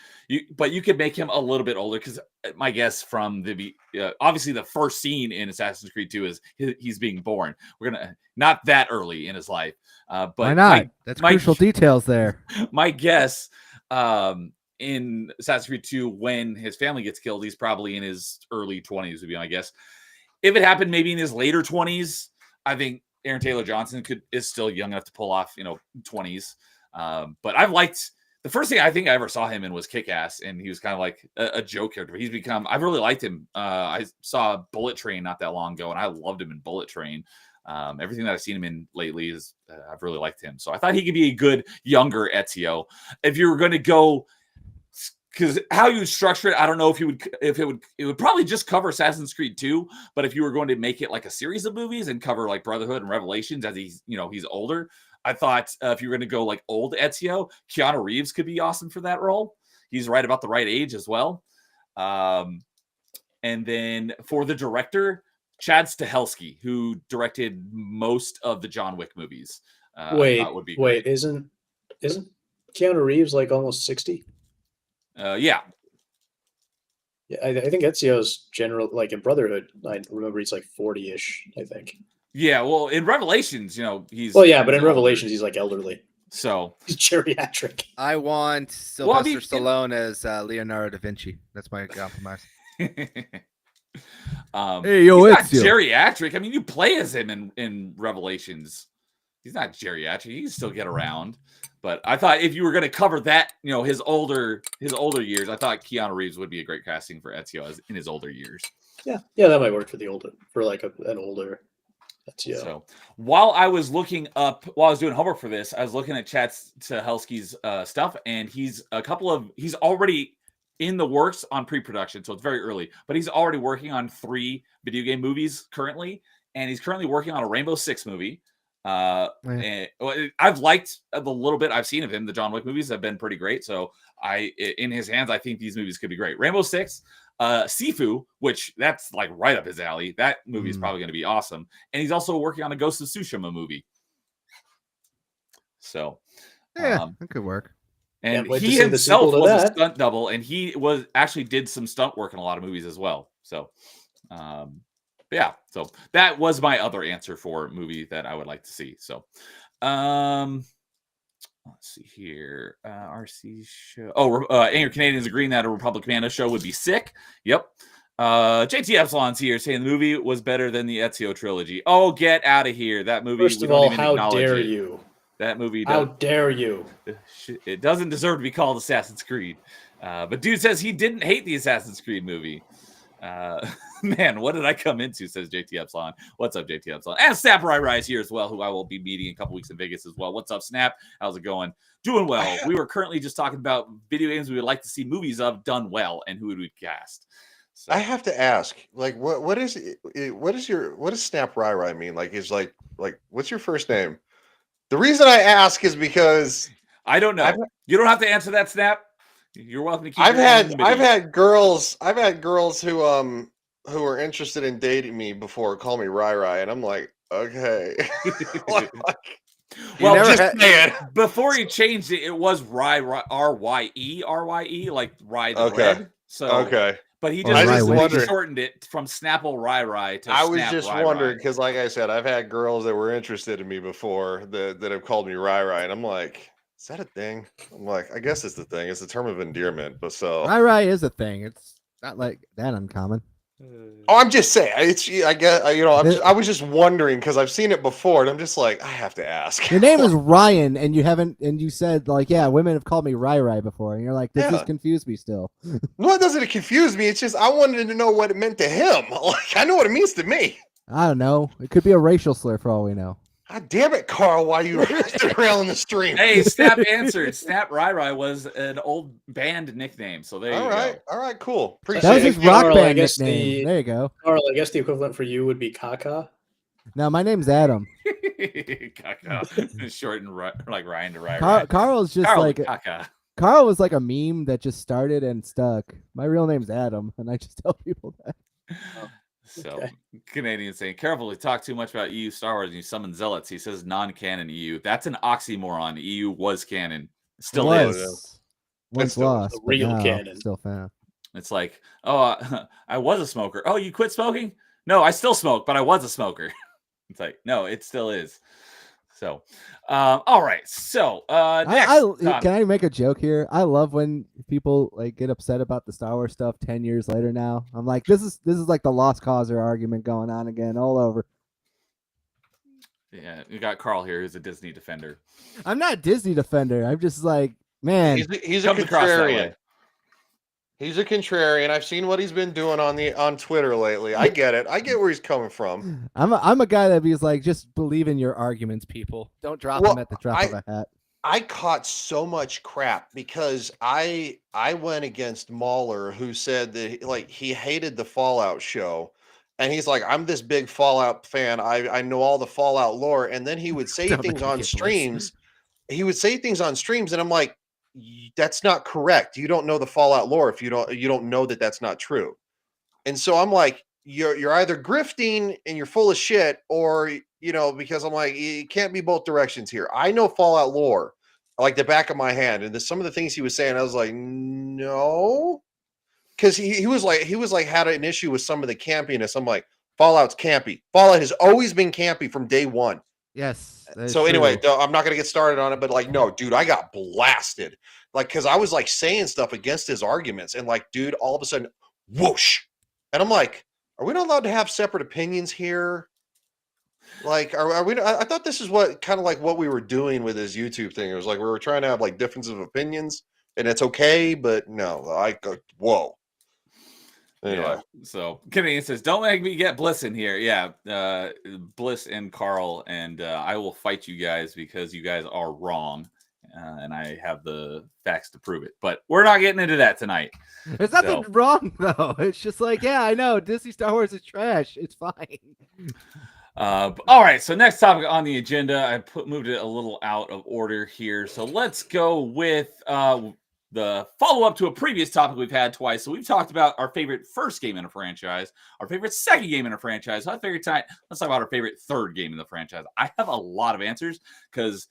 A: But you could make him a little bit older, because my guess from the obviously the first scene in Assassin's Creed 2 is he's being born. We're gonna not that early in his life, but
H: why not? That's crucial details there.
A: My guess, in Assassin's Creed 2, when his family gets killed, he's probably in his early 20s, would be my guess. If it happened maybe in his later 20s, I think Aaron Taylor Johnson is still young enough to pull off, 20s. But I've liked, the first thing I think I ever saw him in was Kick-Ass, and he was kind of like a joke character. I've really liked him. I saw Bullet Train not that long ago, and I loved him in Bullet Train. Everything that I've seen him in lately is I've really liked him. So I thought he could be a good younger Ezio. If you were going to go, because how you would structure it, I don't know it would probably just cover Assassin's Creed 2, but if you were going to make it like a series of movies and cover like Brotherhood and Revelations as he's older, I thought if you were going to go like old Ezio, Keanu Reeves could be awesome for that role. He's right about the right age as well. And then for the director, Chad Stahelski, who directed most of the John Wick movies.
D: Wait,
A: great.
D: isn't Keanu Reeves like almost 60?
A: Yeah.
D: Yeah, I think Ezio's like in Brotherhood, I remember he's like 40-ish, I think.
A: Yeah, well, in Revelations, he's...
D: Well, yeah, but in Revelations, he's like elderly.
A: So...
D: He's geriatric.
H: I want Sylvester Stallone as Leonardo da Vinci. That's my compromise.
A: Hey,
H: yo,
A: he's not
H: Ezio.
A: geriatric. I mean, you play as him in Revelations. He's not geriatric. He can still get around. But I thought if you were going to cover that, his older years, I thought Keanu Reeves would be a great casting for Ezio in his older years.
D: Yeah, that might work for like an older Ezio.
A: So while I was doing homework for this, I was looking at Chad Stahelski's stuff, and he's already in the works on pre-production, so it's very early, but he's already working on 3 video game movies currently, and he's currently working on a Rainbow Six movie. And I've liked the little bit I've seen of him. The John Wick movies have been pretty great, so in his hands, I think these movies could be great. Rainbow Six, Sifu, which that's like right up his alley. That movie is probably going to be awesome. And he's also working on a Ghost of Tsushima movie. So,
C: Yeah, that could work.
A: and
D: wait to
A: he
D: see the sequel
A: himself
D: to
A: was a
D: that.
A: stunt double, and he was actually did some stunt work in a lot of movies as well. So, yeah. So that was my other answer for a movie that I would like to see. So, let's see here. RC show. Oh, Angry Canadians agreeing that a Republic Commando show would be sick. Yep. JT Epsilon's here saying the movie was better than the Ezio trilogy. Oh, get out of here. That movie.
D: First of all, how dare you?
A: That movie.
D: How dare you?
A: It doesn't deserve to be called Assassin's Creed. But dude says he didn't hate the Assassin's Creed movie. Man, what did I come into? Says JT Epsilon. What's up, JT Epsilon? And Snap Rai is here as well, who I will be meeting in a couple weeks in Vegas as well. What's up, Snap? How's it going? Doing well. We were currently just talking about video games we would like to see movies of done well and who would we cast. So.
B: I have to ask, like, what does Snap Rai mean? Like, is like what's your first name? The reason I ask is because
A: I don't know. You don't have to answer that, Snap. You're welcome to keep.
B: I've had girls who are interested in dating me before call me Rai, and I'm like, okay.
A: Well,
B: just saying.
A: Before he changed it, it was Rye, like Rye the
B: Okay.
A: Red. So
B: okay.
A: But he
B: I just
A: just shortened it from Snapple Rai to
B: I was
A: Snap
B: just
A: Rai
B: wondering because, like I said, I've had girls that were interested in me before that have called me Rai, and I'm like, is that a thing? I'm like, I guess it's the thing. It's a term of endearment, but so
C: Rai is a thing. It's not like that uncommon.
B: Oh, I'm just saying. I guess I was just wondering because I've seen it before, and I'm just like, I have to ask.
C: Your name is Ryan, and you said like, yeah, women have called me Rai before, and you're like, does this confuse me still?
B: No, it doesn't confuse me. It's just I wanted to know what it meant to him. Like I know what it means to me.
C: I don't know. It could be a racial slur for all we know.
B: God damn it, Carl! Why you derailing the stream?
A: Hey, Snap answered. Snap Rai was an old band nickname. So there you go.
B: All right, cool. Appreciate
C: That was his
B: it.
C: rock
D: Carl,
C: band nickname. There you go.
D: Carl, I guess the equivalent for you would be Kaka.
C: No, my name's Adam.
A: Short and like Ryan to Rai.
C: Carl's just
A: Carl
C: like
A: Kaka.
C: Carl was like a meme that just started and stuck. My real name's Adam, and I just tell people that.
A: So
D: Okay.
A: Canadian saying, careful to talk too much about EU Star Wars and you summon zealots. He says non-canon EU. That's an oxymoron. EU was canon. Still
C: was.
A: is.
C: Once
B: still
C: lost,
D: the
C: but
D: real
C: now
D: canon.
C: still found.
A: It's like, oh, I was a smoker. Oh, you quit smoking? No, I still smoke, but I was a smoker. It's like, no, it still is. So, all right. So, next.
C: Can I make a joke here? I love when people like get upset about the Star Wars stuff 10 years later now. I'm like, this is like the lost causer argument going on again all over.
A: Yeah, you got Carl here who's a Disney defender.
C: I'm not a Disney defender. I'm just like, man.
B: He's a
A: Comes across that
B: contrarian.
A: way.
B: He's a contrarian. I've seen what he's been doing on Twitter lately. I get it. I get where he's coming from.
C: I'm a guy that be like, just believe in your arguments, people. Don't drop them at the drop of a hat.
B: I caught so much crap because I went against Mahler, who said that like he hated the Fallout show, and he's like, I'm this big Fallout fan. I know all the Fallout lore, and then he would say things on streams. He would say things on streams, and I'm like, that's not correct. You don't know the Fallout lore if you don't know that that's not true. And so I'm like, you're either grifting and you're full of shit, or because I'm like, it can't be both directions here. I know Fallout lore like the back of my hand, and some of the things he was saying, I was like, no, because he was like had an issue with some of the campiness. I'm like, Fallout's campy. Fallout has always been campy from day one.
C: Yes.
B: So anyway, I'm not going to get started on it, but like, no, dude, I got blasted. Like, because I was like saying stuff against his arguments, and like, dude, all of a sudden, whoosh. And I'm like, are we not allowed to have separate opinions here? Like, are we? I thought this is what kind of like what we were doing with his YouTube thing. It was like we were trying to have like differences of opinions, and it's okay, but no, I go, whoa. Anyway,
A: yeah. So Canadian says, "Don't make me get Bliss in here." Yeah, Bliss and Carl, and I will fight you guys because you guys are wrong, and I have the facts to prove it. But we're not getting into that tonight.
C: There's nothing wrong though. It's just like, yeah, I know Disney Star Wars is trash. It's fine.
A: All right. So next topic on the agenda, I moved it a little out of order here. So let's go with the follow-up to a previous topic we've had twice. So we've talked about our favorite first game in a franchise, our favorite second game in a franchise, our favorite time. Let's talk about our favorite third game in the franchise. I have a lot of answers because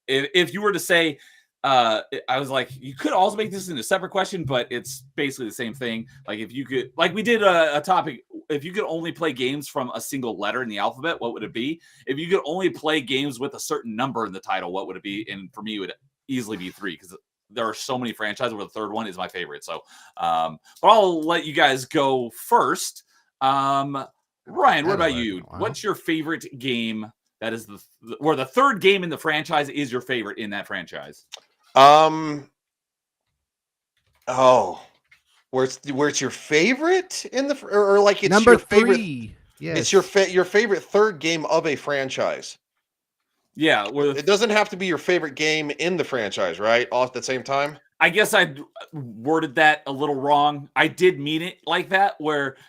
A: if you were to say, I was like, you could also make this into a separate question, but it's basically the same thing. Like if you could, like we did a topic, if you could only play games from a single letter in the alphabet, what would it be? If you could only play games with a certain number in the title, what would it be? And for me, it would easily be 3 because there are so many franchises where the third one is my favorite. So, but I'll let you guys go first. Ryan, what about you? What's your favorite game that is where the third game in the franchise is your favorite in that franchise?
B: Where it's your favorite in the or like it's
C: Number
B: your favorite,
C: 3. Yes.
B: it's your favorite third game of a franchise.
A: Yeah,
B: It doesn't have to be your favorite game in the franchise, right? All at the same time.
A: I guess I worded that a little wrong. I did mean it like that,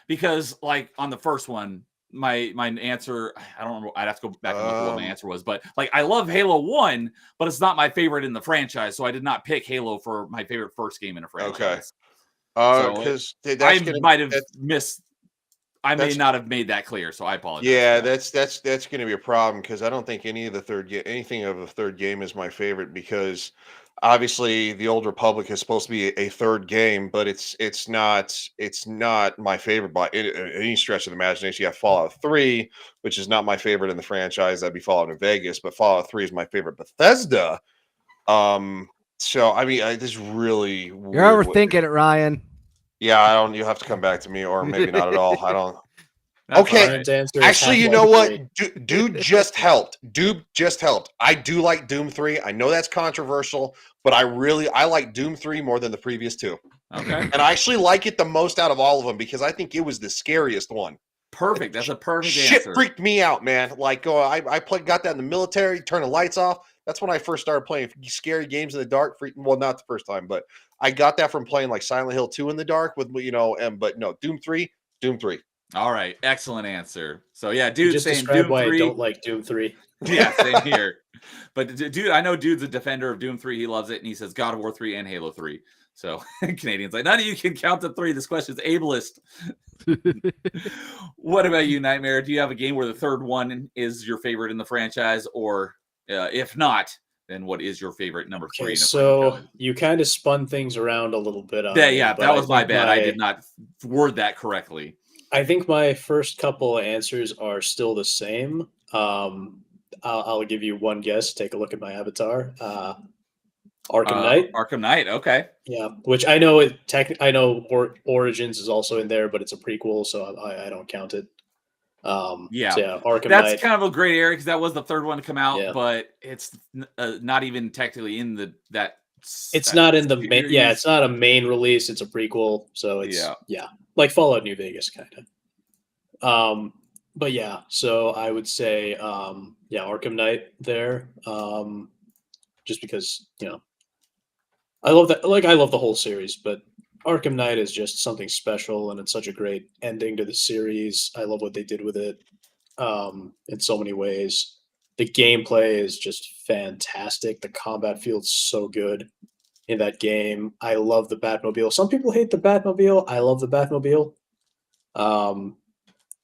A: because like on the first one, my answer, I don't remember. I'd have to go back and look at what my answer was, but like I love Halo 1, but it's not my favorite in the franchise, so I did not pick Halo for my favorite first game in a franchise.
B: Okay. Because
A: I may not have made that clear, so I apologize.
B: Yeah, that's going to be a problem because I don't think anything of the third game is my favorite because obviously the Old Republic is supposed to be a third game, but it's not my favorite by any stretch of the imagination. You have Fallout 3, which is not my favorite in the franchise. That'd be Fallout New Vegas, but Fallout 3 is my favorite Bethesda. So I mean, this is really
C: You're overthinking it, Ryan.
B: Yeah, you have to come back to me, or maybe not at all. I don't.
A: That's
B: Okay,
A: right.
B: actually, you know what? Dude just helped. Dude just helped. I do like Doom 3. I know that's controversial, but I like Doom 3 more than the previous 2.
A: Okay.
B: And I actually like it the most out of all of them because I think it was the scariest one.
A: Perfect. That's a perfect
B: Shit
A: answer.
B: freaked me out, man. Like, I got that in the military, turn the lights off. That's when I first started playing scary games in the dark. Well, not the first time, but I got that from playing like Silent Hill 2 in the dark but no, Doom 3.
A: All right, excellent answer. So yeah,
D: You
A: dude,
D: just
A: saying
D: described
A: Doom
D: why
A: 3.
D: I don't like Doom 3.
A: Yeah, same here. But dude, I know dude's a defender of Doom 3. He loves it, and he says God of War 3 and Halo 3. So Canadians like none of you can count to 3. This question's ableist. What about you, Nightmare? Do you have a game where the third one is your favorite in the franchise, or if not, then what is your favorite number 3?
D: Okay,
A: in the
D: so
A: franchise?
D: you kind of spun things around a little bit on
A: Yeah,
D: me,
A: yeah,
D: but
A: that was my bad. I
D: my-
A: did not word that correctly.
D: I think my first couple of answers are still the same. I'll give you one guess. Take a look at my avatar. Arkham Knight.
A: Arkham Knight. Okay.
D: Yeah, which I know Origins is also in there, but it's a prequel, so I don't count it.
A: Yeah.
D: so yeah, Arkham
A: That's
D: Knight.
A: kind of a great area because that was the third one to come out,
D: Yeah.
A: but it's not even technically in that.
D: It's not in the main.
A: series.
D: Yeah, it's not a main release. It's a prequel, so it's like Fallout New Vegas kind of. But yeah, so I would say Arkham Knight there. Just because I love that. Like I love the whole series, but Arkham Knight is just something special, and it's such a great ending to the series. I love what they did with it in so many ways. The gameplay is just fantastic. The combat feels so good in that game. I love the Batmobile. Some people hate the Batmobile. I love the Batmobile.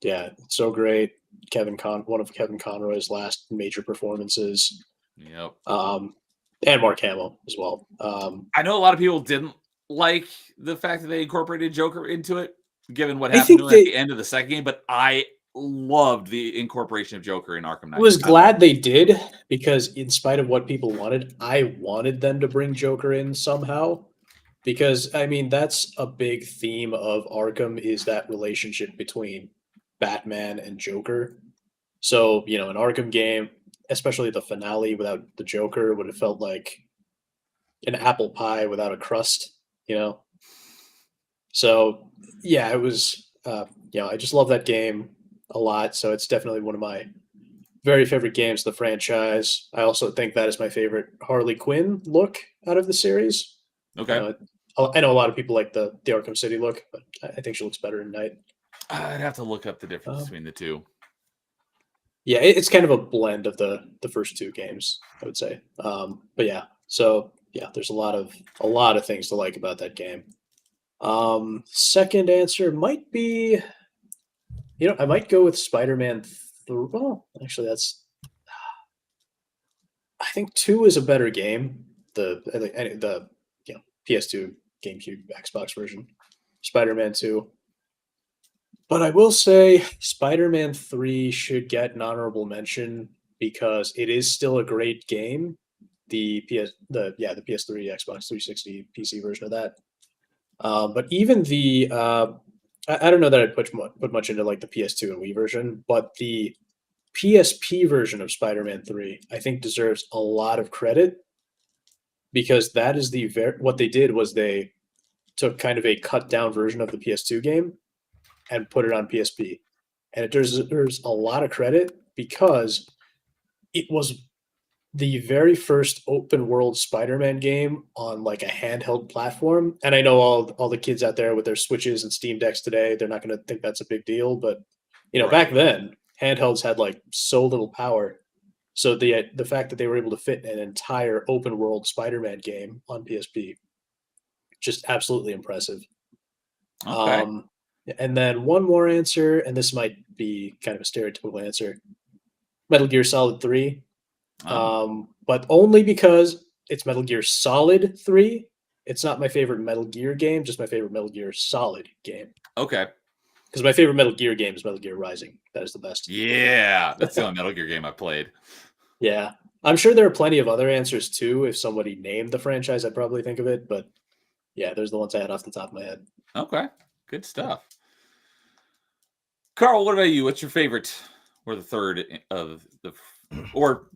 D: Yeah, it's so great. One of Kevin Conroy's last major performances.
A: Yep.
D: And Mark Hamill as well.
A: I know a lot of people didn't like the fact that they incorporated Joker into it, given what happened to him at the end of the second game, but I loved the incorporation of Joker in Arkham Knight.
D: I was glad they did, because in spite of what people wanted, I wanted them to bring Joker in somehow. Because, I mean, that's a big theme of Arkham, is that relationship between Batman and Joker. So, an Arkham game, especially the finale without the Joker, would have felt like an apple pie without a crust, So, yeah, it was, I just love that game a lot. So it's definitely one of my very favorite games of the franchise. I also think that is my favorite Harley Quinn look out of the series.
A: Okay.
D: I know a lot of people like the Arkham City look, but I think she looks better in Night.
A: I'd have to look up the difference between the two.
D: Yeah, it's kind of a blend of the first two games, I would say. But yeah, so yeah, there's a lot of things to like about that game. Second answer might be, I might go with Spider-Man. Well, actually, I think 2 is a better game. The PS2, GameCube, Xbox version, Spider-Man 2. But I will say Spider-Man 3 should get an honorable mention because it is still a great game. The PS3, Xbox 360, PC version of that. But even I don't know that I'd put much into like the PS2 and Wii version, but the PSP version of Spider-Man 3, I think deserves a lot of credit because that is what they did was they took kind of a cut down version of the PS2 game and put it on PSP. And it deserves a lot of credit because it was the very first open world Spider-Man game on like a handheld platform. And I know all the kids out there with their Switches and Steam Decks today, they're not going to think that's a big deal, but back then handhelds had like so little power. So the fact that they were able to fit an entire open world Spider-Man game on PSP, just absolutely impressive.
A: Okay.
D: And then one more answer, and this might be kind of a stereotypical answer: Metal Gear Solid 3. But only because it's Metal Gear Solid 3. It's not my favorite Metal Gear game, just my favorite Metal Gear Solid game.
A: Okay.
D: Because my favorite Metal Gear game is Metal Gear Rising. That is the best.
A: Yeah, that's the only Metal Gear game I played.
D: Yeah. I'm sure there are plenty of other answers too. If somebody named the franchise, I'd probably think of it. But yeah, there's the ones I had off the top of my head.
A: Okay. Good stuff. Carl, what about you? What's your favorite or the third of the, or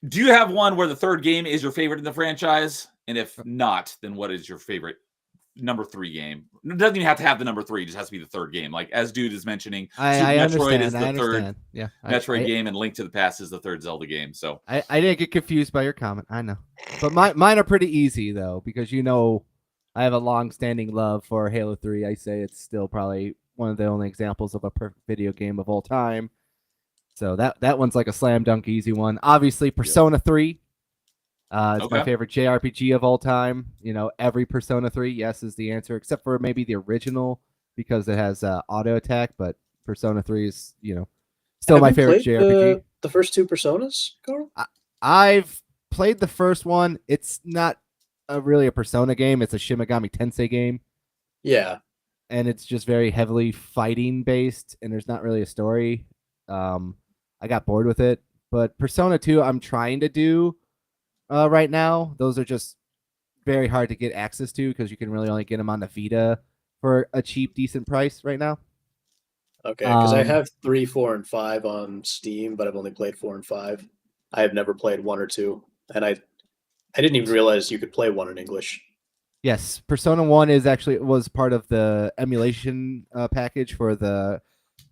A: do you have one where the third game is your favorite in the franchise? And if not, then what is your favorite number 3 game? It doesn't even have to have the number 3. It just has to be the third game. Like as Dude is mentioning,
H: I
A: Metroid
H: understand.
A: is the third
H: Yeah,
A: Metroid game, and Link to the Past is the third Zelda game. So
H: I didn't get confused by your comment. I know, but mine are pretty easy though because I have a long-standing love for Halo 3. I say it's still probably one of the only examples of a perfect video game of all time. So that one's like a slam dunk easy one. Obviously, Persona 3. It's my favorite JRPG of all time. Every Persona 3, yes, is the answer, except for maybe the original because it has auto attack. But Persona 3 is, still my favorite JRPG.
D: The first 2 Personas, Carl?
H: I've played the first one. It's not really a Persona game. It's a Shin Megami Tensei game.
D: Yeah.
H: And it's just very heavily fighting based, and there's not really a story. I got bored with it. But Persona 2, I'm trying to do right now. Those are just very hard to get access to because you can really only get them on the Vita for a cheap, decent price right now.
D: Okay, because I have 3, 4, and 5 on Steam, but I've only played 4 and 5. I have never played 1 or 2, and I didn't even realize you could play 1 in English.
H: Yes, Persona 1 was part of the emulation package for the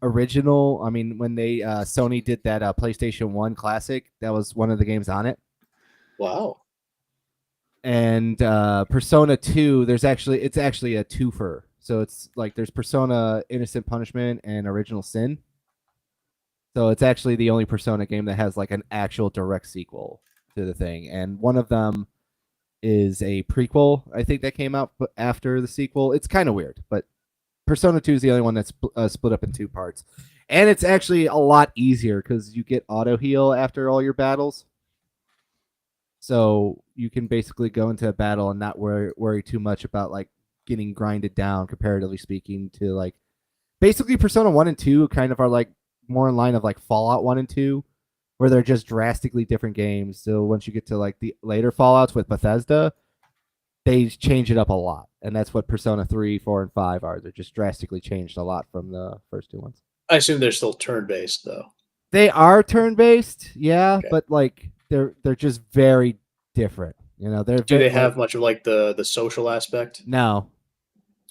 H: original. I mean, when Sony did that PlayStation 1 Classic, that was one of the games on it.
D: Wow.
H: And Persona 2, it's actually a twofer. So it's like there's Persona Innocent Punishment and Original Sin. So it's actually the only Persona game that has like an actual direct sequel to the thing. And one of them is a prequel, I think, that came out after the sequel. It's kind of weird, but Persona 2 is the only one that's split up in 2 parts. And it's actually a lot easier because you get auto heal after all your battles. So you can basically go into a battle and not worry too much about like getting grinded down, comparatively speaking, to like basically Persona 1 and 2 kind of are like more in line of like Fallout 1 and 2, where they're just drastically different games. So once you get to like the later Fallouts with Bethesda, they change it up a lot. And that's what Persona 3, 4, and 5 are. They're just drastically changed a lot from the first 2 ones.
D: I assume they're still turn-based, though.
H: They are turn-based, yeah,
D: Okay.
H: but like they're just very different. Do
D: they have much of like the social aspect?
H: No.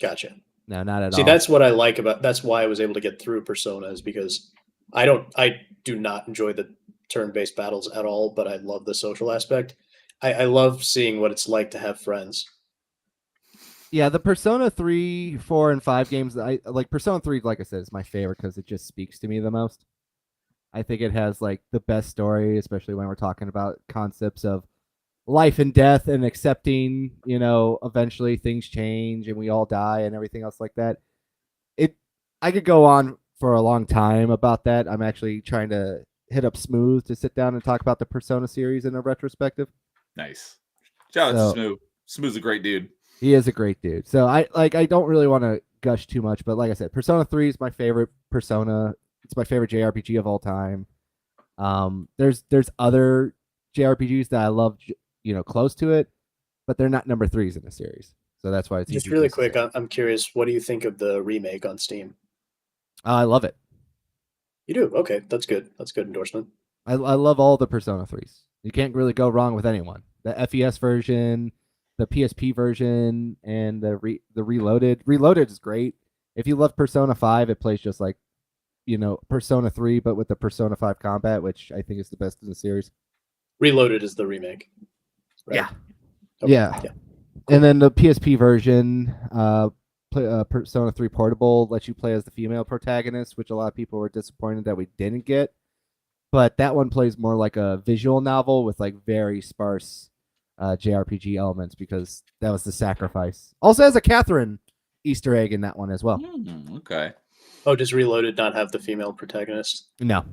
D: Gotcha.
H: No, not at all.
D: See, that's what I like about. That's why I was able to get through Persona, is because I do not enjoy the turn-based battles at all, but I love the social aspect. I love seeing what it's like to have friends.
H: Yeah, the Persona 3, 4, and 5 games, I like Persona 3, like I said, is my favorite because it just speaks to me the most. I think it has like the best story, especially when we're talking about concepts of life and death and accepting, eventually things change and we all die and everything else like that. I could go on for a long time about that. I'm actually trying to hit up Smooth to sit down and talk about the Persona series in a retrospective.
A: Nice. Shout out to Smooth. Smooth's a great dude.
H: He is a great dude. So I don't really want to gush too much, but like I said, Persona 3 is my favorite Persona. It's my favorite JRPG of all time. There's other JRPGs that I love, close to it, but they're not number 3s in the series. So that's why it's
D: just really quick. I'm curious, what do you think of the remake on Steam?
H: I love it.
D: You do? Okay, that's good. That's good endorsement.
H: I love all the Persona 3s. You can't really go wrong with anyone. The FES version, the PSP version, and the Reloaded. Reloaded is great. If you love Persona 5, it plays just like, Persona 3, but with the Persona 5 combat, which I think is the best in the series.
D: Reloaded is the remake. Right?
H: Yeah.
D: Okay.
H: Yeah. And then the PSP version, Persona 3 Portable lets you play as the female protagonist, which a lot of people were disappointed that we didn't get. But that one plays more like a visual novel with like very sparse JRPG elements because that was the sacrifice. Also has a Catherine Easter egg in that one as well.
A: Okay.
D: Oh, does Reloaded not have the female protagonist?
H: No.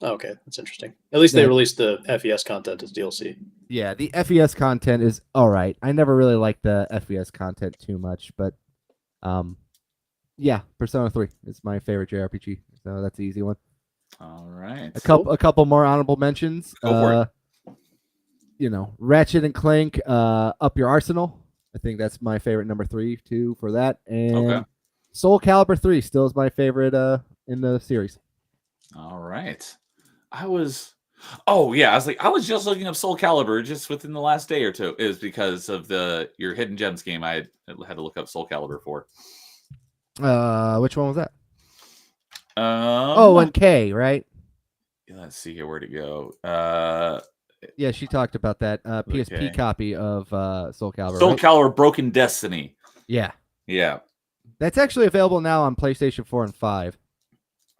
D: Oh, okay, that's interesting. At least they released the FES content as DLC.
H: Yeah, the FES content is all right. I never really liked the FES content too much, but yeah, Persona 3 is my favorite JRPG, so that's the easy one.
A: All right.
H: A couple more honorable mentions.
A: Go for it.
H: Ratchet and Clank, Up Your Arsenal. I think that's my favorite number 3 too for that. And Soul Calibur 3 still is my favorite in the series.
A: All right. I was just looking up Soul Calibur just within the last day or two. It was because of your Hidden Gems game. I had to look up Soul Calibur for.
H: Which one was that?
A: Oh,
H: and K, right?
A: Let's see here. Where'd it go?
H: Yeah, she talked about that PSP copy of Soul Calibur.
A: Soul Calibur Broken Destiny.
H: Yeah.
A: Yeah.
H: That's actually available now on PlayStation 4 and 5.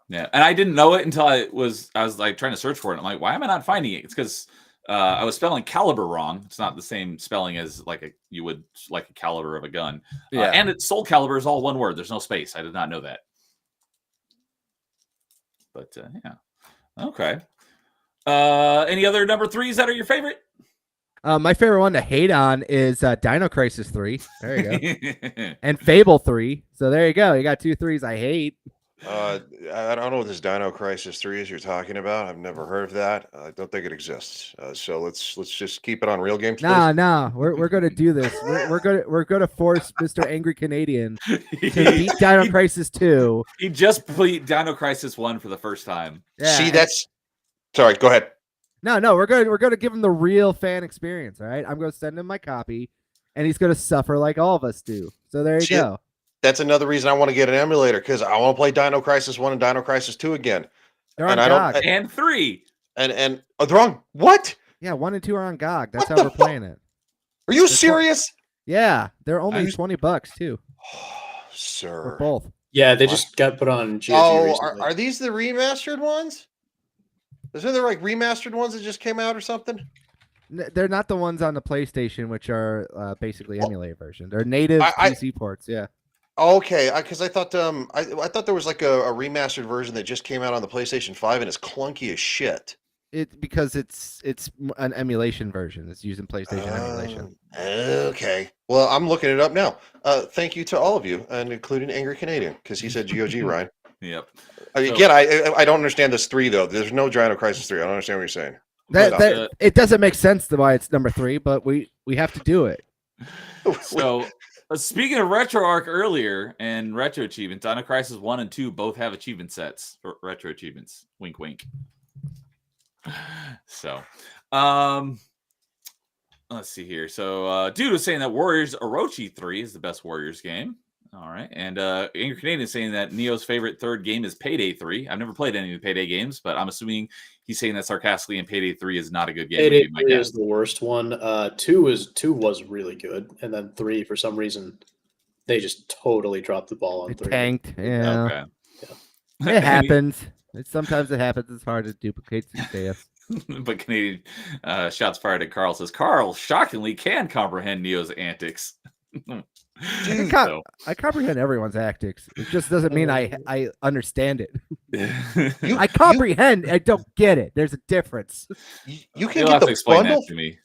A: Yeah, and I didn't know it until I was like trying to search for it. I'm like, why am I not finding it? It's because I was spelling caliber wrong. It's not the same spelling as you would like a caliber of a gun.
B: Yeah,
A: and Soul Calibur is all one word. There's no space. I did not know that. But yeah, okay. Any other number 3s that are your favorite?
H: My favorite one to hate on is Dino Crisis 3. There you go. And Fable 3. So there you go. You got 2 3s I hate.
B: I don't know what this Dino Crisis 3 is you're talking about. I've never heard of that. I don't think it exists. So let's just keep it on Real Games.
H: Nah. We're gonna do this. We're gonna force Mr. Angry Canadian to beat Dino Crisis 2.
A: He just beat Dino Crisis 1 for the first time.
H: Yeah.
B: See, sorry. Go ahead.
H: No. We're gonna give him the real fan experience. All right. I'm gonna send him my copy, and he's gonna suffer like all of us do. So there you go.
B: That's ananother reason I want to get an emulator because I want to play Dino Crisis 1 and Dino Crisis 2 again.
H: They're on GOG.
A: And 3.
B: And they're on what?
H: Yeah, 1 and 2 are on GOG. That's how we're playing it.
B: Are you serious?
H: Yeah, they're only $20 too.
B: Sir.
H: For both.
D: Yeah, they just got put on GOG recently.
B: Are these the remastered ones? Isn't there like remastered ones that just came out or something?
H: They're not the ones on the PlayStation, which are basically emulated version. They're native PC ports. Yeah.
B: Okay, because I thought I thought there was like a remastered version that just came out on the PlayStation 5 and it's clunky as shit.
H: Because it's an emulation version. It's using PlayStation emulation.
B: Okay. Well, I'm looking it up now. Thank you to all of you, and including Angry Canadian, because he said GOG, Ryan.
A: Yep.
B: Again, I don't understand this 3 though. There's no Dino Crisis 3. I don't understand what you're saying.
H: It doesn't make sense why it's number 3, but we have to do it.
A: So. Speaking of RetroArch earlier and retro achievements, Dino Crisis 1 and 2 both have achievement sets for retro achievements. Wink, wink. So, let's see here. So, dude was saying that Warriors Orochi 3 is the best Warriors game. All right. And Angry Canadian is saying that Neo's favorite third game is Payday 3. I've never played any of the Payday games, but I'm assuming he's saying that sarcastically, and Payday 3 is not a good game.
D: Payday 3 is the worst one. 2 was really good. And then 3, for some reason, they just totally dropped the ball on 3.
H: Tanked. Yeah.
A: Okay.
H: Yeah. It happens. Sometimes it happens. It's hard to duplicate success.
A: But Canadian shots fired at Carl says Carl shockingly can comprehend Neo's antics.
B: Dude,
C: I comprehend everyone's antics. It just doesn't mean I understand it.
B: You-
C: I comprehend. I don't get it. There's a difference.
B: you can
A: You'll
B: get
A: have to
B: the
A: explain
B: bundle.
A: that to me.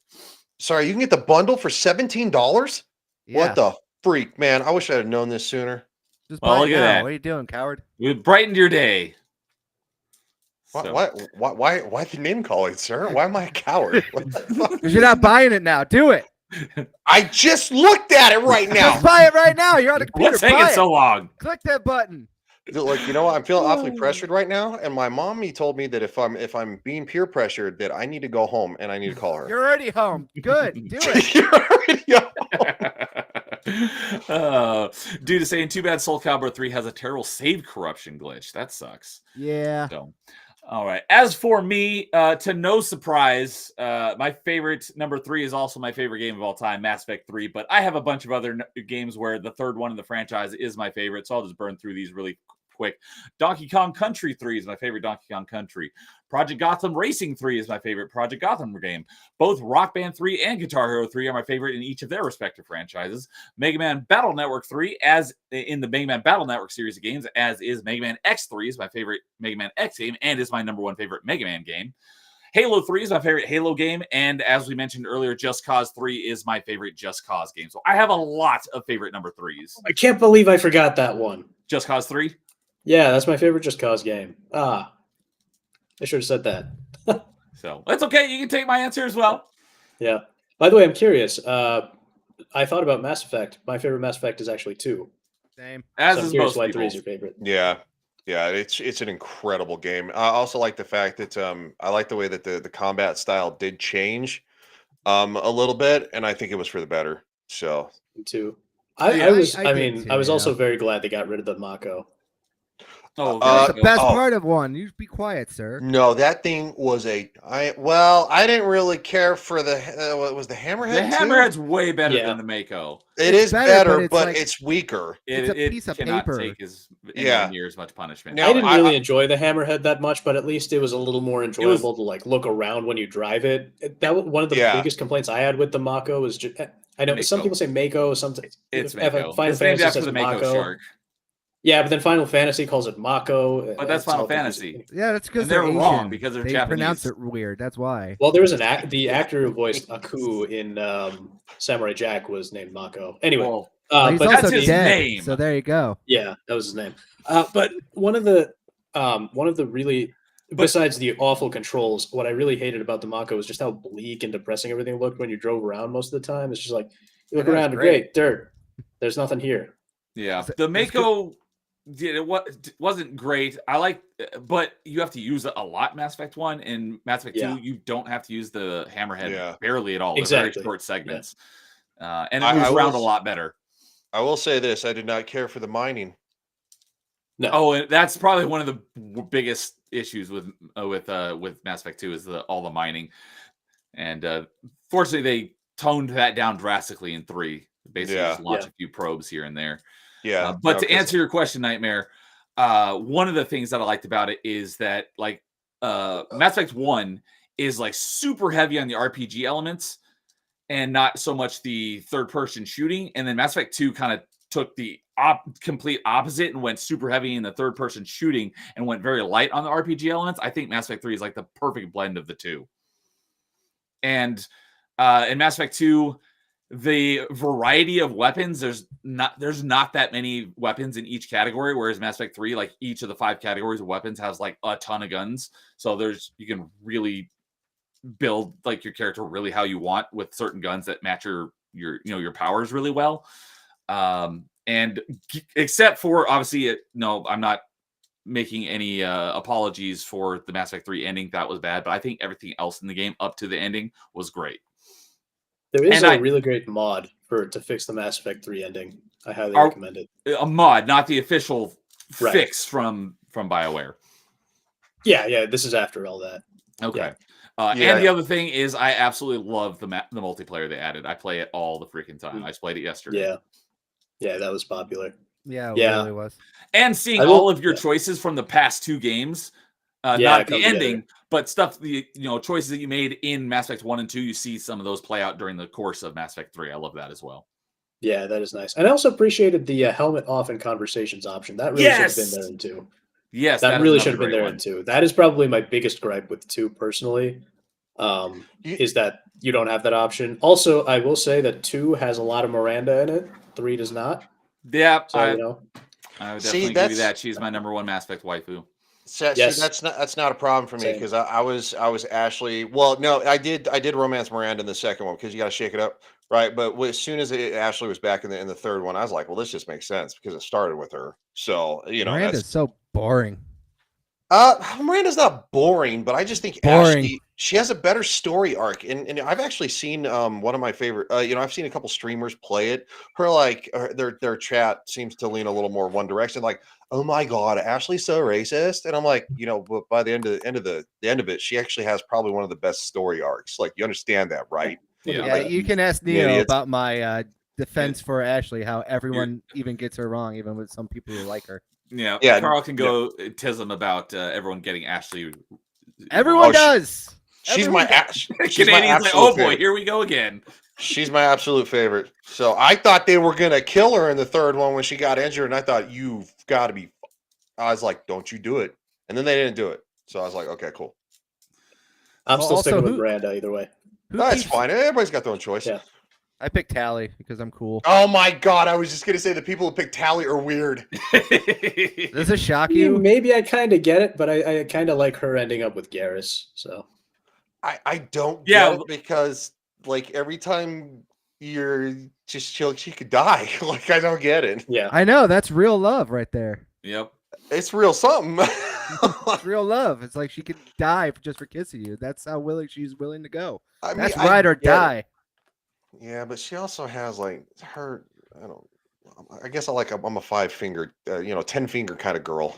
B: Sorry, you can get the bundle for $17.
C: Yeah.
B: What the freak, man? I wish I had known this sooner.
C: Just
A: Well,
C: buy
A: look
C: it
A: at
C: now.
A: that.
C: What are you doing, coward?
A: It brightened your day.
B: Why?
A: So-
B: Why the name calling, sir? Why am I a coward? What the fuck?
C: Because you're not buying it now. Do it.
B: I just looked at it right now.
C: Just buy it right now. You're on the computer.
A: What's taking
C: Buy
A: so
C: it.
A: long?
C: Click that button.
B: Like, you know what? I'm feeling awfully pressured right now, and my mommy told me that if I'm being peer pressured, that I need to go home and I need to call her.
C: You're already home. Good. Do it.
B: You're already
A: Dude is saying, too bad Soul Calibur 3 has a terrible save corruption glitch. That sucks.
C: Yeah.
A: So, all right. As for me, to no surprise, my favorite number 3 is also my favorite game of all time, Mass Effect 3. But I have a bunch of other games where the third one in the franchise is my favorite. So I'll just burn through these really quick. Donkey Kong Country 3 is my favorite Donkey Kong Country. Project Gotham Racing 3 is my favorite Project Gotham game. Both Rock Band 3 and Guitar Hero 3 are my favorite in each of their respective franchises. Mega Man Battle Network 3, as in the Mega Man Battle Network series of games, as is Mega Man X3 is my favorite Mega Man X game and is my number one favorite Mega Man game. Halo 3 is my favorite Halo game, and as we mentioned earlier, Just Cause 3 is my favorite Just Cause game. So I have a lot of favorite number 3s.
D: I can't believe I forgot that one.
A: Just Cause 3?
D: Yeah, that's my favorite Just Cause game. I should have said that.
A: So that's okay. You can take my answer as well.
D: Yeah. By the way, I'm curious. I thought about Mass Effect. My favorite Mass Effect is actually 2.
C: Same.
A: As
D: So I'm
A: is
D: curious
A: most
D: why
A: people.
D: 3 is your favorite.
B: Yeah, it's an incredible game. I also like the fact that I like the way that the combat style did change a little bit, and I think it was for the better. So
D: 2.
C: Yeah,
D: I was.
C: I
D: I
C: did
D: mean,
C: too,
D: I was also
C: yeah.
D: very glad they got rid of the Mako.
A: Oh,
B: Uh,
C: The best
B: oh.
C: part of one. You be quiet, sir.
B: no, that thing was I didn't really care for the what was the Hammerhead.
A: the
B: too?
A: Hammerhead's way better
D: Yeah.
A: than the Mako.
B: It
C: It's
B: is
C: better,
B: better,
C: but it's like-
B: weaker.
C: It's a piece of
A: cannot
C: paper.
A: take
B: Yeah.
A: near as much punishment.
B: Now,
D: I didn't
B: I-
D: really
B: I-
D: enjoy the Hammerhead that much, but at least it was a little more enjoyable to like look around when you drive it. That was one of the
B: Yeah.
D: biggest complaints I had with the Mako. Was just, I know some
A: Mako.
D: people say Mako, some
A: It's
D: Final
A: Mako.
D: Fantasy
A: It's named after
D: says
A: the Mako
D: Mako.
A: shark.
D: Yeah, but then Final Fantasy calls it Mako.
A: But that's
D: It's all
A: Final
D: confusing.
A: Fantasy.
C: Yeah, that's because
A: And they're
C: Asian.
A: wrong because they're
C: they
A: Japanese.
C: pronounce it weird. That's why.
D: Well, there was the actor who voiced Aku in Samurai Jack was named Mako. Anyway,
A: Well,
C: He's
D: but
A: that's
C: also
A: his
C: dead.
A: name.
C: So there you go.
D: yeah, that was his name. But one of the really besides the awful controls, what I really hated about the Mako was just how bleak and depressing everything looked when you drove around most of the time. It's just like you look
C: I know,
D: around,
C: it's
D: great dirt. There's nothing here.
A: yeah.
C: It's-
A: The
C: it's
A: Mako wasn't great. I like, but you have to use it a lot. Mass Effect 1 and Mass Effect 2,
D: Yeah.
A: you don't have to use the Hammerhead
B: Yeah.
A: barely at all. They're very
D: Exactly.
A: short segments. And it
B: I
A: moves around a
B: will-
A: lot better.
B: I will say this: I did not care for the mining.
D: No.
A: Oh, and that's probably one of the biggest issues with Mass Effect 2 is all the mining, and fortunately they toned that down drastically in 3. Basically,
B: Yeah.
A: just launch
D: Yeah.
A: a few probes here and there.
B: Yeah,
A: But
B: no,
A: to
B: 'cause-
A: answer your question, Nightmare, one of the things that I liked about it is that like Mass Effect 1 is like super heavy on the RPG elements and not so much the third person shooting. And then Mass Effect 2 kind of took the complete opposite and went super heavy in the third person shooting and went very light on the RPG elements. I think Mass Effect 3 is like the perfect blend of the two. And in Mass Effect 2, the variety of weapons, there's not that many weapons in each category, whereas Mass Effect 3, like each of the 5 categories of weapons has like a ton of guns. So you can really build like your character really how you want with certain guns that match your powers really well. And except for obviously I'm not making any apologies for the Mass Effect 3 ending. That was bad, but I think everything else in the game up to the ending was great.
D: There is
A: And
D: a really great mod to fix the Mass Effect 3 ending. I highly
A: Are-
D: recommend it.
A: A mod, not the official
D: Right.
A: fix from BioWare.
D: Yeah, this is after all that.
A: Okay.
D: Yeah.
A: And the other thing is I absolutely love the multiplayer they added. I play it all the freaking time. I just played it yesterday.
D: Yeah, that was popular.
C: Yeah, it
D: Yeah.
C: really was.
A: And seeing
D: I will-
A: all of your
D: yeah.
A: choices from the past 2 games,
D: Yeah,
A: not
D: it
A: the
D: comes
A: ending,
D: together.
A: but stuff, choices that you made in Mass Effect 1 and 2, you see some of those play out during the course of Mass Effect 3. I love that as well.
D: Yeah, that is nice. And I also appreciated the helmet off in conversations option. That really should have been there in 2.
A: Yes,
D: that
A: is
D: really
A: another
D: should have been
A: great
D: there
A: one.
D: in 2. That is probably my biggest gripe with 2 personally, is that you don't have that option. Also, I will say that 2 has a lot of Miranda in it. 3 does not.
A: Yeah,
D: So,
A: I would definitely give you that. She's my number one Mass Effect waifu.
B: Yes. See, that's not a problem for me because I was Ashley. Well, no, I did romance Miranda in the second one because you got to shake it up, right? But as soon as Ashley was back in the third one, I was like, well, this just makes sense because it started with her. So
H: Miranda's so boring.
B: Miranda's not boring, but I just think Ashley, she has a better story arc, and I've actually seen one of my favorite. I've seen a couple streamers play it. Their chat seems to lean a little more one direction, like, oh my god, Ashley's so racist, and I'm like, but by the end of it, she actually has probably one of the best story arcs. Like, you understand that, right?
H: Yeah, you can ask Neo about my defense for Ashley, how everyone even gets her wrong, even with some people who like her.
A: Yeah, Carl can go tism about everyone getting Ashley.
H: Everyone does.
B: She's my
A: Canadians like, oh boy, favorite. Here we go again.
B: She's my absolute favorite. So I thought they were gonna kill her in the third one when she got injured, and I thought, you've got to be. I was like, don't you do it, and then they didn't do it. So I was like, okay, cool.
D: I'm still sticking with Miranda either way.
B: That's fine. Everybody's got their own choice.
D: Yeah.
H: I picked Tally because I'm cool.
B: Oh my god, I was just gonna say the people who pick Tally are weird.
H: Does it shock you?
D: Maybe I kind of get it, but I kind of like her ending up with Garrus. So
B: I don't get it because like every time you're just chill, she could die. Like, I don't get it.
D: Yeah,
H: I know, that's real love right there.
A: Yep,
B: it's real something.
H: It's real love. It's like she could die just for kissing you. That's how she's willing to go. That's
B: mean,
H: ride or die.
B: Yeah, but she also has like her. I guess I'm a 5-finger, 10-finger kind of girl.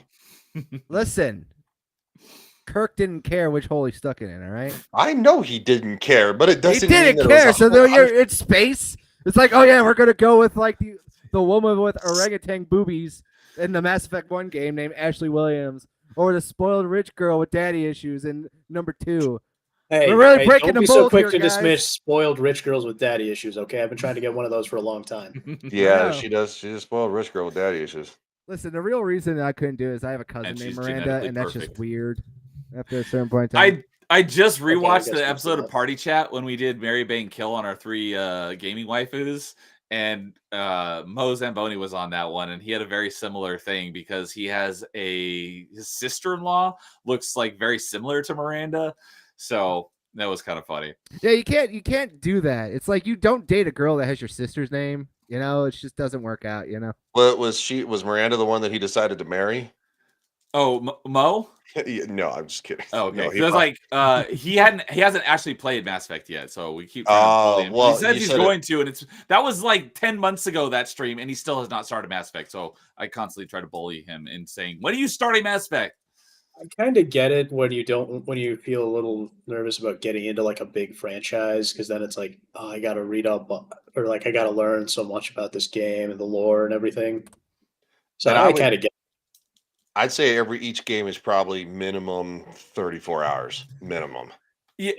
H: Listen, Kirk didn't care which hole he stuck it in. All right.
B: I know he didn't care, but it doesn't.
H: He didn't care. So you're in space. It's like, oh yeah, we're gonna go with like the woman with orangutan boobies in the Mass Effect 1 game named Ashley Williams, or the spoiled rich girl with daddy issues in number 2.
D: Hey,
H: we're really breaking
D: don't be
H: the
D: so
H: mold
D: quick
H: here,
D: to
H: guys.
D: dismiss spoiled rich girls with daddy issues. Okay, I've been trying to get one of those for a long time.
B: Yeah, she does. She's a spoiled rich girl with daddy issues.
H: Listen, the real reason I couldn't do it is I have a cousin
A: And
H: named
A: she's
H: Miranda, and that's
A: genetically
H: just weird. After a certain point in time,
A: I just rewatched
D: I
A: the
D: guess
A: episode of Party Chat when we did Mary Bang Kill on our 3 gaming waifus, and Mo Zamboni was on that one, and he had a very similar thing because he has his sister-in-law looks like very similar to Miranda, so that was kind of funny.
H: Yeah, you can't do that. It's like you don't date a girl that has your sister's name. It just doesn't work out.
B: Well, was Miranda the one that he decided to marry?
A: Oh, Mo?
B: No, I'm just kidding.
A: Oh, okay.
B: No,
A: he hasn't actually played Mass Effect yet, so we keep trying to bully him.
B: Well,
A: he says he's going to, and that was like 10 months ago, that stream, and he still has not started Mass Effect. So I constantly try to bully him in saying, "When are you starting Mass Effect?"
D: I kind of get it when you feel a little nervous about getting into like a big franchise, because then it's like, oh, I got to read up or like I got to learn so much about this game and the lore and everything. So I kind of get it.
B: I'd say each game is probably minimum 34 hours minimum.
A: Yeah.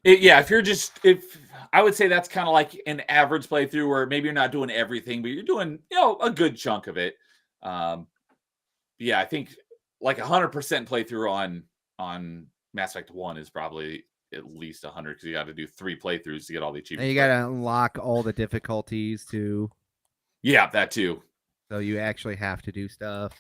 A: If I would say that's kind of like an average playthrough where maybe you're not doing everything, but you're doing, a good chunk of it. Yeah, I think like 100% playthrough on Mass Effect 1 is probably at least 100 because you got to do 3 playthroughs to get all the achievements.
H: And you got to unlock all the difficulties too.
A: Yeah, that too.
H: So you actually have to do stuff.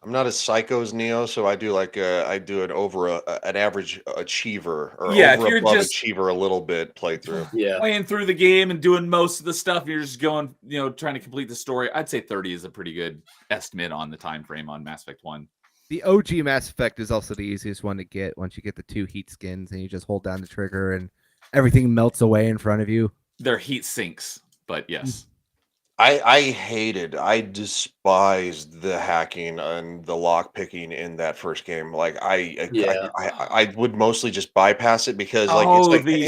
B: I'm not as psycho as Neo, so I do an average achiever or above achiever a little bit playthrough.
D: Yeah,
A: playing through the game and doing most of the stuff. You're just going, trying to complete the story. I'd say 30 is a pretty good estimate on the time frame on Mass Effect 1.
H: The OG Mass Effect is also the easiest one to get once you get the 2 heat skins and you just hold down the trigger and everything melts away in front of you.
A: They're heat sinks, but yes.
B: I despised the hacking and the lock picking in that first game. Like I would mostly just bypass it because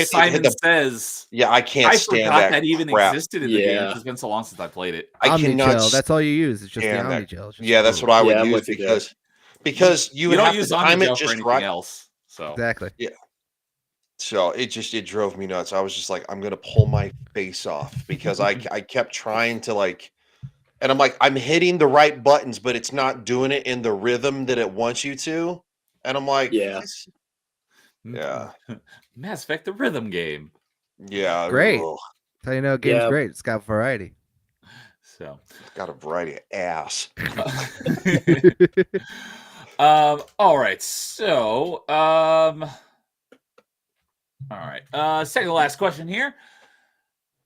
A: Simon Says.
B: Yeah, I can't stand that.
A: That even existed in the game. It's been so long since I played it.
H: Omnigel, that's all you use. It's just the Omnigel.
B: Yeah, that's what I would use because you would have to time it just right.
A: Else. So
H: Exactly.
B: So it drove me nuts. I was just like, I'm gonna pull my face off because I kept trying to like, and I'm like, I'm hitting the right buttons, but it's not doing it in the rhythm that it wants you to. And I'm like,
D: Yeah.
B: yeah,
A: Mass Effect, the rhythm game.
B: yeah,
H: Great.
B: ugh,
H: How you know a game's
D: Yeah.
H: great? It's got variety.
A: So
B: got a variety of ass.
A: all right. So all right. Second to last question here.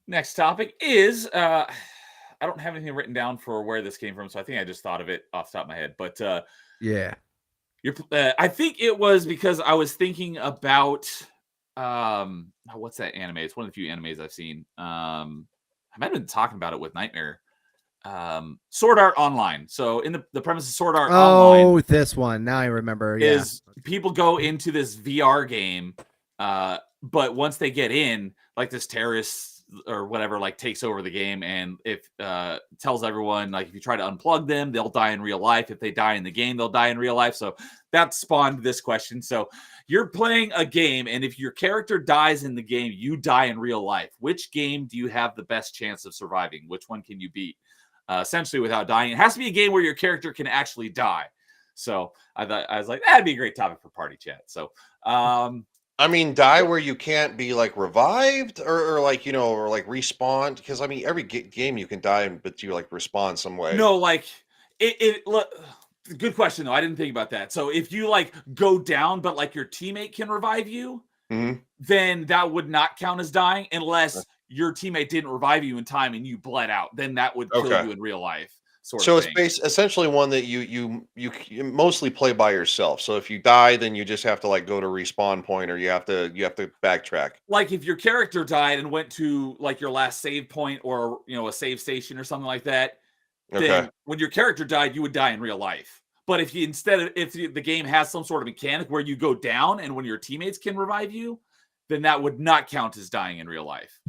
A: Next topic is I don't have anything written down for where this came from, so I think I just thought of it off the top of my head. But
H: Yeah.
A: I think it was because I was thinking about what's that anime? It's one of the few animes I've seen. I might have been talking about it with Nightmare. Sword Art Online. So in the premise of Sword Art Online
H: Oh, this one. Now I remember. Yeah.
A: is people go into this VR game, but once they get in, like this terrorist or whatever like takes over the game, and if tells everyone like if you try to unplug them, they'll die in real life. If they die in the game, they'll die in real life. So that spawned this question. So you're playing a game, and if your character dies in the game, you die in real life. Which game do you have the best chance of surviving? Which one can you beat? Essentially without dying. It has to be a game where your character can actually die. So I was like, that'd be a great topic for party chat. So
B: I mean, die where you can't be like revived or like, or like respawn. Because I mean, every game you can die in, but you like respawn some way.
A: no, like look, good question though. I didn't think about that. So if you like go down, but like your teammate can revive you, then that would not count as dying unless your teammate didn't revive you in time and you bled out. Then that would kill you in real life.
B: So it's essentially one that you mostly play by yourself. So if you die, then you just have to like go to respawn point, or you have to backtrack.
A: Like if your character died and went to like your last save point or a save station or something like that, then when your character died, you would die in real life. But if you if the game has some sort of mechanic where you go down and when your teammates can revive you, then that would not count as dying in real life.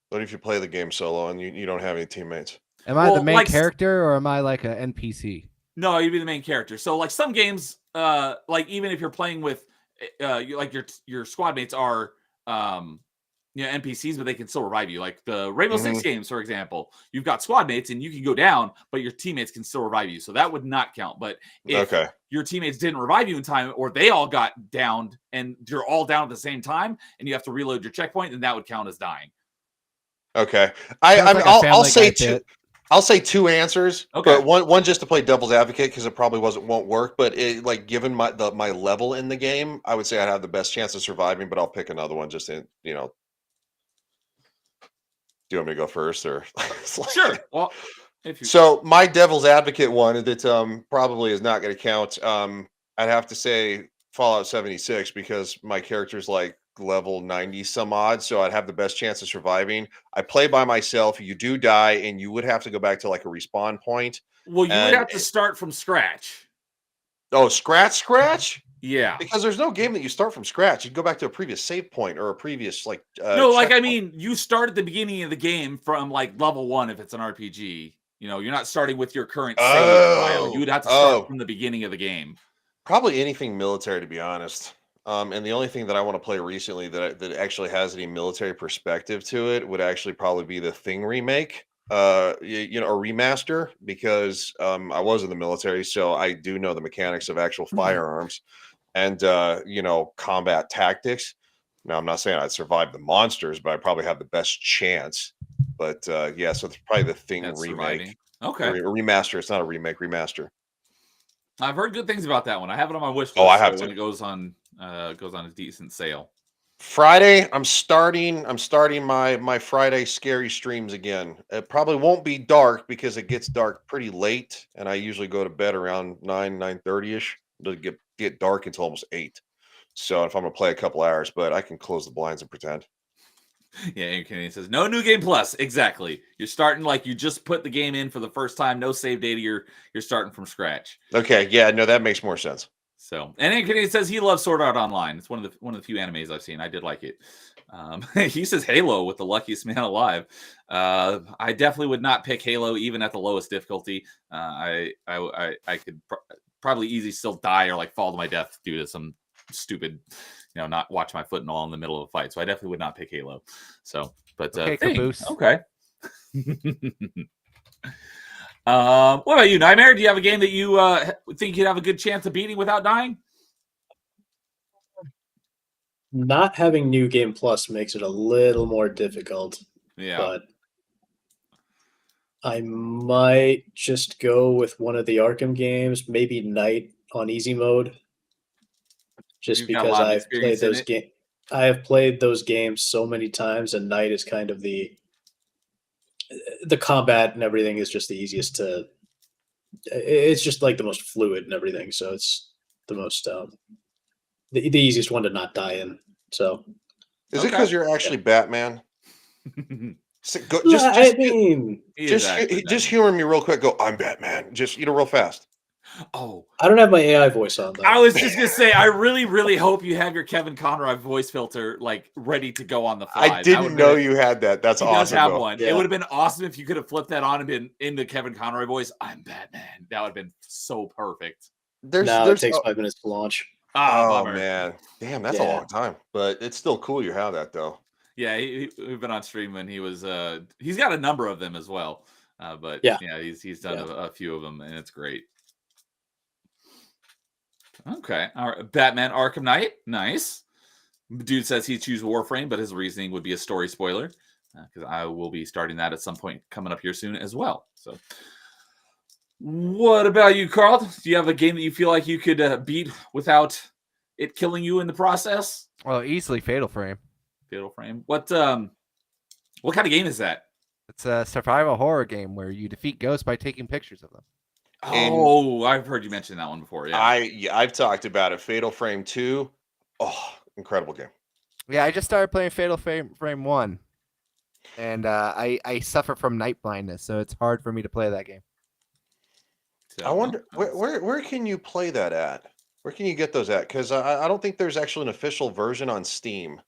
B: What if you play the game solo and you don't have any teammates?
H: Am I the main character or am I like an NPC?
A: No, you'd be the main character. So like some games, like even if you're playing with like your squad mates are NPCs, but they can still revive you. Like the Rainbow Six games, for example, you've got squad mates and you can go down, but your teammates can still revive you. So that would not count. But if your teammates didn't revive you in time, or they all got downed and you're all down at the same time and you have to reload your checkpoint, then that would count as dying.
B: Okay. I'll say two answers. Okay. But one just to play devil's advocate because it probably won't work. But given my level in the game, I would say I'd have the best chance of surviving. But I'll pick another one just in Do you want me to go first or?
A: Sure. Well,
B: so my devil's advocate one that probably is not going to count. I'd have to say Fallout 76 because my character's like level 90 some odd, so I'd have the best chance of surviving. I play by myself. You do die and you would have to go back to like a respawn point.
A: Well, you would have to start from scratch.
B: Oh, scratch?
A: Yeah,
B: because there's no game that you start from scratch. You go back to a previous save point or a previous like
A: no, like I mean, you start at the beginning of the game from like level 1 if it's an RPG. You're not starting with your current save file. You would have to start from the beginning of the game.
B: Probably anything military, to be honest. And the only thing that I want to play recently that actually has any military perspective to it would actually probably be the Thing remake, or remaster, because I was in the military, so I do know the mechanics of actual firearms and combat tactics. Now, I'm not saying I'd survive the monsters, but I probably have the best chance. But so it's probably the Thing remake.
A: Surviving. Okay,
B: remaster. It's not a remake. Remaster.
A: I've heard good things about that one. I have it on my wish list.
B: Oh, I have
A: when
B: to.
A: It goes on a decent sale.
B: Friday, I'm starting my Friday scary streams again. It probably won't be dark because it gets dark pretty late, and I usually go to bed around 9:30ish. It'll get dark until almost 8. So if I'm gonna play a couple hours, but I can close the blinds and pretend.
A: Yeah, Kenny says no New Game Plus. Exactly. You're starting like you just put the game in for the first time. No save data. You're starting from scratch.
B: Okay. Yeah. No, that makes more sense.
A: So, and Kenny says he loves Sword Art Online. It's one of the few animes I've seen. I did like it. He says Halo with the luckiest man alive. I definitely would not pick Halo even at the lowest difficulty. I could probably easily still die or like fall to my death due to some stupid, not watch my foot and all in the middle of a fight. So I definitely would not pick Halo. So, but
H: Okay,
A: Thing,
H: Caboose.
A: okay. What about you, Nightmare? Do you have a game that you think you'd have a good chance of beating without dying?
D: Not having New Game Plus makes it a little more difficult.
A: Yeah.
D: But I might just go with one of the Arkham games, maybe Night on easy mode. Just
A: You've got a
D: because
A: lot of
D: I've
A: experience
D: played
A: in
D: those
A: it.
D: games. I have played those games so many times, and Night is kind of the combat and everything is just the easiest to. It's just like the most fluid and everything, so it's the most the easiest one to not die in. So
B: Is it because you're actually Batman? Go,
D: I mean,
B: just humor me real quick. Go, I'm Batman. Just real fast.
A: Oh,
D: I don't have my AI voice on though.
A: I was just gonna say, I really, really hope you have your Kevin Conroy voice filter like ready to go on the fly.
B: I didn't know you had that. That's awesome.
A: He does have
B: though.
A: one.
D: Yeah.
A: It would have been awesome if you could have flipped that on and been in the Kevin Conroy voice. I'm Batman. That would have been so perfect.
D: It takes 5 minutes to launch.
B: Oh
A: Bummer.
B: man, damn, that's a long time. But it's still cool you have that though.
A: Yeah, we've been on stream when he was. He's got a number of them as well. But
D: yeah,
A: he's done a few of them, and it's great. Okay, all right. Batman Arkham Knight, nice. Dude says he chooses Warframe, but his reasoning would be a story spoiler because I will be starting that at some point coming up here soon as well. So, what about you, Carl? Do you have a game that you feel like you could beat without it killing you in the process?
H: Well, easily Fatal Frame.
A: Fatal Frame. What kind of game is that?
H: It's a survival horror game where you defeat ghosts by taking pictures of them.
A: Oh, I've heard you mention that one before. Yeah,
B: I've talked about it. Fatal Frame 2. Oh, incredible game.
H: Yeah, I just started playing Fatal Frame 1. And I suffer from night blindness, so it's hard for me to play that game.
B: I wonder where can you play that at? Where can you get those at? Because I don't think there's actually an official version on Steam.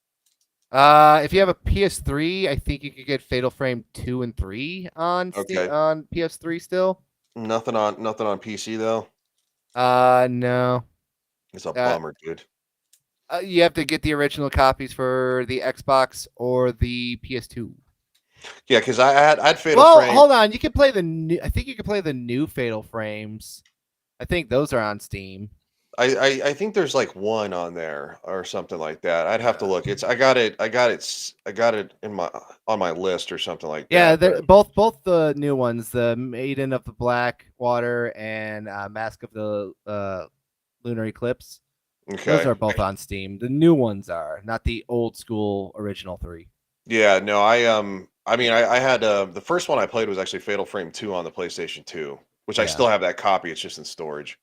H: If you have a PS3, I think you could get Fatal Frame 2 and 3 on Steam, on PS3 still.
B: Nothing on PC though.
H: No.
B: It's a bummer, dude.
H: You have to get the original copies for the Xbox or the PS2.
B: Yeah, because I had Fatal Frame.
H: Hold on. You can play the new. I think you can play the new Fatal Frames. I think those are on Steam.
B: I think there's like one on there or something like that. I'd have to look. I got it in on my list or something like
H: that.
B: Yeah,
H: both the new ones, the Maiden of the Black Water and Mask of the Lunar Eclipse.
B: Okay.
H: Those are both on Steam. The new ones are, not the old school original 3.
B: Yeah, no, I had the first one I played was actually Fatal Frame 2 on the PlayStation 2, which I still have that copy. It's just in storage.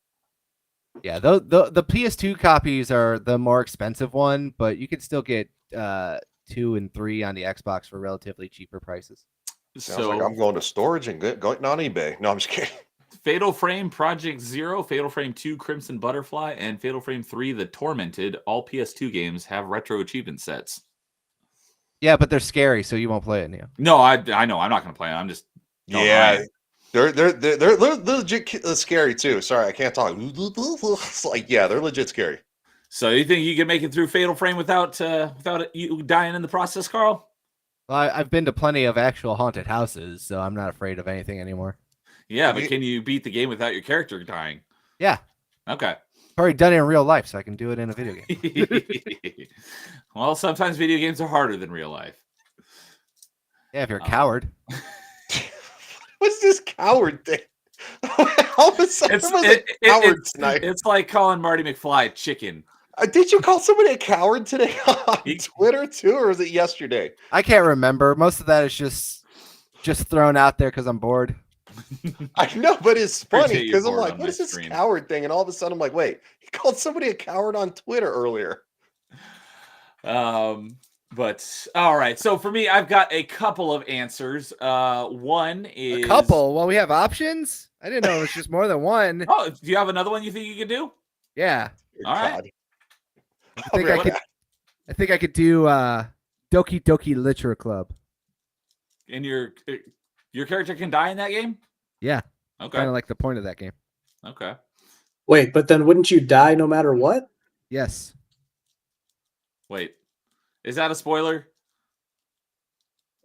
H: Yeah, the PS2 copies are the more expensive one, but you can still get 2 and 3 on the Xbox for relatively cheaper prices.
B: Sounds like I'm going to storage and going on eBay. No, I'm just kidding.
A: Fatal Frame Project Zero, Fatal Frame 2 Crimson Butterfly, and Fatal Frame 3 The Tormented, all PS2 games have retro achievement sets.
H: Yeah, but they're scary, so you won't play it now.
A: No, I know. I'm not going to play it. I'm just
B: They're legit scary too. Sorry, I can't talk. It's like, yeah, they're legit scary.
A: So you think you can make it through Fatal Frame without you dying in the process, Carl?
H: Well, I've been to plenty of actual haunted houses, so I'm not afraid of anything anymore.
A: Yeah, but can you beat the game without your character dying?
H: Yeah.
A: Okay.
H: I've already done it in real life, so I can do it in a video game.
A: Well, sometimes video games are harder than real life.
H: Yeah, if you're a coward.
B: What's this coward thing? All of a sudden,
A: it's like calling Marty McFly chicken.
B: Did you call somebody a coward today on Twitter too, or was it yesterday?
H: I can't remember. Most of that is just thrown out there because I'm bored.
B: I know, but it's funny because I'm like, what is this coward thing? And all of a sudden, I'm like, wait, he called somebody a coward on Twitter earlier.
A: But all right, so for me, I've got a couple of answers. One is
H: a couple. Well, we have options. I didn't know it was just more than one.
A: Oh, do you have another one you think you could do?
H: Yeah.
A: All right.
H: I think I could do Doki Doki Literature Club.
A: And your character can die in that game?
H: Yeah.
A: Okay.
H: Kind of like the point of that game.
A: Okay.
D: Wait, but then wouldn't you die no matter what?
H: Yes.
A: Wait, is that a spoiler?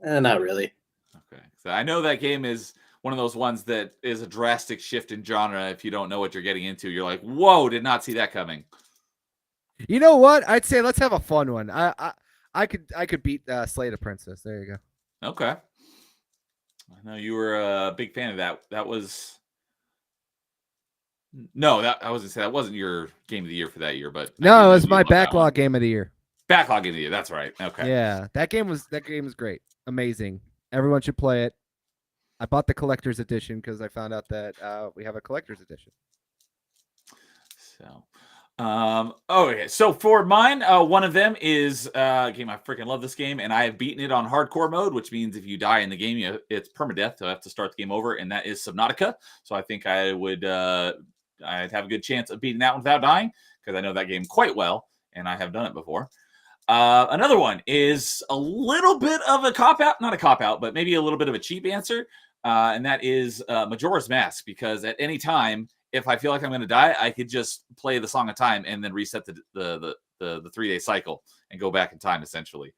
D: Not really.
A: Okay, so I know that game is one of those ones that is a drastic shift in genre. If you don't know what you're getting into, you're like, "Whoa, did not see that coming."
H: You know what? I'd say let's have a fun one. I could beat Slay the Princess. There you go.
A: Okay, I know you were a big fan of that. That was no, that I was gonna say that wasn't your game of the year for that year, but I
H: No,
A: do
H: it
A: know
H: was
A: you
H: my
A: loved that one.
H: backlog game of the year.
A: Backlog game of the year. That's right. Okay.
H: Yeah, that game was great, amazing. Everyone should play it. I bought the collector's edition because I found out that we have a collector's edition.
A: So, okay. So for mine, one of them is game. I freaking love this game, and I have beaten it on hardcore mode, which means if you die in the game, it's permadeath. So I have to start the game over, and that is Subnautica. So I think I would, I'd have a good chance of beating that one without dying because I know that game quite well, and I have done it before. Another one is a little bit of a cop-out, not a cop-out, but maybe a little bit of a cheap answer, and that is Majora's Mask, because at any time, if I feel like I'm going to die, I could just play the Song of Time and then reset the 3-day cycle and go back in time, essentially.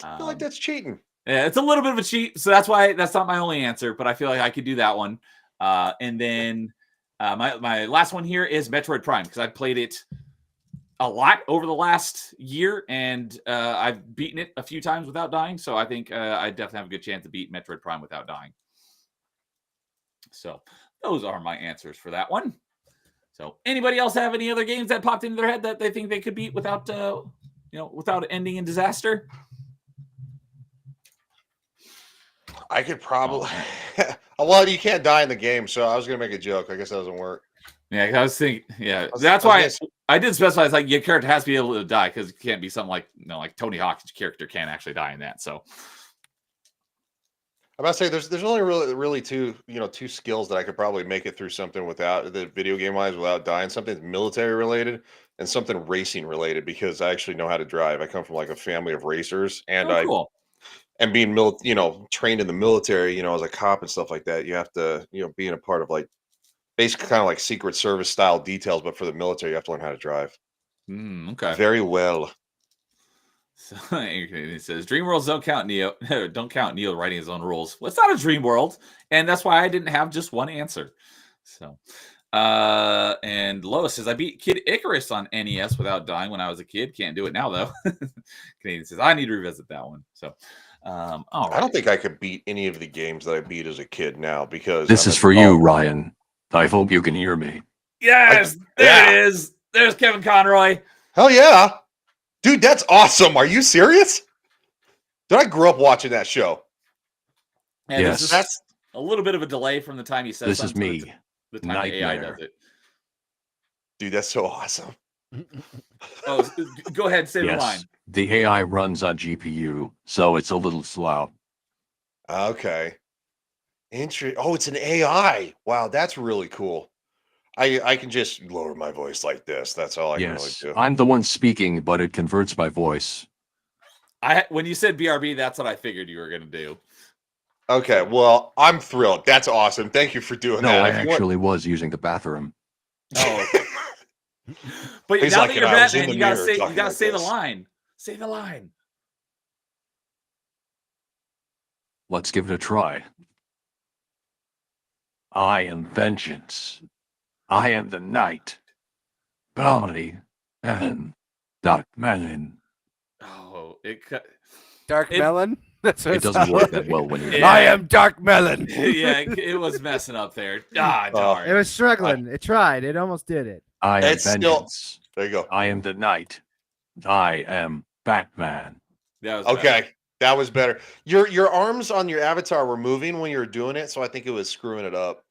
B: I feel like that's cheating.
A: Yeah, it's a little bit of a cheat, so that's why that's not my only answer, but I feel like I could do that one. And then my last one here is Metroid Prime, because I've played it a lot over the last year, and I've beaten it a few times without dying, so I think I definitely have a good chance to beat Metroid Prime without dying. So those are my answers for that one. So anybody else have any other games that popped into their head that they think they could beat without without ending in disaster?
B: I could probably well, you can't die in the game, so I was gonna make a joke. I guess that doesn't work.
A: Yeah, I was thinking. Yeah, that's why I did specify. It's like your character has to be able to die, because it can't be something like like Tony Hawk's character can't actually die in that. So
B: I'm about to say there's only really two skills that I could probably make it through something without the video game wise without dying. Something military related and something racing related, because I actually know how to drive. I come from like a family of racers, and
A: cool.
B: and being trained in the military, as a cop and stuff like that. You have to being a part of like basically kind of like Secret Service style details, but for the military, you have to learn how to drive.
A: Okay.
B: Very well.
A: So it says dream worlds don't count. Neo don't count. Neo writing his own rules. Well, it's not a dream world, and that's why I didn't have just one answer. So, and Lois says I beat Kid Icarus on NES without dying when I was a kid. Can't do it now though. Canadian says I need to revisit that one. So, all right.
B: I don't think I could beat any of the games that I beat as a kid now, because
I: this is for you, Ryan. I hope you can hear me.
A: Yes, there it is. There's Kevin Conroy.
B: Hell yeah. Dude, that's awesome. Are you serious? Did I grow up watching that show?
A: And
I: yes.
A: That's a little bit of a delay from the time he says
I: this is me.
A: The time the AI does it.
B: Dude, that's so awesome.
A: Oh, go ahead, say the line.
I: The AI runs on GPU, so it's a little slow.
B: Okay. Oh, it's an AI. Wow, that's really cool. I can just lower my voice like this. That's all I can really do.
I: I'm the one speaking, but it converts my voice.
A: When you said BRB, that's what I figured you were going to do.
B: Okay, well, I'm thrilled. That's awesome. Thank you for doing that.
I: No, I actually was using the bathroom.
A: Oh, okay. But
B: He's
A: now
B: like,
A: that you're
B: I was in
A: Batman,
B: the
A: you gotta
B: mirror
A: say
B: talking like
A: the
B: this.
A: line. Say the line.
I: Let's give it a try. I am vengeance. I am the night. Bounty and Dark Melon.
A: Oh,
H: Dark Melon? That's what
I: It doesn't work that well when you're.
H: I am Dark Melon.
A: Yeah, it was messing up there. Darn.
H: It was struggling. It tried. It almost did it.
I: I am
B: It's still-
I: vengeance.
B: There you go.
I: I am the night. I am Batman.
A: That was
B: Okay.
A: better.
B: That was better. Your arms on your avatar were moving when you were doing it, so I think it was screwing it up.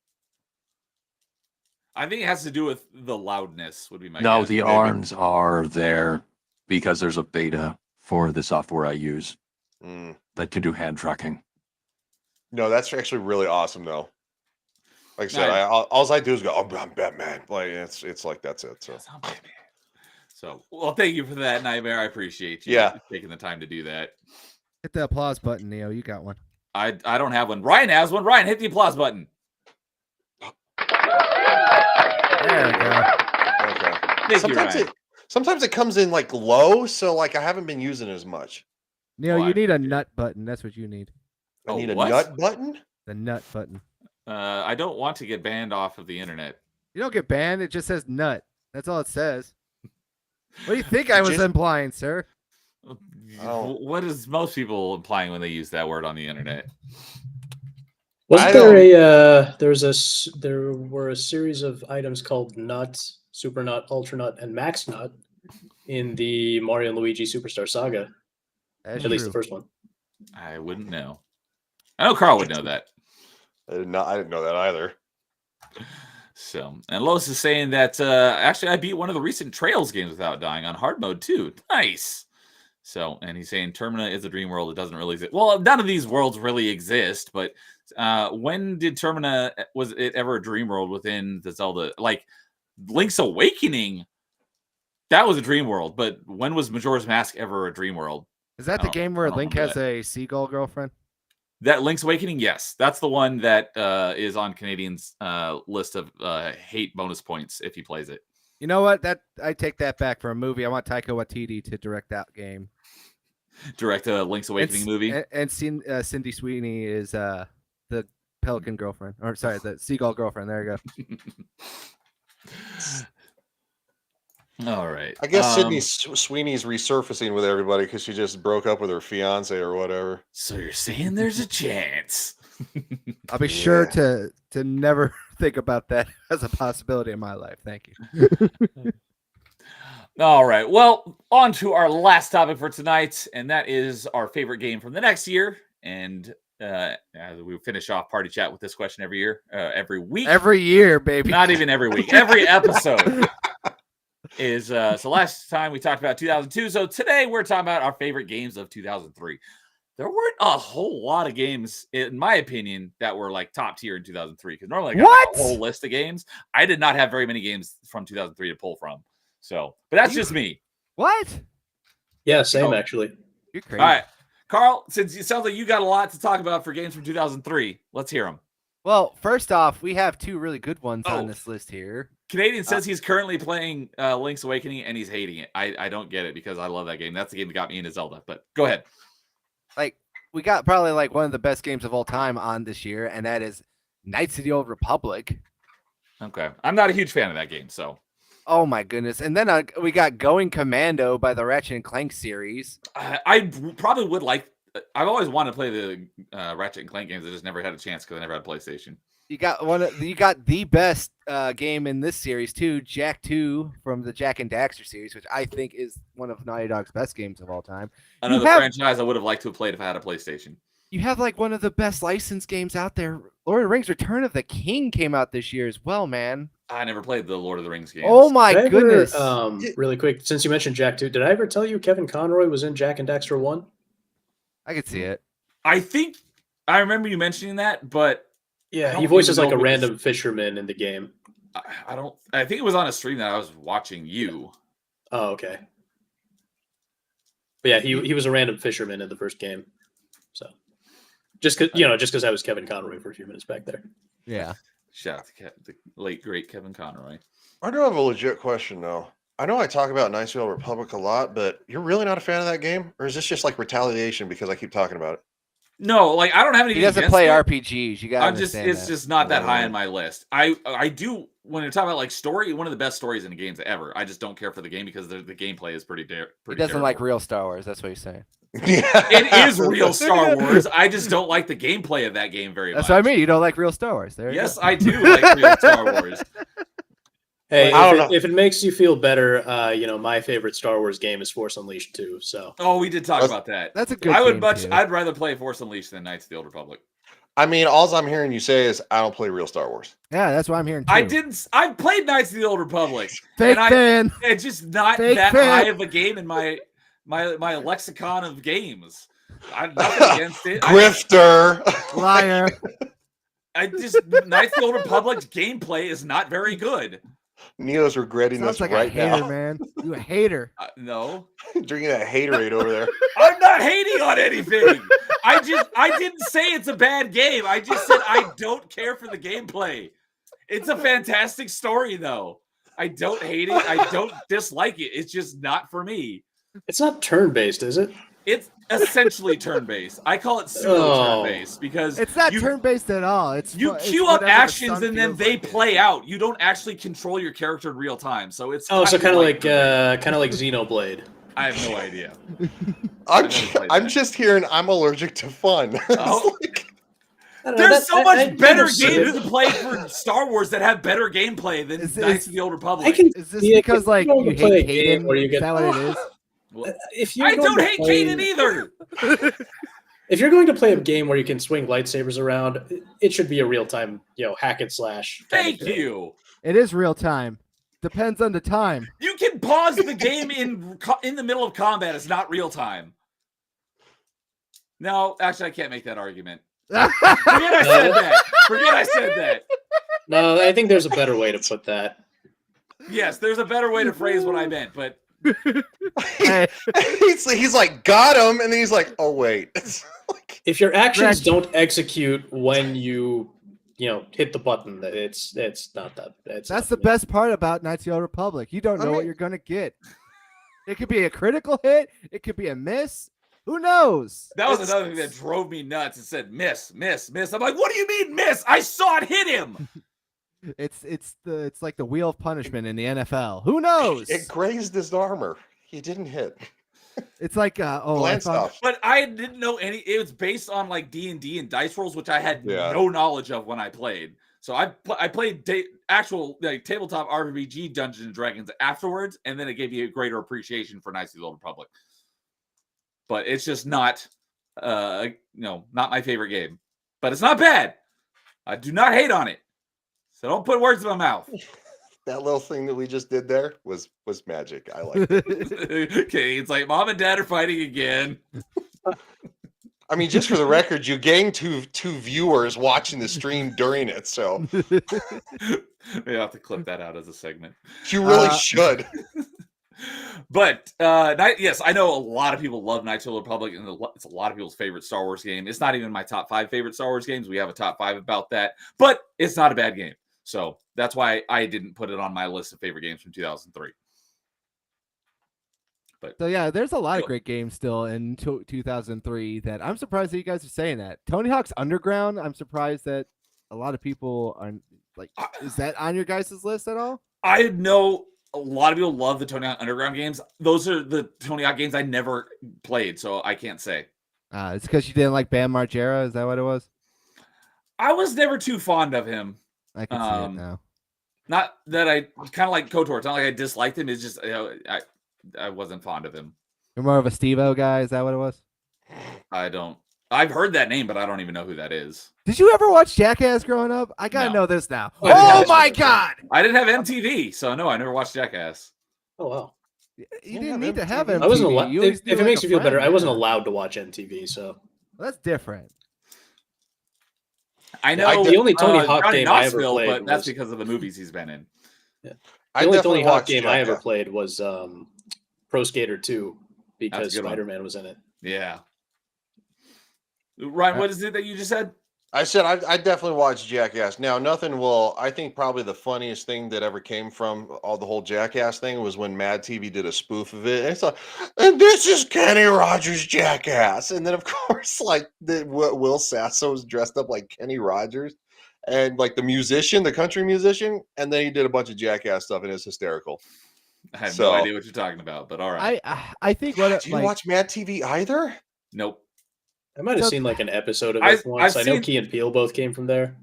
A: I think it has to do with the loudness. Would be my
I: No,
A: guess.
I: the arms are there because there's a beta for the software I use that can do hand tracking.
B: No, that's actually really awesome, though. Like I said, all I do is go, "Oh, I'm Batman." Like it's like that's it. So,
A: So, well, thank you for that, Nightmare. I appreciate you taking the time to do that.
H: Hit the applause button, Neo. You got one.
A: I don't have one. Ryan has one. Ryan, hit the applause button.
H: There we go.
B: okay.
A: Thank you, Ryan.
B: Sometimes it comes in like low, so like I haven't been using it as much.
C: Neil,
A: Well,
C: you need a nut button. That's what you need.
B: I need a
A: what?
B: nut button.
C: The nut button.
A: I don't want to get banned off of the internet.
C: You don't get banned. It just says nut. That's all it says. What do you think I was
B: Just-
C: implying, sir?
B: Oh.
A: What is most people implying when they use that word on the internet?
D: Wasn't there were a series of items called Nut, Super Nut, Ultra Nut, and Max Nut in the Mario and Luigi Superstar Saga?
C: That's
D: At least
C: true.
D: the first one.
A: I wouldn't know. I know Carl would know that.
B: I didn't know that either.
A: So, and Lois is saying that actually I beat one of the recent Trails games without dying on hard mode too. Nice. So, and he's saying Termina is a dream world. It doesn't really exist. Well, none of these worlds really exist, but when did Termina, was it ever a dream world within the Zelda? Like Link's Awakening, that was a dream world, but when was Majora's Mask ever a dream world?
C: Is that
A: I
C: the
A: don't-
C: game
A: I
C: where
A: don't
C: Link
A: remember
C: has a seagull girlfriend?
A: That Link's Awakening, yes. That's the one that is on Canadian's list of hate bonus points if he plays it.
C: You know what? That I take that back for a movie. I want Taika Waititi to direct that game.
A: Direct a Link's Awakening movie.
C: And Cindy Sweeney is the pelican girlfriend, or sorry, the seagull girlfriend. There you go.
A: All right.
B: I guess Sydney Sweeney's resurfacing with everybody because she just broke up with her fiance or whatever.
A: So you're saying there's a chance?
C: I'll be sure to never think about that as a possibility in my life. Thank you.
A: All right. Well, on to our last topic for tonight, and that is our favorite game from the next year. And as we finish off Party Chat with this question every year, every week.
C: Every year, baby.
A: Not even every week. Every episode. Is so last time we talked about 2002. So today we're talking about our favorite games of 2003. There weren't a whole lot of games, in my opinion, that were like top tier in 2003. Because normally I got a whole list of games. I did not have very many games from 2003 to pull from. So, but that's just me.
C: What?
D: Yeah, same actually.
C: You're crazy.
A: All right, Carl. Since it sounds like you got a lot to talk about for games from 2003, let's hear them.
C: Well, first off, we have two really good ones
A: Oh.
C: on this list here.
A: Canadian says he's currently playing Link's Awakening and he's hating it. I don't get it because I love that game. That's the game that got me into Zelda. But go ahead.
C: Like, we got probably like one of the best games of all time on this year, and that is Knights of the Old Republic.
A: Okay, I'm not a huge fan of that game, so.
C: Oh my goodness! And then we got Going Commando by the Ratchet and Clank series.
A: I probably would like. I've always wanted to play the Ratchet and Clank games. I just never had a chance because I never had a PlayStation.
C: You got the best game in this series too, Jak 2 from the Jak and Daxter series, which I think is one of Naughty Dog's best games of all time.
A: Another franchise I would have liked to have played if I had a PlayStation.
C: You have like one of the best licensed games out there. Lord of the Rings: Return of the King came out this year as well, man.
A: I never played the Lord of the Rings games.
C: Oh my
D: Did I
C: goodness!
D: ever, really quick, since you mentioned Jak 2, did I ever tell you Kevin Conroy was in Jak and Daxter 1?
C: I could see it.
A: I think I remember you mentioning that, but
D: yeah, he voices like a random fisherman in the game.
A: I don't. I think it was on a stream that I was watching you.
D: Oh, okay. But yeah, he was a random fisherman in the first game. So just because I was Kevin Conroy for a few minutes back there.
C: Yeah.
A: Shout out to the late great Kevin Conroy.
B: I do have a legit question though. I know I talk about Knights of the Old Republic a lot, but you're really not a fan of that game, or is this just like retaliation because I keep talking about it?
A: No, like I don't have any.
C: He doesn't play RPGs. You got.
A: It's just not that high on my list. I do when you're talking about like story, one of the best stories in the games ever. I just don't care for the game because the gameplay is pretty.
C: He doesn't like real Star Wars. That's what he's saying.
A: It is real Star Wars. I just don't like the gameplay of that game very much.
C: That's what I mean. You don't like real Star Wars.
A: Yes, I do like real Star Wars.
D: Hey, if it makes you feel better, my favorite Star Wars game is Force Unleashed 2. So.
A: Oh, we did talk about that.
C: That's a good.
A: I'd rather play Force Unleashed than Knights of the Old Republic.
B: I mean, all I'm hearing you say is I don't play real Star Wars.
C: Yeah, that's what I'm hearing too.
A: I played Knights of the Old Republic.
C: Fake fan.
A: It's just not
C: Fake
A: that
C: fan.
A: high of a game in my lexicon of games. I'm nothing against it.
B: Grifter.
C: Liar.
A: Knights of the Old Republic's gameplay is not very good.
B: Neo's regretting
C: Sounds
B: this
C: like
B: right
C: a hater,
B: now.
C: man. You a hater.
A: No.
B: Drinking that haterade over there.
A: I'm not hating on anything. I didn't say it's a bad game. I just said I don't care for the gameplay. It's a fantastic story, though. I don't hate it. I don't dislike it. It's just not for me.
D: It's not turn-based, is it?
A: It's essentially turn-based. I call it pseudo-turn-based because
H: It's not turn-based at all. It's
A: you
H: it's
A: queue up
H: whatever the
A: actions
H: sun
A: and then
H: feels
A: they
H: like it.
A: play out. You don't actually control your character in real time. So it's
D: Oh, so kind of like
A: turn-based.
D: Xenoblade.
A: I have no idea.
B: I'm just hearing I'm allergic to fun.
A: Oh.
D: I don't know,
A: There's
D: that-
A: so
D: I-
A: much
D: I
A: better
D: understood
A: games
D: it.
A: to play for Star Wars that have better gameplay than
H: Is
A: Knights
H: this-
A: of the Old Republic.
D: I can
H: Is this
D: see it
H: because
D: if
H: like
D: you're going
H: you
D: to play
H: hate
D: a game
H: Caden?
D: where you
H: Is
D: get-
H: that what it is?
A: Well,
D: If you're
A: I
D: going
A: don't
D: to
A: hate
D: play-
A: Kaden either.
D: If you're going to play a game where you can swing lightsabers around, it should be a real time, hack and slash. kind of
A: Thank
D: thing.
A: you.
H: It is real time. Depends on the time.
A: You can pause the game in the middle of combat. It's not real time. No, actually, I can't make that argument. Forget I said that. Forget I said that.
D: No, I think there's a better way to put that.
A: Yes, there's a better way to phrase what I meant, but
B: he's like, got him, and then he's like, oh wait.
D: If your actions
H: Gretch.
D: don't execute when you hit the button, it's not that.
H: That's the best part about Knights of the Old Republic. You don't know what you're gonna get. It could be a critical hit. It could be a miss. Who knows?
A: that was another thing that drove me nuts. It said miss, miss, miss. I'm like, what do you mean miss? I saw it hit him.
H: It's like the wheel of punishment in the NFL. Who knows?
B: It grazed his armor. He didn't hit.
H: It's like I
B: Glance
H: found-
B: off.
A: But I didn't know any. It was based on like D&D and dice rolls, which I had no knowledge of when I played. So I played actual tabletop RPG Dungeons and Dragons afterwards, and then it gave you a greater appreciation for Knights of the Old Republic. But it's just not, not my favorite game. But it's not bad. I do not hate on it. So don't put words in my mouth.
B: That little thing that we just did there was magic. I like it.
A: Okay, it's like mom and dad are fighting again.
B: I mean, just for the record, you gained two viewers watching the stream during it, so
A: We have to clip that out as a segment.
B: you really should.
A: But yes, I know a lot of people love Knights of the Republic, and it's a lot of people's favorite Star Wars game. It's not even my top 5 favorite Star Wars games. We have a top 5 about that, but it's not a bad game. So that's why I didn't put it on my list of favorite games from 2003. But
H: So yeah, there's a lot of great games still in 2003 that I'm surprised that you guys are saying that. Tony Hawk's Underground, I'm surprised that a lot of people are like, is that on your guys' list at all?
A: I know a lot of people love the Tony Hawk Underground games. Those are the Tony Hawk games I never played, so I can't say.
H: It's because you didn't like Bam Margera. Is that what it was?
A: I was never too fond of him.
H: I can see it now.
A: Not that I kind of like KOTOR. It's not like I disliked him. It's just I wasn't fond of him.
H: You're more of a Steve-O guy. Is that what it was?
A: I've heard that name, but I don't even know who that is.
H: Did you ever watch Jackass growing up? I gotta know this now.
A: I didn't
H: Oh
A: have
H: my
A: Jackass.
H: god!
A: I didn't have MTV, so no, I never watched Jackass.
D: Oh wow!
H: You didn't need to have MTV.
D: I wasn't allowed.
H: You always
D: If
H: knew
D: it
H: like
D: makes
H: a
D: you feel better,
H: friend,
D: I wasn't
H: yeah.
D: allowed to watch MTV. So
H: Well, that's different.
A: I know
D: the only Tony Hawk
A: Johnny
D: game I ever
A: Knoxville,
D: played
A: but that's
D: was-
A: because of the movies he's been in.
D: the
B: I
D: only
B: definitely
D: Tony Hawk
B: watched
D: game I ever
B: Jackass.
D: played was Pro Skater 2 because
A: That's a good one.
D: Spider-Man was in it.
A: Yeah. Ryan, what is it that you just said?
B: I said I definitely watched Jackass. Now, nothing will. I think probably the funniest thing that ever came from the whole Jackass thing was when Mad TV did a spoof of it. And it's like, and this is Kenny Rogers' Jackass, and then of course, like Will Sasso was dressed up like Kenny Rogers, and like the musician, the country musician, and then he did a bunch of Jackass stuff, and it's hysterical.
A: I have
B: So-
A: no idea what you're talking about, but all right.
H: I think what
B: Did you watch Mad TV either?
A: Nope.
D: I might have
H: So-
D: seen like an episode of
A: I've-
D: it once.
A: I've
D: I know
A: seen-
D: Key and Peele both came from there.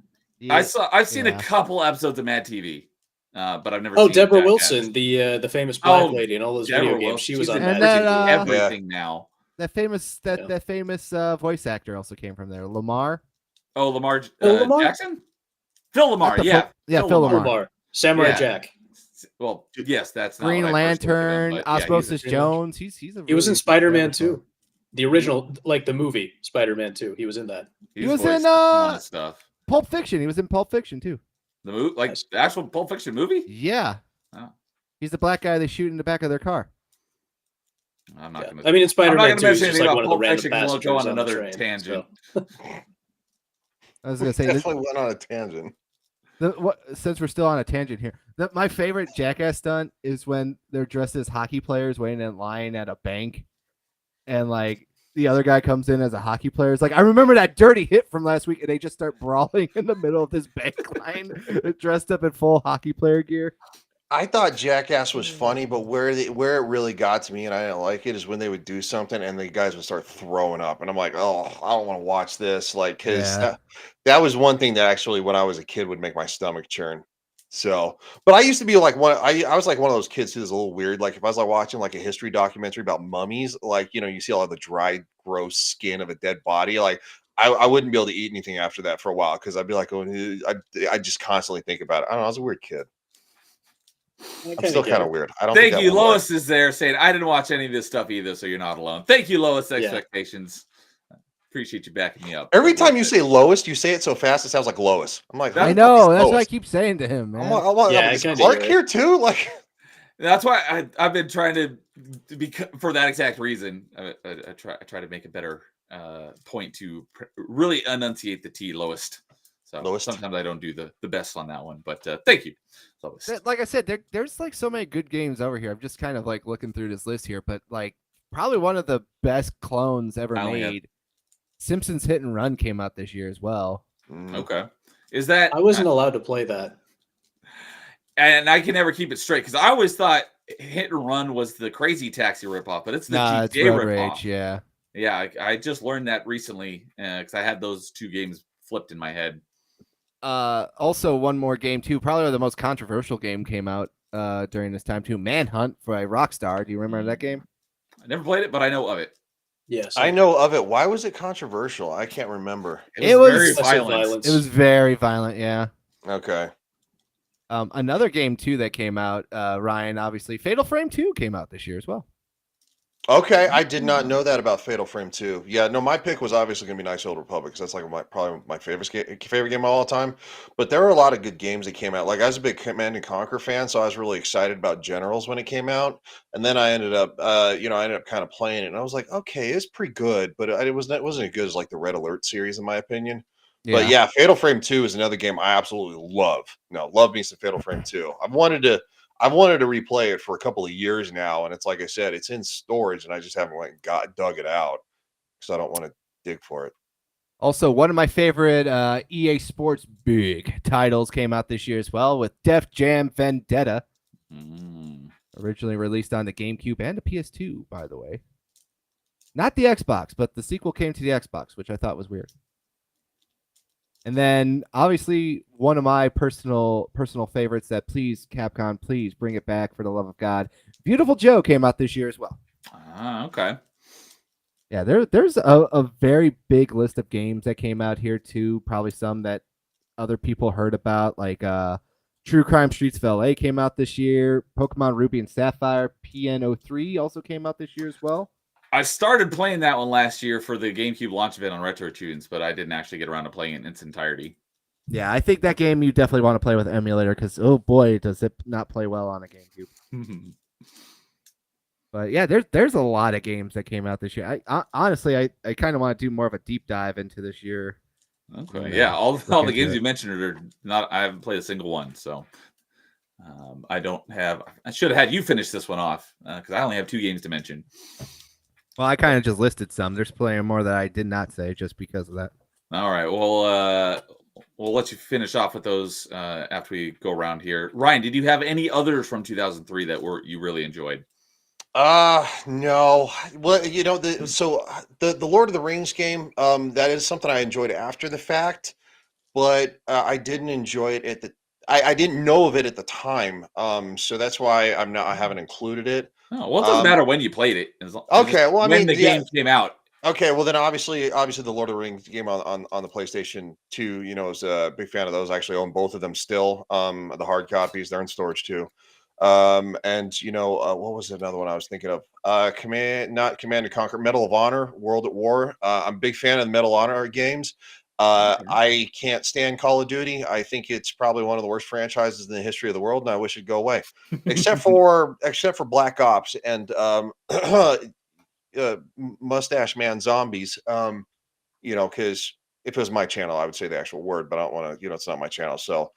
A: I've seen a
H: yeah.
A: couple episodes of Mad TV, but I've never.
D: Oh,
A: seen
D: Deborah
A: Jackass.
D: Wilson, the famous black
A: Oh,
D: lady in all those
A: Deborah
D: video games.
A: Wilson.
D: She was
A: She's
D: on
A: in
H: And
D: that.
H: then,
A: everything now.
H: that famous voice actor also came from there. Lamar.
A: Oh, Lamar,
D: Lamar?
A: Jackson, Phil Lamar,
H: Not the
A: yeah,
H: Phil- Phil Lamar.
D: Lamar, Samurai
A: Yeah.
D: Jack.
A: Well, yes, that's not
H: Green
A: what I first looked at
H: Lantern,
A: him, but yeah, he's
H: Osmosis
A: a-
H: Jones. He's a
D: He was
H: really
D: in
H: good
D: Spider-Man
H: actor.
D: 2. The original, like the movie Spider-Man 2. He was in that.
A: He's
H: He was
A: voiced
H: in,
A: a ton of stuff.
H: Pulp Fiction. He was in Pulp Fiction too.
A: The movie, like
D: Nice.
A: the actual Pulp Fiction movie.
H: Yeah.
A: Oh.
H: He's the black guy they shoot in the back of their car.
A: I'm not
D: Yeah.
A: gonna.
D: I mean, in
A: I'm not
D: Spider-Man
A: gonna
D: 2, he's
A: mention
D: just
A: anything
D: like
A: about
D: one of the
A: Pulp
D: random
A: Fiction because we'll
D: passengers
A: go on
D: on the
A: another
D: train.
A: tangent.
D: So.
H: I was gonna say this,
B: Definitely went on a tangent.
H: Since we're still on a tangent here, my favorite Jackass stunt is when they're dressed as hockey players waiting in line at a bank, and like the other guy comes in as a hockey player. It's like, I remember that dirty hit from last week, and they just start brawling in the middle of this bank line, dressed up in full hockey player gear.
B: I thought Jackass was funny, but where it really got to me and I didn't like it is when they would do something and the guys would start throwing up, and I'm like, oh, I don't want to watch this, like, because
H: Yeah.
B: that was one thing that actually, when I was a kid, would make my stomach churn. So, but I used to be like I was like one of those kids who's a little weird. Like if I was like watching like a history documentary about mummies, like you see all the dried, gross skin of a dead body, like. I wouldn't be able to eat anything after that for a while because I'd be like, oh, I just constantly think about it. I don't know. I was a weird kid. I'm still kind of weird. I don't
A: Thank
B: think
A: you. Lois is there saying, I didn't watch any of this stuff either, so you're not alone. Thank you, Lois. Expectations. Appreciate you backing me up.
B: Every time you say lowest, you say it so fast it sounds like Lois. I'm like,
H: I know. That's what I keep saying to him, man.
B: Is Clark here too? Like,
A: that's why I've been trying to be for that exact reason. I try to make a better point to really enunciate the T, lowest. So sometimes I don't do the best on that one, but thank you.
H: Like I said, there's like so many good games over here. I'm just kind of like looking through this list here, but like probably one of the best clones ever made. Simpsons Hit and Run came out this year as well.
A: Okay. Is that
D: I wasn't allowed to play that.
A: And I can never keep it straight because I always thought Hit and Run was the Crazy Taxi ripoff, but it's the GTA
H: Road
A: ripoff.
H: Rage, yeah.
A: Yeah, I just learned that recently because I had those two games flipped in my head.
H: Also, one more game too. Probably the most controversial game came out during this time too. Manhunt for Rockstar. Do you remember that game?
A: I never played it, but I know of it.
D: Yes,
B: I know of it. Why was it controversial? I can't remember.
A: It was very violent.
H: It was very violent. Yeah.
B: Okay.
H: Another game too that came out. Ryan, obviously, Fatal Frame 2 came out this year as well.
B: Okay, I did not know that about Fatal Frame 2. Yeah, no, my pick was obviously going to be Knights of the Old Republic because that's like probably my favorite game of all time. But there were a lot of good games that came out. Like I was a big Command and Conquer fan, so I was really excited about Generals when it came out. And then I ended up, kind of playing it, and I was like, okay, it's pretty good, but it wasn't as good as like the Red Alert series, in my opinion.
H: Yeah.
B: But yeah, Fatal Frame 2 is another game I absolutely love. Love me some Fatal Frame 2. I've wanted to replay it for a couple of years now, and it's like I said, it's in storage, and I just haven't dug it out because I don't want to dig for it.
H: Also, one of my favorite EA Sports big titles came out this year as well with Def Jam Vendetta, originally released on the GameCube and the PS2, by the way. Not the Xbox, but the sequel came to the Xbox, which I thought was weird. And then, obviously, one of my personal favorites that please, Capcom, please bring it back for the love of God. Beautiful Joe came out this year as well.
A: Okay.
H: Yeah, there's a very big list of games that came out here too. Probably some that other people heard about, like True Crime Streets of LA came out this year. Pokemon Ruby and Sapphire PN03 also came out this year as well.
A: I started playing that one last year for the GameCube launch event on RetroTunes, but I didn't actually get around to playing it in its entirety.
H: Yeah, I think that game you definitely want to play with emulator because, oh boy, does it not play well on a GameCube. But yeah, there's a lot of games that came out this year. I honestly kind of want to do more of a deep dive into this year.
A: Okay, yeah, all the games you mentioned are not. I haven't played a single one, so I don't have. I should have had you finish this one off because I only have 2 games to mention.
H: Well, I kind of just listed some. There's plenty more that I did not say just because of that.
A: All right. Well, we'll let you finish off with those after we go around here. Ryan, did you have any others from 2003 that you really enjoyed?
B: No. Well, the Lord of the Rings game, that is something I enjoyed after the fact, but I didn't enjoy it I didn't know of it at the time. So that's why I haven't included it.
A: Oh, well, it doesn't matter when you played it.
B: Okay, well,
A: when the game came out.
B: Okay, well then obviously the Lord of the Rings game on the PlayStation 2, was a big fan of those. I actually own both of them still. The hard copies, they're in storage too. And what was another one I was thinking of? Command and Conquer, Medal of Honor, World at War. I'm a big fan of the Medal of Honor games. I can't stand Call of Duty. I think it's probably one of the worst franchises in the history of the world, and I wish it'd go away. except for Black Ops and Mustache Man Zombies. Because if it was my channel, I would say the actual word, but I don't want to. It's not my channel. So,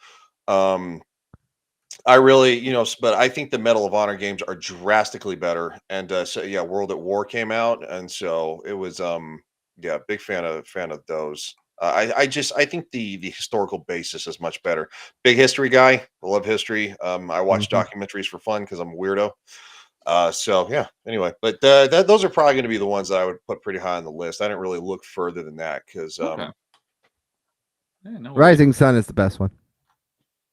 B: I really, but I think the Medal of Honor games are drastically better. And so yeah, World at War came out, and so it was yeah, big fan of those. I think the historical basis is much better. Big history guy. I love history. I watch documentaries for fun because I'm a weirdo. So yeah. Anyway, but those are probably going to be the ones that I would put pretty high on the list. I didn't really look further than that because
A: Okay. Yeah, no worries.
H: Rising Sun is the best one.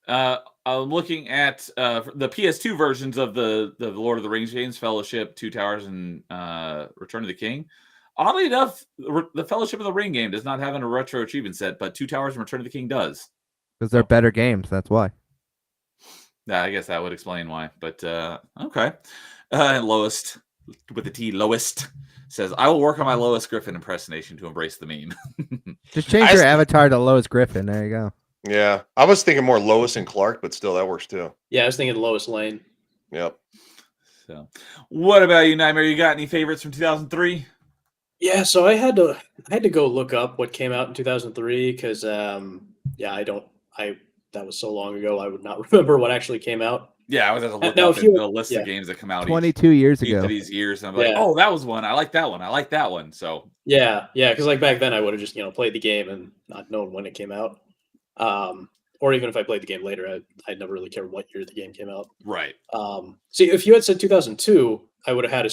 A: I'm looking at the PS2 versions of the Lord of the Rings games, Fellowship, Two Towers, and Return of the King. Oddly enough, the Fellowship of the Ring game does not have a retro achievement set, but Two Towers and Return of the King does.
H: Because they're better games. That's why.
A: Yeah, I guess that would explain why. But okay. Lowest with the T, Lowest says, I will work on my Lois Griffin impersonation to embrace the meme.
H: Just change your avatar to Lois Griffin. There you go.
B: Yeah, I was thinking more Lois and Clark, but still that works too.
D: Yeah, I was thinking Lois Lane.
B: Yep.
A: So, what about you, Nightmare? You got any favorites from 2003?
D: Yeah, so I had to go look up what came out in 2003 because that was so long ago I would not remember what actually came out.
A: Yeah, I was at to look
D: Now,
A: up
D: if you-
A: the list
D: yeah.
A: of games that come out
H: 22 years
A: each
H: ago.
A: of these years, and I'm like,
D: Yeah.
A: oh, that was one. I like that one. I like that one. So
D: Yeah, because like back then I would have just played the game and not known when it came out. Or even if I played the game later, I'd never really cared what year the game came out.
A: right.
D: See, if you had said 2002, I would have had a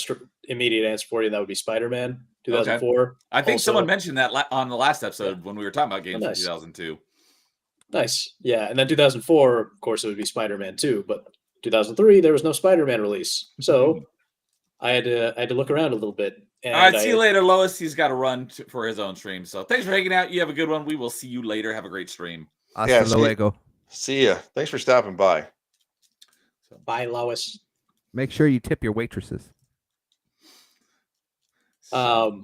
D: immediate answer for you, and that would be Spider-Man 2004.
A: I think
D: Also-
A: someone mentioned that on the last episode when we were talking about games
D: nice.
A: from 2002.
D: Nice. Yeah, and then 2004, of course, it would be Spider-Man 2, but 2003 there was no Spider-Man release. So I had to look around a little bit. And
A: All right, see you later, Lois. He's got to run for his own stream. So thanks for hanging out. You have a good one. We will see you later. Have a great stream.
H: Hasta luego.
B: See ya. Thanks for stopping by.
D: Bye, Lois.
H: Make sure you tip your waitresses.
D: But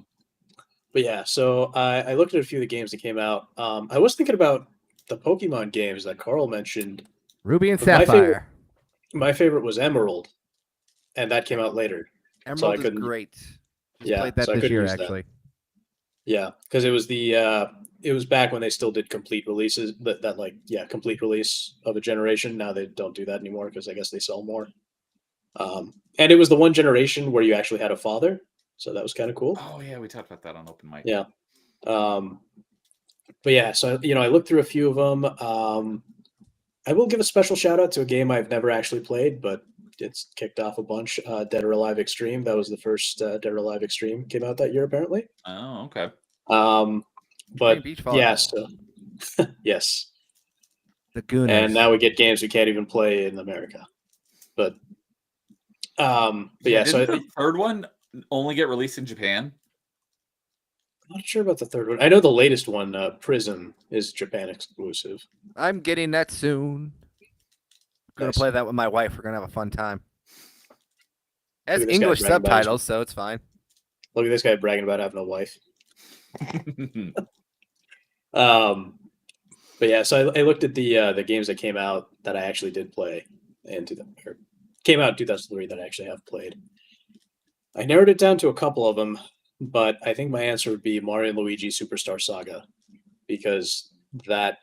D: yeah, so I looked at a few of the games that came out. I was thinking about the Pokemon games that Carl mentioned.
H: Ruby and
D: But my
H: Sapphire.
D: My favorite was Emerald, and that came out later.
H: Emerald is
D: couldn't-
H: great. Just
D: Yeah,
H: played that
D: so I
H: this
D: couldn't
H: year,
D: use that.
H: actually.
D: Yeah, because it was it was back when they still did complete releases. Complete release of a generation. Now they don't do that anymore because I guess they sell more. And it was the one generation where you actually had a father, so that was kind of cool.
A: Oh yeah, we talked about that on Open Mic.
D: Yeah. But yeah, so I looked through a few of them. I will give a special shout out to a game I've never actually played, but it's kicked off a bunch. Dead or Alive Extreme. That was the first Dead or Alive Extreme came out that year, apparently.
A: Oh, okay.
D: But
H: Beach
D: yeah,
H: volleyball.
D: so yes.
H: The Gooners.
D: And now we get games we can't even play in America. But yeah, so
A: Didn't the third one only get released in Japan?
D: I'm not sure about the third one. I know the latest one, Prism, is Japan exclusive.
H: I'm getting that soon. Gonna
D: Nice.
H: play that with my wife. We're gonna have a fun time. It has
D: Look at this guy
H: English
D: bragging about his-
H: subtitles, so it's fine.
D: Look at this guy bragging about having a wife. But yeah, so I looked at the games that came out that I actually did play came out in 2003 that I actually have played. I narrowed it down to a couple of them, but I think my answer would be Mario and Luigi Superstar Saga, because that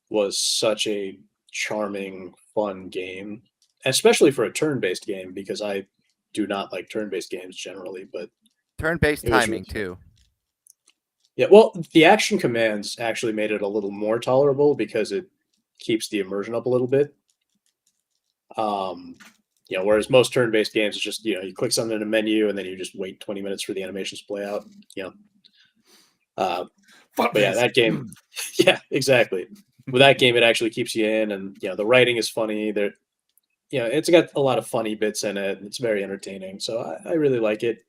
D: was such a charming, fun game, especially for a turn-based game, because I do not like turn-based games generally, but
H: Turn-based
D: It was
H: timing
D: really-
H: too.
D: yeah, well, the action commands actually made it a little more tolerable because it keeps the immersion up a little bit. Whereas most turn-based games is just, you click something in a menu and then you just wait 20 minutes for the animations to play out. But yeah, that game, yeah, exactly. With that game, it actually keeps you in, and the writing is funny. It's got a lot of funny bits in it. And it's very entertaining, so I really like it.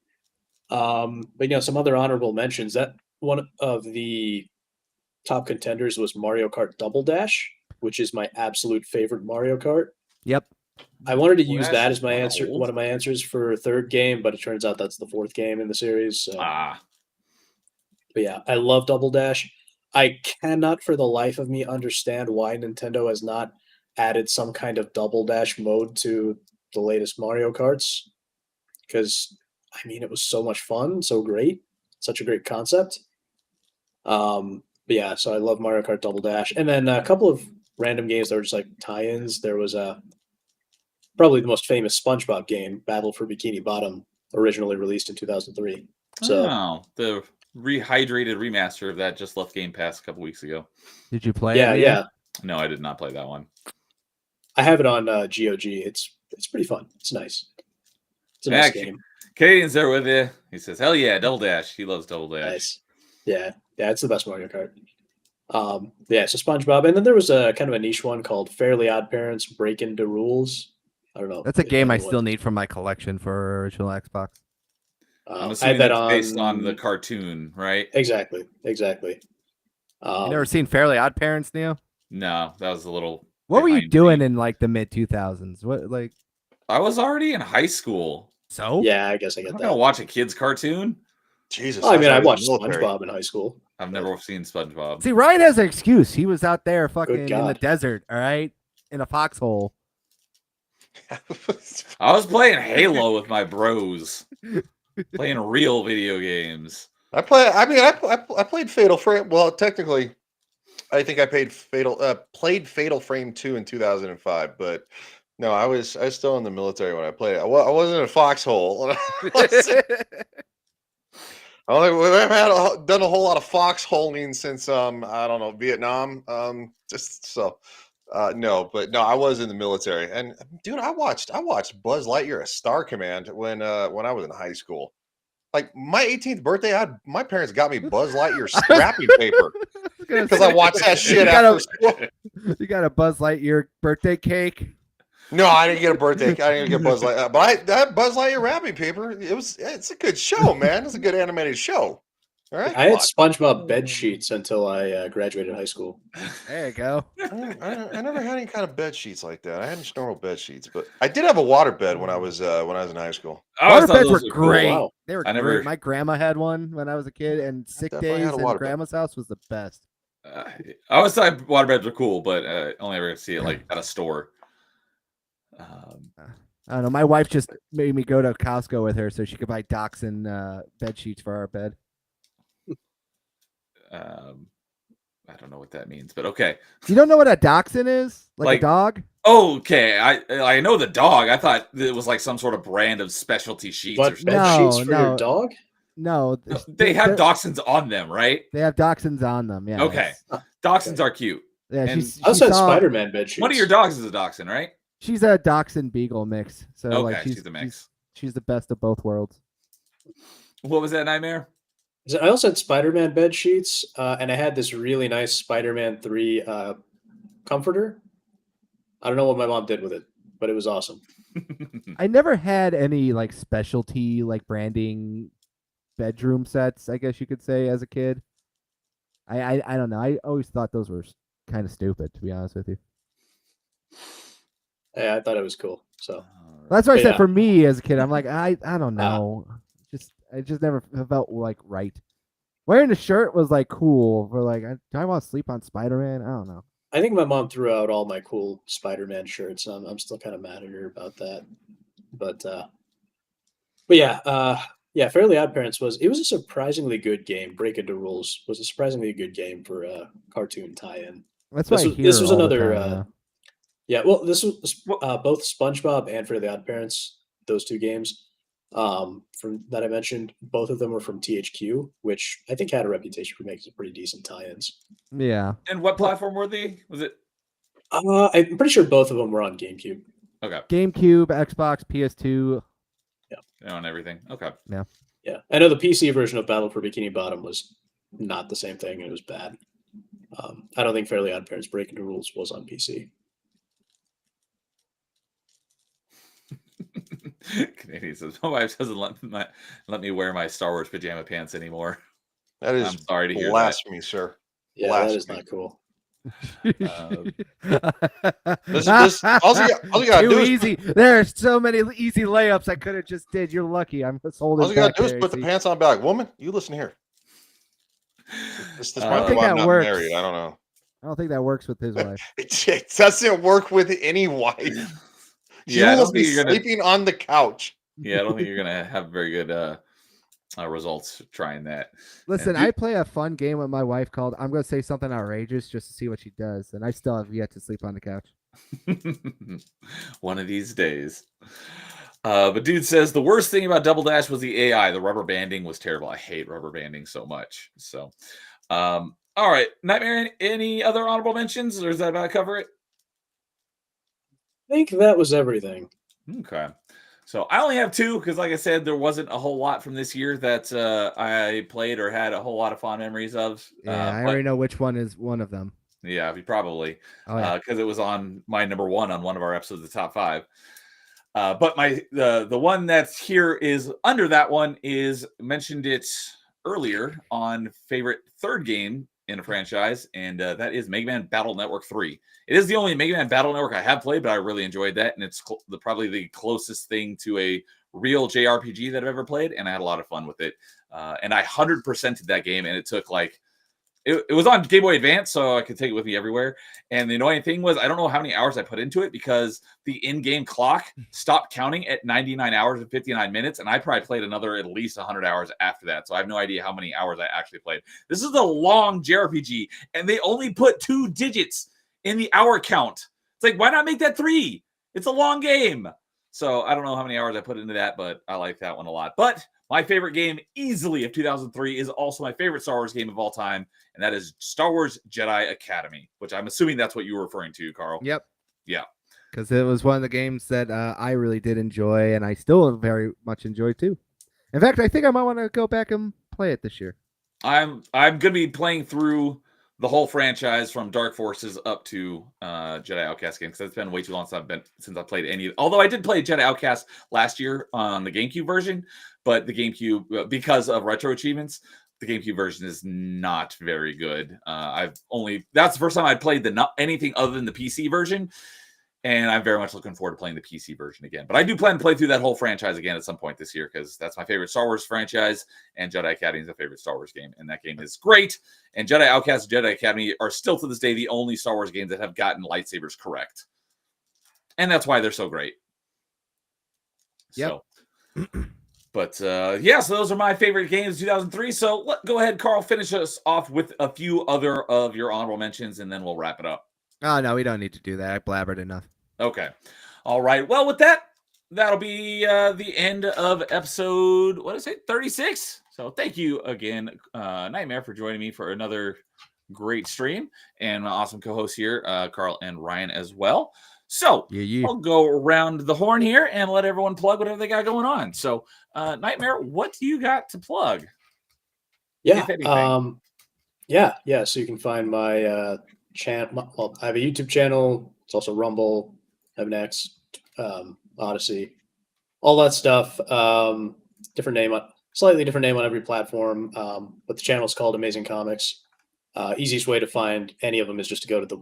D: But some other honorable mentions. That one of the top contenders was Mario Kart Double Dash, which is my absolute favorite Mario Kart.
H: Yep.
D: I wanted to
A: Double
D: use
A: Dash
D: that
A: is
D: as my
A: kinda
D: answer,
A: old.
D: one of my answers for a third game, but it turns out that's the fourth game in the series. So. But yeah, I love Double Dash. I cannot for the life of me understand why Nintendo has not added some kind of Double Dash mode to the latest Mario Karts. Because, it was so much fun, so great. Such a great concept. But yeah, so I love Mario Kart Double Dash. And then a couple of random games that were just like tie-ins. There was probably the most famous SpongeBob game, Battle for Bikini Bottom, originally released in 2003. So
A: Oh, the rehydrated remaster of that just left Game Pass a couple weeks ago.
H: Did you play
D: yeah,
H: it?
D: yeah,
A: No, I did not play that one.
D: I have it on GOG. It's pretty fun. It's nice. It's a nice game.
A: Canadian's there with you. He says, "Hell yeah, Double Dash." He loves Double Dash.
D: Nice. Yeah, it's the best Mario Kart. Yeah, so SpongeBob, and then there was a kind of a niche one called Fairly Odd Parents Break Into Rules. I don't know.
H: That's a game I
D: anyone-
H: still need from my collection for original Xbox.
A: I'm
D: I had
A: assuming
D: that
A: that's based on the cartoon, right?
D: Exactly.
H: You never seen Fairly Odd Parents, Neo?
A: No, that was a little.
H: What were you
A: behind
H: doing
A: me.
H: in like the mid 2000s? What like?
A: I was already in high school.
H: So
D: Yeah, I guess I
A: I'm
D: get
A: not
D: that.
A: gonna watch a kid's cartoon.
B: Jesus.
D: Well, I mean,
B: thought
D: I
B: he was
D: watched
B: military.
D: SpongeBob in high school.
A: I've never seen SpongeBob.
H: see, Ryan has an excuse. He was out there fucking in the
D: God.
H: desert, all right, in a foxhole.
A: I was playing Halo with my bros, playing real video games.
B: I played Fatal Frame. Well, technically, I think I played Fatal Frame 2 in 2005, but no, I was still in the military when I played it. I wasn't in a foxhole. I haven't done a whole lot of foxholing since I don't know, Vietnam. I was in the military, and dude, I watched Buzz Lightyear: A Star Command when I was in high school. Like my 18th birthday, my parents got me Buzz Lightyear wrapping paper because I watched that shit after school.
H: You got a Buzz Lightyear birthday cake?
B: No, I didn't get a birthday. I didn't get Buzz Lightyear, but that Buzz Lightyear wrapping paper. It's a good show, man. It's a good animated show. All right,
D: I had SpongeBob bed sheets until I graduated high school.
H: There you go.
B: I never had any kind of bed sheets like that. I had just normal bed sheets, but I did have a water bed when I was in high school.
A: I always
H: Water
A: thought
H: beds were
A: those cool.
H: great.
D: Wow.
H: They were
A: I never-
H: great. My grandma had one when I was a kid, and sick
B: definitely
H: days
B: had a
H: in
B: water bed.
H: grandma's house was the best.
A: I always thought waterbeds were cool, but only ever see it like at a store.
H: I don't know. My wife just made me go to Costco with her so she could buy Dachshund bed sheets for our bed.
A: I don't know what that means, but okay.
H: You don't know what a Dachshund is? Like a
A: Like-
H: dog?
A: Okay, I know the dog. I thought it was like some sort of brand of specialty sheets.
D: What
A: Or
D: bed
A: something.
D: sheets for
H: no.
D: your dog?
H: No.
A: They have
H: they're-
A: dachshunds on them, right?
H: They have Dachshunds on them. Yeah.
A: Okay. Dachshunds are cute.
H: Yeah.
A: And
H: She's,
D: I also
H: she
D: had
H: saw-
D: Spider-Man bed sheets.
A: One of your dogs is a dachshund, right?
H: She's a Dachshund Beagle mix. So
A: Okay,
H: like
A: she's the mix.
H: She's the best of both worlds.
A: What was that, Nightmare?
D: I also had Spider-Man bed sheets, and I had this really nice Spider-Man 3 comforter. I don't know what my mom did with it, but it was awesome.
H: I never had any like specialty like branding bedroom sets, I guess you could say, as a kid. I don't know. I always thought those were kind of stupid, to be honest with you.
D: Yeah, I thought it was cool. So
H: That's why I
D: But
H: said
D: yeah.
H: for me as a kid, I'm like, I don't know. I just never felt like right. Wearing a shirt was like cool. For like, do I want to sleep on Spider-Man? I don't know.
D: I think my mom threw out all my cool Spider-Man shirts. And I'm still kind of mad at her about that. But yeah, Fairly Odd Parents was a surprisingly good game. Break Into Rules was a surprisingly good game for a cartoon tie-in.
H: That's why
D: This was
H: all the
D: another.
H: time, yeah.
D: Yeah, well, this was both SpongeBob and Fairly Odd Parents. Those two games, from that I mentioned, both of them were from THQ, which I think had a reputation for making some pretty decent tie-ins.
H: Yeah.
A: And what platform were they? Was it?
D: I'm pretty sure both of them were on GameCube.
A: Okay.
H: GameCube, Xbox, PS2.
A: On everything. Okay.
D: Yeah, I know the PC version of Battle for Bikini Bottom was not the same thing. It was bad. I don't think Fairly Odd Parents Break Into Rules was on PC.
A: Canadian says, my wife doesn't let me wear my Star Wars pajama pants anymore.
B: That is
A: I'm sorry to hear that.
B: blasphemy, sir.
D: Yeah,
B: Blasphemy.
D: that is not cool.
B: All you gotta
H: Too
B: do is
H: easy. There are so many easy layups I could have just did. You're lucky. I'm just holding.
B: all you gotta
H: back
B: do is
H: there,
B: put the
H: see?
B: pants on and be like, woman, you listen here. This
A: I
B: might be
H: think
B: why
H: that
B: I'm not
H: works.
B: married. I don't know.
H: I don't think that works with his wife.
B: It doesn't work with any wife. She
A: Yeah, I
B: will
A: don't
B: be
A: think you're gonna.
B: sleeping on the couch.
A: Yeah, I don't think you're gonna have very good results trying that.
C: Listen,
A: And
C: I play a fun game with my wife called I'm going to say something outrageous just to see what she does, and I still have yet to sleep on the couch.
A: one of these days. But dude says the worst thing about Double Dash was the AI. The rubber banding was terrible. I hate rubber banding so much. So, all right, Nightmare. Any other honorable mentions, or is that about cover it?
D: I think that was everything.
A: Okay. So I only have two because, like I said, there wasn't a whole lot from this year that I played or had a whole lot of fond memories of.
C: Yeah, I
A: but
C: already know which one is one of them.
A: yeah, you probably
C: Oh, yeah.
A: because it was on my number one on one of our episodes of the top five. But the one that's here is under that one is mentioned it earlier on favorite third game in a franchise, and that is Mega Man Battle Network 3. It is the only Mega Man Battle Network I have played, but I really enjoyed that, and it's probably the closest thing to a real JRPG that I've ever played, and I had a lot of fun with it. And I 100%ed that game, and it took like it was on Game Boy Advance, so I could take it with me everywhere. And the annoying thing was, I don't know how many hours I put into it because the in-game clock stopped counting at 99 hours and 59 minutes, and I probably played another at least 100 hours after that. So I have no idea how many hours I actually played. This is a long JRPG, and they only put 2 digits in the hour count. It's like, why not make that 3? It's a long game. So I don't know how many hours I put into that, but I like that one a lot. But my favorite game easily of 2003 is also my favorite Star Wars game of all time, and that is Star Wars Jedi Academy, which I'm assuming that's what you were referring to, Carl.
C: Yep.
A: Yeah.
C: Because it was one of the games that I really did enjoy, and I still very much enjoy too. In fact, I think I might want to go back and play it this year.
A: I'm going to be playing through the whole franchise from Dark Forces up to Jedi Outcast game, because it's been way too long since I played any. Although I did play Jedi Outcast last year on the GameCube version, but the GameCube, because of retro achievements, the GameCube version is not very good. That's the first time I played anything other than the PC version, and I'm very much looking forward to playing the PC version again. But I do plan to play through that whole franchise again at some point this year, because that's my favorite Star Wars franchise, and Jedi Academy is a favorite Star Wars game, and that game is great. And Jedi Outcast and Jedi Academy are still to this day the only Star Wars games that have gotten lightsabers correct. And that's why they're so great.
C: Yep.
A: So, but so those are my favorite games of 2003. So go ahead, Carl, finish us off with a few other of your honorable mentions, and then we'll wrap it up.
C: Oh, no, we don't need to do that. I blabbered enough.
A: Okay. All right. Well, with that, that'll be the end of episode, 36? So thank you again, Nightmare, for joining me for another great stream, and my awesome co-hosts here, Carl and Ryan as well. So I'll go around the horn here and let everyone plug whatever they got going on. So Nightmare, what do you got to plug?
D: Yeah. So you can find my channel. Well, I have a YouTube channel. It's also Rumble, Next, Odyssey, all that stuff. Slightly different name on every platform. But the channel is called Amazing Comics. Easiest way to find any of them is just to go to the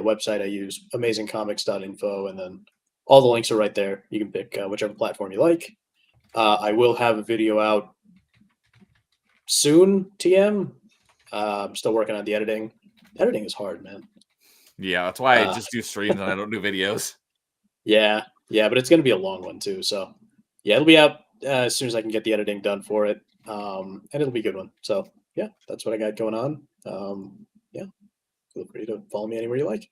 D: website I use, amazingcomics.info, and then all the links are right there. You can pick whichever platform you like. I will have a video out soon, TM. I'm still working on the editing. Editing is hard, man.
A: Yeah, that's why I just do streams and I don't do videos.
D: Yeah, but it's going to be a long one too. So yeah, it'll be out as soon as I can get the editing done for it, and it'll be a good one. So yeah, that's what I got going on. Feel free to follow me anywhere you like.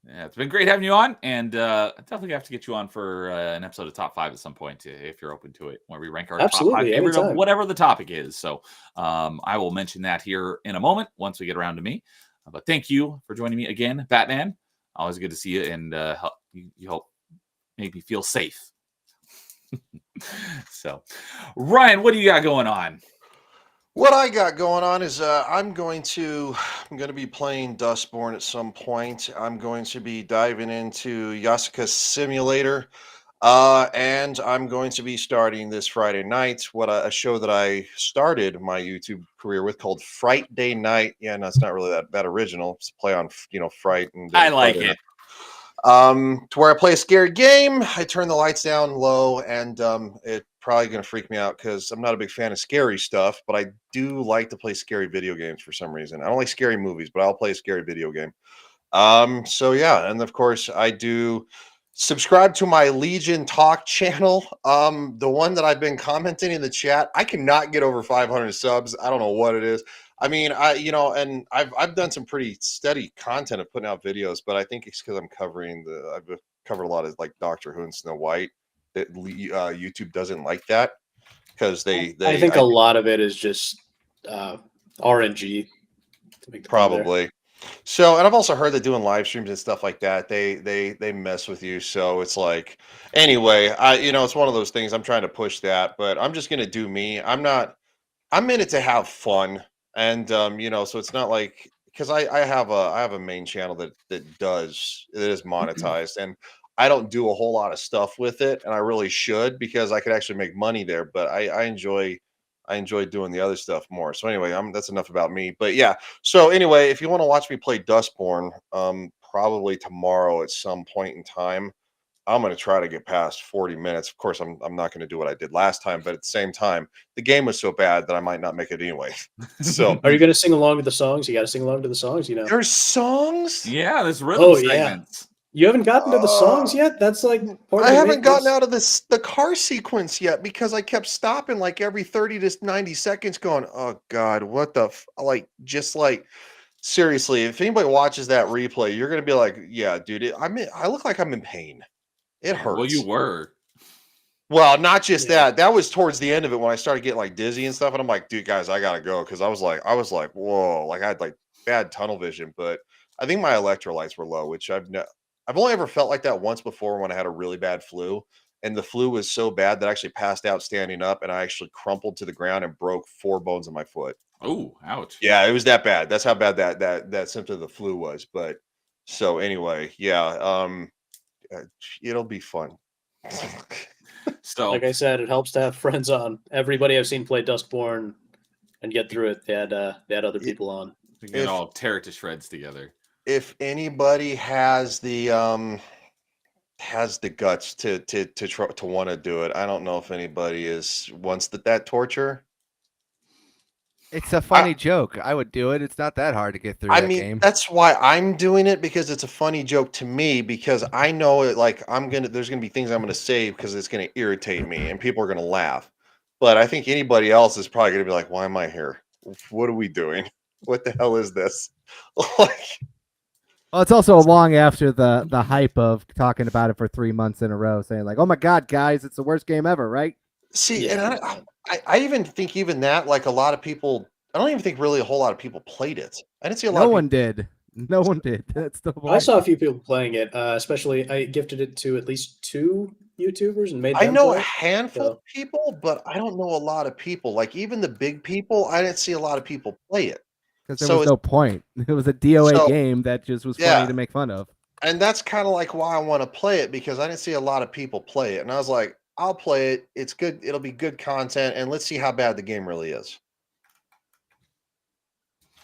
A: Yeah, it's been great having you on, and I definitely have to get you on for an episode of Top 5 at some point if you're open to it, where we rank our top 5 favorite of whatever the topic is. So I will mention that here in a moment once we get around to me. But thank you for joining me again, Batman. Always good to see you, and you help make me feel safe. So, Ryan, what do you got going on?
B: What I got going on is I'm going to be playing Dustborn at some point. I'm going to be diving into Yasuka Simulator, and I'm going to be starting this Friday night a show that I started my YouTube career with called Fright Day Night. Yeah, no, it's not really that original. It's a play on Fright and
A: I like it.
B: To where I play a scary game. I turn the lights down low, and it's probably going to freak me out because I'm not a big fan of scary stuff, but I do like to play scary video games for some reason. I don't like scary movies, but I'll play a scary video game. So yeah, and of course I do Subscribe to my Legion Talk channel. The one that I've been commenting in the chat. I cannot get over 500 subs. I don't know what it is. I mean, and I've done some pretty steady content of putting out videos, but I think it's because I've covered a lot of like Doctor Who and Snow White. That YouTube doesn't like that because
D: I think a lot of it is just RNG. To make the point there.
B: probably. So, and I've also heard that doing live streams and stuff like that, they mess with you. So it's like, anyway, it's one of those things. I'm trying to push that, but I'm just gonna do me. I'm in it to have fun, and so it's not like because I have a main channel that is monetized, and I don't do a whole lot of stuff with it, and I really should because I could actually make money there. But I enjoy doing the other stuff more. So anyway, that's enough about me. But yeah. So anyway, if you want to watch me play Dustborn, probably tomorrow at some point in time, I'm going to try to get past 40 minutes. Of course, I'm not going to do what I did last time, but at the same time, the game was so bad that I might not make it anyway. So
D: Are you going to sing along with the songs? You got to sing along to the songs,
B: There's songs?
A: Yeah, there's rhythm segments.
D: Yeah. You haven't gotten to the songs yet? That's like part of
B: I
D: the
B: haven't gotten
D: maintenance.
B: out of the car sequence yet because I kept stopping like every 30 to 90 seconds going, oh God, what the seriously, if anybody watches that replay, you're gonna be like, yeah, dude, I look like I'm in pain. It hurts.
A: Well, you were.
B: Well, not just that. That was towards the end of it when I started getting like dizzy and stuff. And I'm like, dude, guys, I gotta go. Cause I was like, whoa, like I had like bad tunnel vision, but I think my electrolytes were low, which I've only ever felt like that once before when I had a really bad flu. And the flu was so bad that I actually passed out standing up and I actually crumpled to the ground and broke 4 bones in my foot.
A: Oh, ouch.
B: Yeah, it was that bad. That's how bad that symptom of the flu was. But so anyway, yeah, it'll be fun.
A: So
D: Like I said, it helps to have friends on. Everybody I've seen play Dustborn and get through it, they had other people on.
A: we can all tear it to shreds together.
B: If anybody has the guts to try to want to do it, I don't know if anybody wants that torture.
H: It's a funny joke. I would do it. It's not that hard to get through that game.
B: That's why I'm doing it, because it's a funny joke to me, because I know it, like there's gonna be things I'm gonna say because it's gonna irritate me and people are gonna laugh. But I think anybody else is probably gonna be like, why am I here? What are we doing? What the hell is this? Like,
H: well, it's also long after the hype of talking about it for 3 months in a row, saying like, "Oh my God, guys, it's the worst game ever!" Right?
B: see, and I even think that like a lot of people, I don't even think really a whole lot of people played it. I didn't see a lot.
H: No one did. No one did. That's the point.
D: I saw a few people playing it, especially I gifted it to at least 2 YouTubers and made them
B: I know
D: play
B: a
D: it.
B: handful of people, but I don't know a lot of people. Like even the big people, I didn't see a lot of people play it.
H: Because there was no point. It was a DOA game that just was funny to make fun of.
B: And that's kind of like why I want to play it, because I didn't see a lot of people play it. And I was like, I'll play it. It's good. It'll be good content. And let's see how bad the game really is.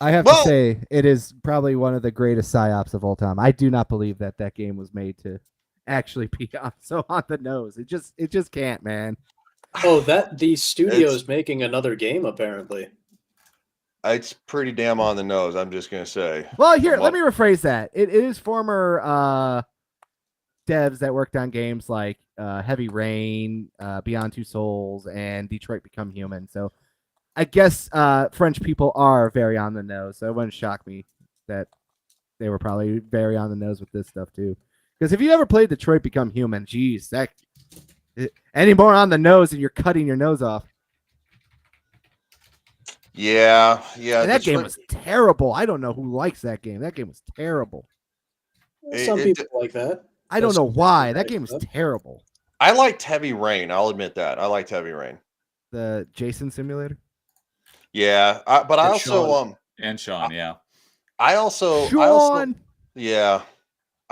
H: I have to say, it is probably one of the greatest psyops of all time. I do not believe that game was made to actually be so on the nose. It just can't, man.
D: Oh, the studio's making another game apparently.
B: It's pretty damn on the nose, I'm just gonna say.
H: Well, here, let me rephrase that. It is former devs that worked on games like Heavy Rain, Beyond Two Souls, and Detroit Become Human. So I guess French people are very on the nose. So it wouldn't shock me that they were probably very on the nose with this stuff too. Because if you ever played Detroit Become Human, geez, any more on the nose and you're cutting your nose off.
B: Yeah.
H: And that game was terrible. I don't know who likes that game. That game was terrible.
D: Some people like that.
H: I don't know why. That game was terrible.
B: I liked Heavy Rain. I'll admit that. I liked Heavy Rain.
H: The Jason simulator?
B: Yeah. But I also
A: and Sean, yeah.
B: I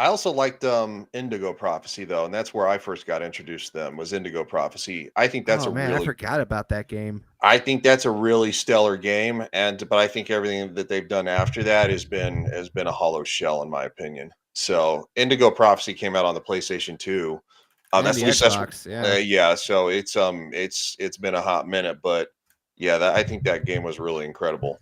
B: also liked Indigo Prophecy though, and that's where I first got introduced to them, was Indigo Prophecy. I think that's
H: I forgot about that game.
B: I think that's a really stellar game, but I think everything that they've done after that has been a hollow shell in my opinion. So Indigo Prophecy came out on the PlayStation 2. That's the Xbox, yeah. So it's been a hot minute, but yeah, I think that game was really incredible.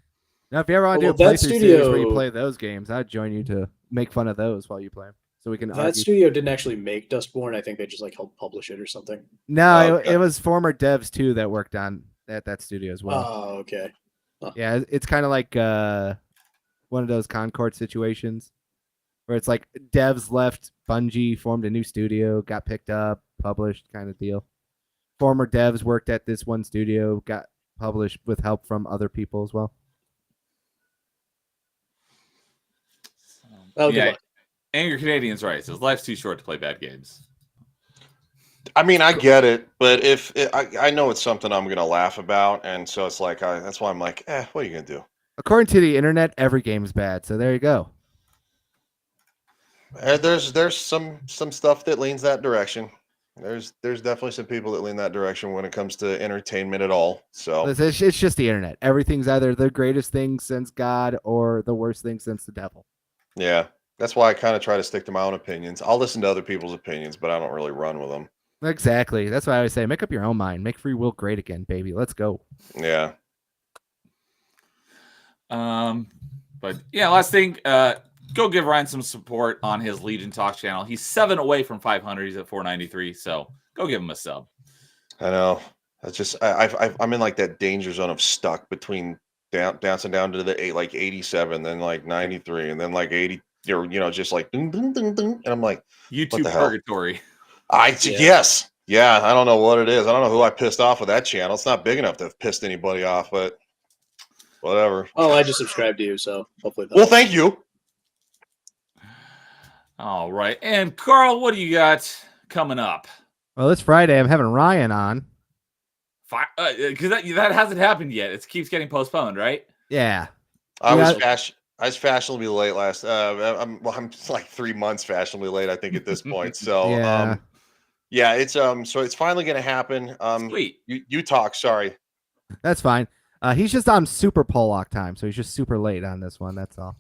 H: Now, if you ever want to do a playthrough series where you play those games, I'd join you to make fun of those while you play them.
C: so we can
D: That
C: argue.
D: studio didn't actually make Dustborn. I think they just like helped publish it or something.
C: No,
B: Okay.
C: it was former devs too that worked on that studio as well.
D: Oh, okay.
C: Yeah, it's kind of like one of those Concord situations where it's like devs left Bungie, formed a new studio, got picked up, published, kind of deal. Former devs worked at this one studio, got published with help from other people as well.
D: Oh, good
A: Yeah,
D: luck.
A: and your Canadian's right. Says life's too short to play bad games.
B: I mean, I get it, but if I know it's something I'm gonna laugh about, and so it's like that's why I'm like, what are you gonna do?
C: According to the internet, every game's bad. So there you go.
B: There's some stuff that leans that direction. There's definitely some people that lean that direction when it comes to entertainment at all. So
C: It's just the internet. Everything's either the greatest thing since God or the worst thing since the devil.
B: yeah, that's why I kind of try to stick to my own opinions. I'll listen to other people's opinions, but I don't really run with them.
C: Exactly. That's why I always say, make up your own mind. Make free will great again, baby. Let's go.
B: Yeah.
A: But yeah, last thing, go give Ryan some support on his Legion Talk channel. He's 7 away from 500. He's at 493. So go give him a sub.
B: I know. That's just I'm in like that danger zone of stuck between bouncing down to the 87, then like 93, and then like 80. Just like ding, ding, ding, ding, and I'm like,
A: YouTube
B: the hell?
A: purgatory.
B: Yes. Yeah, I don't know what it is. I don't know who I pissed off with that channel. It's not big enough to have pissed anybody off, but whatever.
D: Oh, I just subscribed to you, so hopefully.
B: Well, thank you.
A: All right. And Carl, what do you got coming up?
C: Well, this Friday, I'm having Ryan on.
A: Because that hasn't happened yet. It keeps getting postponed, right?
C: Yeah.
B: I was fashionably late last. I'm like 3 months fashionably late, I think, at this point. So
C: Yeah.
B: it's so it's finally going to happen.
A: Sweet.
B: You talk. Sorry.
C: That's fine. He's just on super Pollock time, so he's just super late on this one. That's all.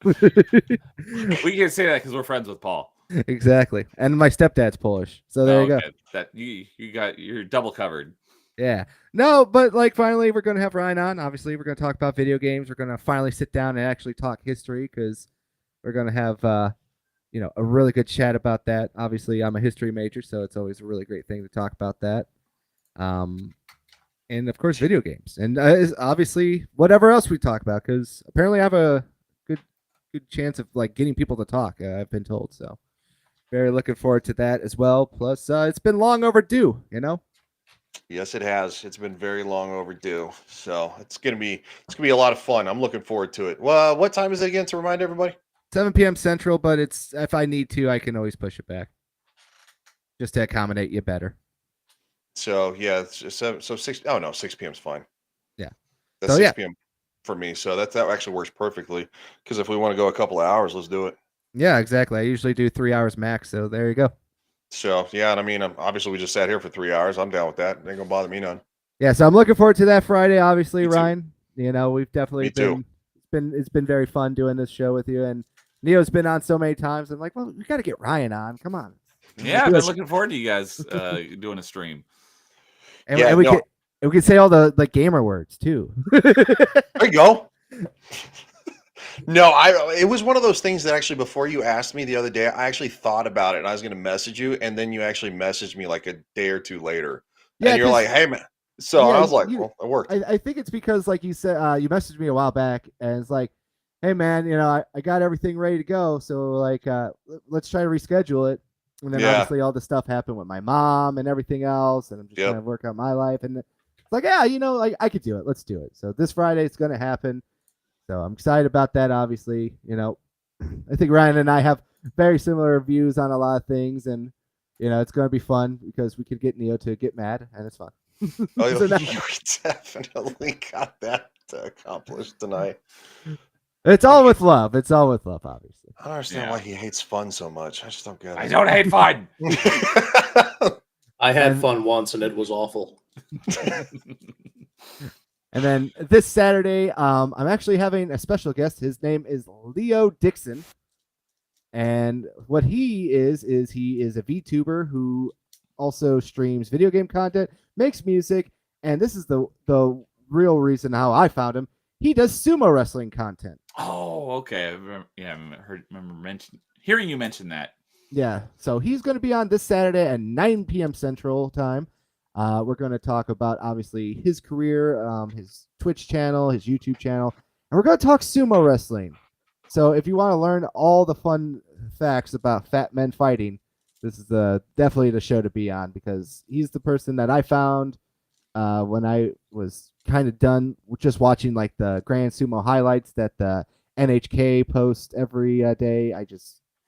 A: We can't say that because we're friends with Paul.
C: Exactly. And my stepdad's Polish, so there you go.
A: That you're double covered.
C: Yeah. No, but like finally we're going to have Ryan on. Obviously, we're going to talk about video games. We're going to finally sit down and actually talk history because we're going to have a really good chat about that. Obviously, I'm a history major, so it's always a really great thing to talk about that. And of course, video games, and obviously whatever else we talk about, because apparently I have a good chance of like getting people to talk. I've been told, so very looking forward to that as well. Plus, it's been long overdue,
B: Yes, it has. It's been very long overdue. So it's gonna be a lot of fun. I'm looking forward to it. Well, what time is it again? To remind everybody.
C: 7 p.m. Central, but it's if I need to, I can always push it back, just to accommodate you better.
B: So yeah, so 6. Oh no, 6 p.m. is fine.
C: Yeah.
B: That's
C: So,
B: 6
C: yeah.
B: p.m. for me. So that actually works perfectly. Because if we want to go a couple of hours, let's do it.
C: Yeah, exactly. I usually do 3 hours max, so there you go.
B: So yeah, and I mean, obviously we just sat here for 3 hours. I'm down with that. It ain't gonna bother me none.
C: Yeah, so I'm looking forward to that Friday. Obviously,
B: Me too.
C: Ryan. We've definitely
B: Me too.
C: it's been very fun doing this show with you, and Neo's been on so many times. I'm like, well, we got to get Ryan on. Come on.
A: Yeah, I've been looking forward to you guys doing a stream.
C: And,
B: Yeah,
C: and we
B: no.
C: could say all the gamer words too.
B: There you go. No, it was one of those things that actually before you asked me the other day, I actually thought about it and I was going to message you, and then you actually messaged me like a day or two later.
C: Yeah,
B: and you're
C: 'cause-
B: like, "Hey man." So
C: Yeah,
B: I was like,
C: you-
B: "Well, it worked."
C: I think it's because, like you said, you messaged me a while back, and it's like, hey man, I got everything ready to go, so like, let's try to reschedule it. And then
B: Yeah.
C: obviously all the stuff happened with my mom and everything else, and I'm just
B: Yep.
C: trying to work out my life, and it's like, yeah, I could do it. Let's do it. So this Friday it's gonna happen. So I'm excited about that. Obviously, I think Ryan and I have very similar views on a lot of things, and it's gonna be fun because we could get Neo to get mad, and it's fun.
B: Oh,
C: So now-
B: you definitely got that accomplished tonight.
C: It's all with love. It's all with love, obviously.
B: I don't understand why he hates fun so much. I just don't get it.
A: I don't hate fun.
D: I had
C: And-
D: fun once and it was awful.
C: And then this Saturday, I'm actually having a special guest. His name is Leo Dixon. And what he is he is a VTuber who also streams video game content, makes music, and this is the real reason how I found him. He does sumo wrestling content.
A: Oh, Oh, okay. Remember hearing you mention that.
C: Yeah, so he's going to be on this Saturday at 9 p.m. Central Time. We're going to talk about, obviously, his career, his Twitch channel, his YouTube channel, and we're going to talk sumo wrestling. So if you want to learn all the fun facts about fat men fighting, this is definitely the show to be on, because he's the person that I found when I was kind of done with just watching like the Grand Sumo highlights that the NHK post every day.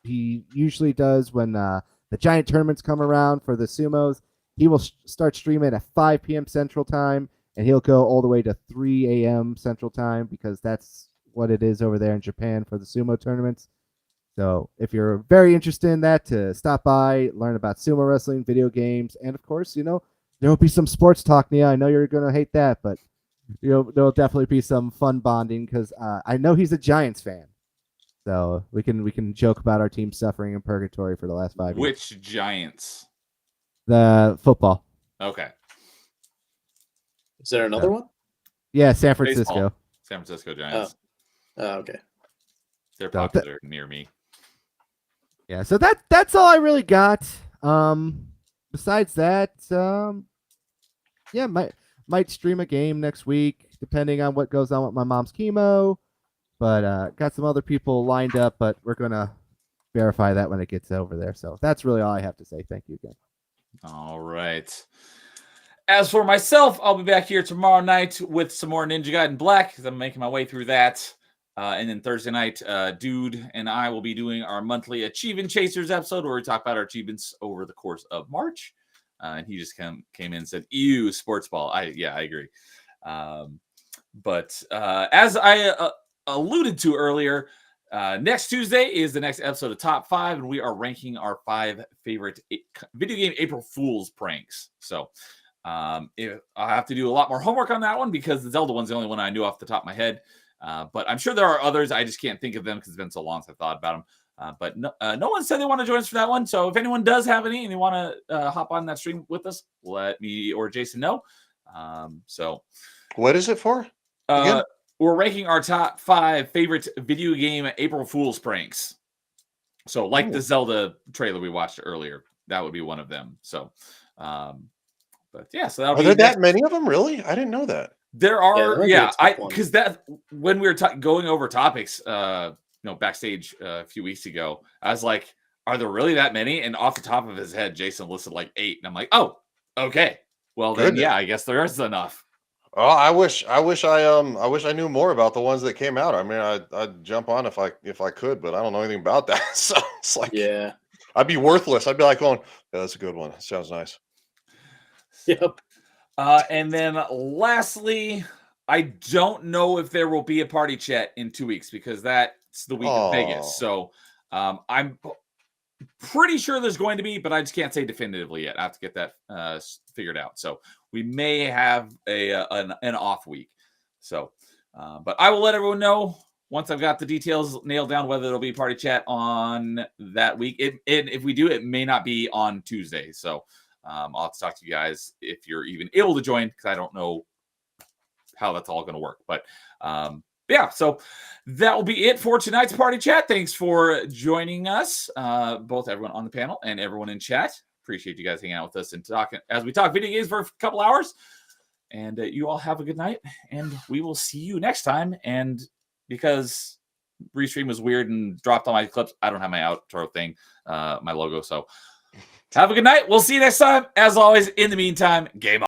C: He usually does when the giant tournaments come around for the sumos. He will start streaming at 5 p.m. Central Time, and he'll go all the way to 3 a.m. Central Time, because that's what it is over there in Japan for the sumo tournaments. So if you're very interested in that, to stop by, learn about sumo wrestling, video games, and of course, there will be some sports talk, Nia. I know you're going to hate that, but there'll definitely be some fun bonding, because I know he's a Giants fan. So we can joke about our team suffering in purgatory for the last 5 years.
A: Which Giants?
C: The football.
A: Okay.
D: Is there another one?
C: Yeah, San Francisco.
A: Baseball. San Francisco Giants.
D: Oh, okay.
A: They're popular near me.
C: Yeah, so that's all I really got. Besides that, might stream a game next week, depending on what goes on with my mom's chemo. But got some other people lined up, but we're gonna verify that when it gets over there. So that's really all I have to say. Thank you again.
A: All right. As for myself, I'll be back here tomorrow night with some more Ninja Gaiden Black, because I'm making my way through that. And then Thursday night, Dude and I will be doing our monthly Achievement Chasers episode, where we talk about our achievements over the course of March. And he just came in and said, "Ew, sports ball." I agree. But as I alluded to earlier, next Tuesday is the next episode of Top 5, and we are ranking our 5 favorite video game April Fool's pranks. So I have to do a lot more homework on that one, because the Zelda one's the only one I knew off the top of my head. But I'm sure there are others. I just can't think of them because it's been so long since I thought about them. But no one said they want to join us for that one. So if anyone does have any and they want to hop on that stream with us, let me or Jason know. So
B: what is it for? Again?
A: We're ranking our top 5 favorite video game April Fool's pranks. So like the Zelda trailer we watched earlier, that would be one of them. So, but yeah, so that'll
B: are there that many of them? Really? I didn't know that.
A: There are, because that when we were going over topics, backstage a few weeks ago, I was like, "Are there really that many?" And off the top of his head, Jason listed like 8, and I'm like, "Oh, okay. Well, then, yeah, I guess there is enough."
B: Oh, I wish I knew more about the ones that came out. I mean, I'd jump on if I could, but I don't know anything about that. So it's like,
D: yeah,
B: I'd be worthless. I'd be like, "Oh, yeah, that's a good one. That sounds nice."
D: Yep.
A: And then lastly, I don't know if there will be a party chat in 2 weeks, because that's the week of Vegas. So I'm pretty sure there's going to be, but I just can't say definitively yet. I have to get that figured out. So we may have an off week. So, but I will let everyone know once I've got the details nailed down whether there'll be party chat on that week. If we do, it may not be on Tuesday. So I'll have to talk to you guys if you're even able to join, because I don't know how that's all going to work. But yeah, so that will be it for tonight's party chat. Thanks for joining us, both everyone on the panel and everyone in chat. Appreciate you guys hanging out with us and talking as we talk video games for a couple hours. And you all have a good night, and we will see you next time. And because Restream was weird and dropped all my clips, I don't have my outro thing, my logo. So have a good night. We'll see you next time. As always, in the meantime, game on.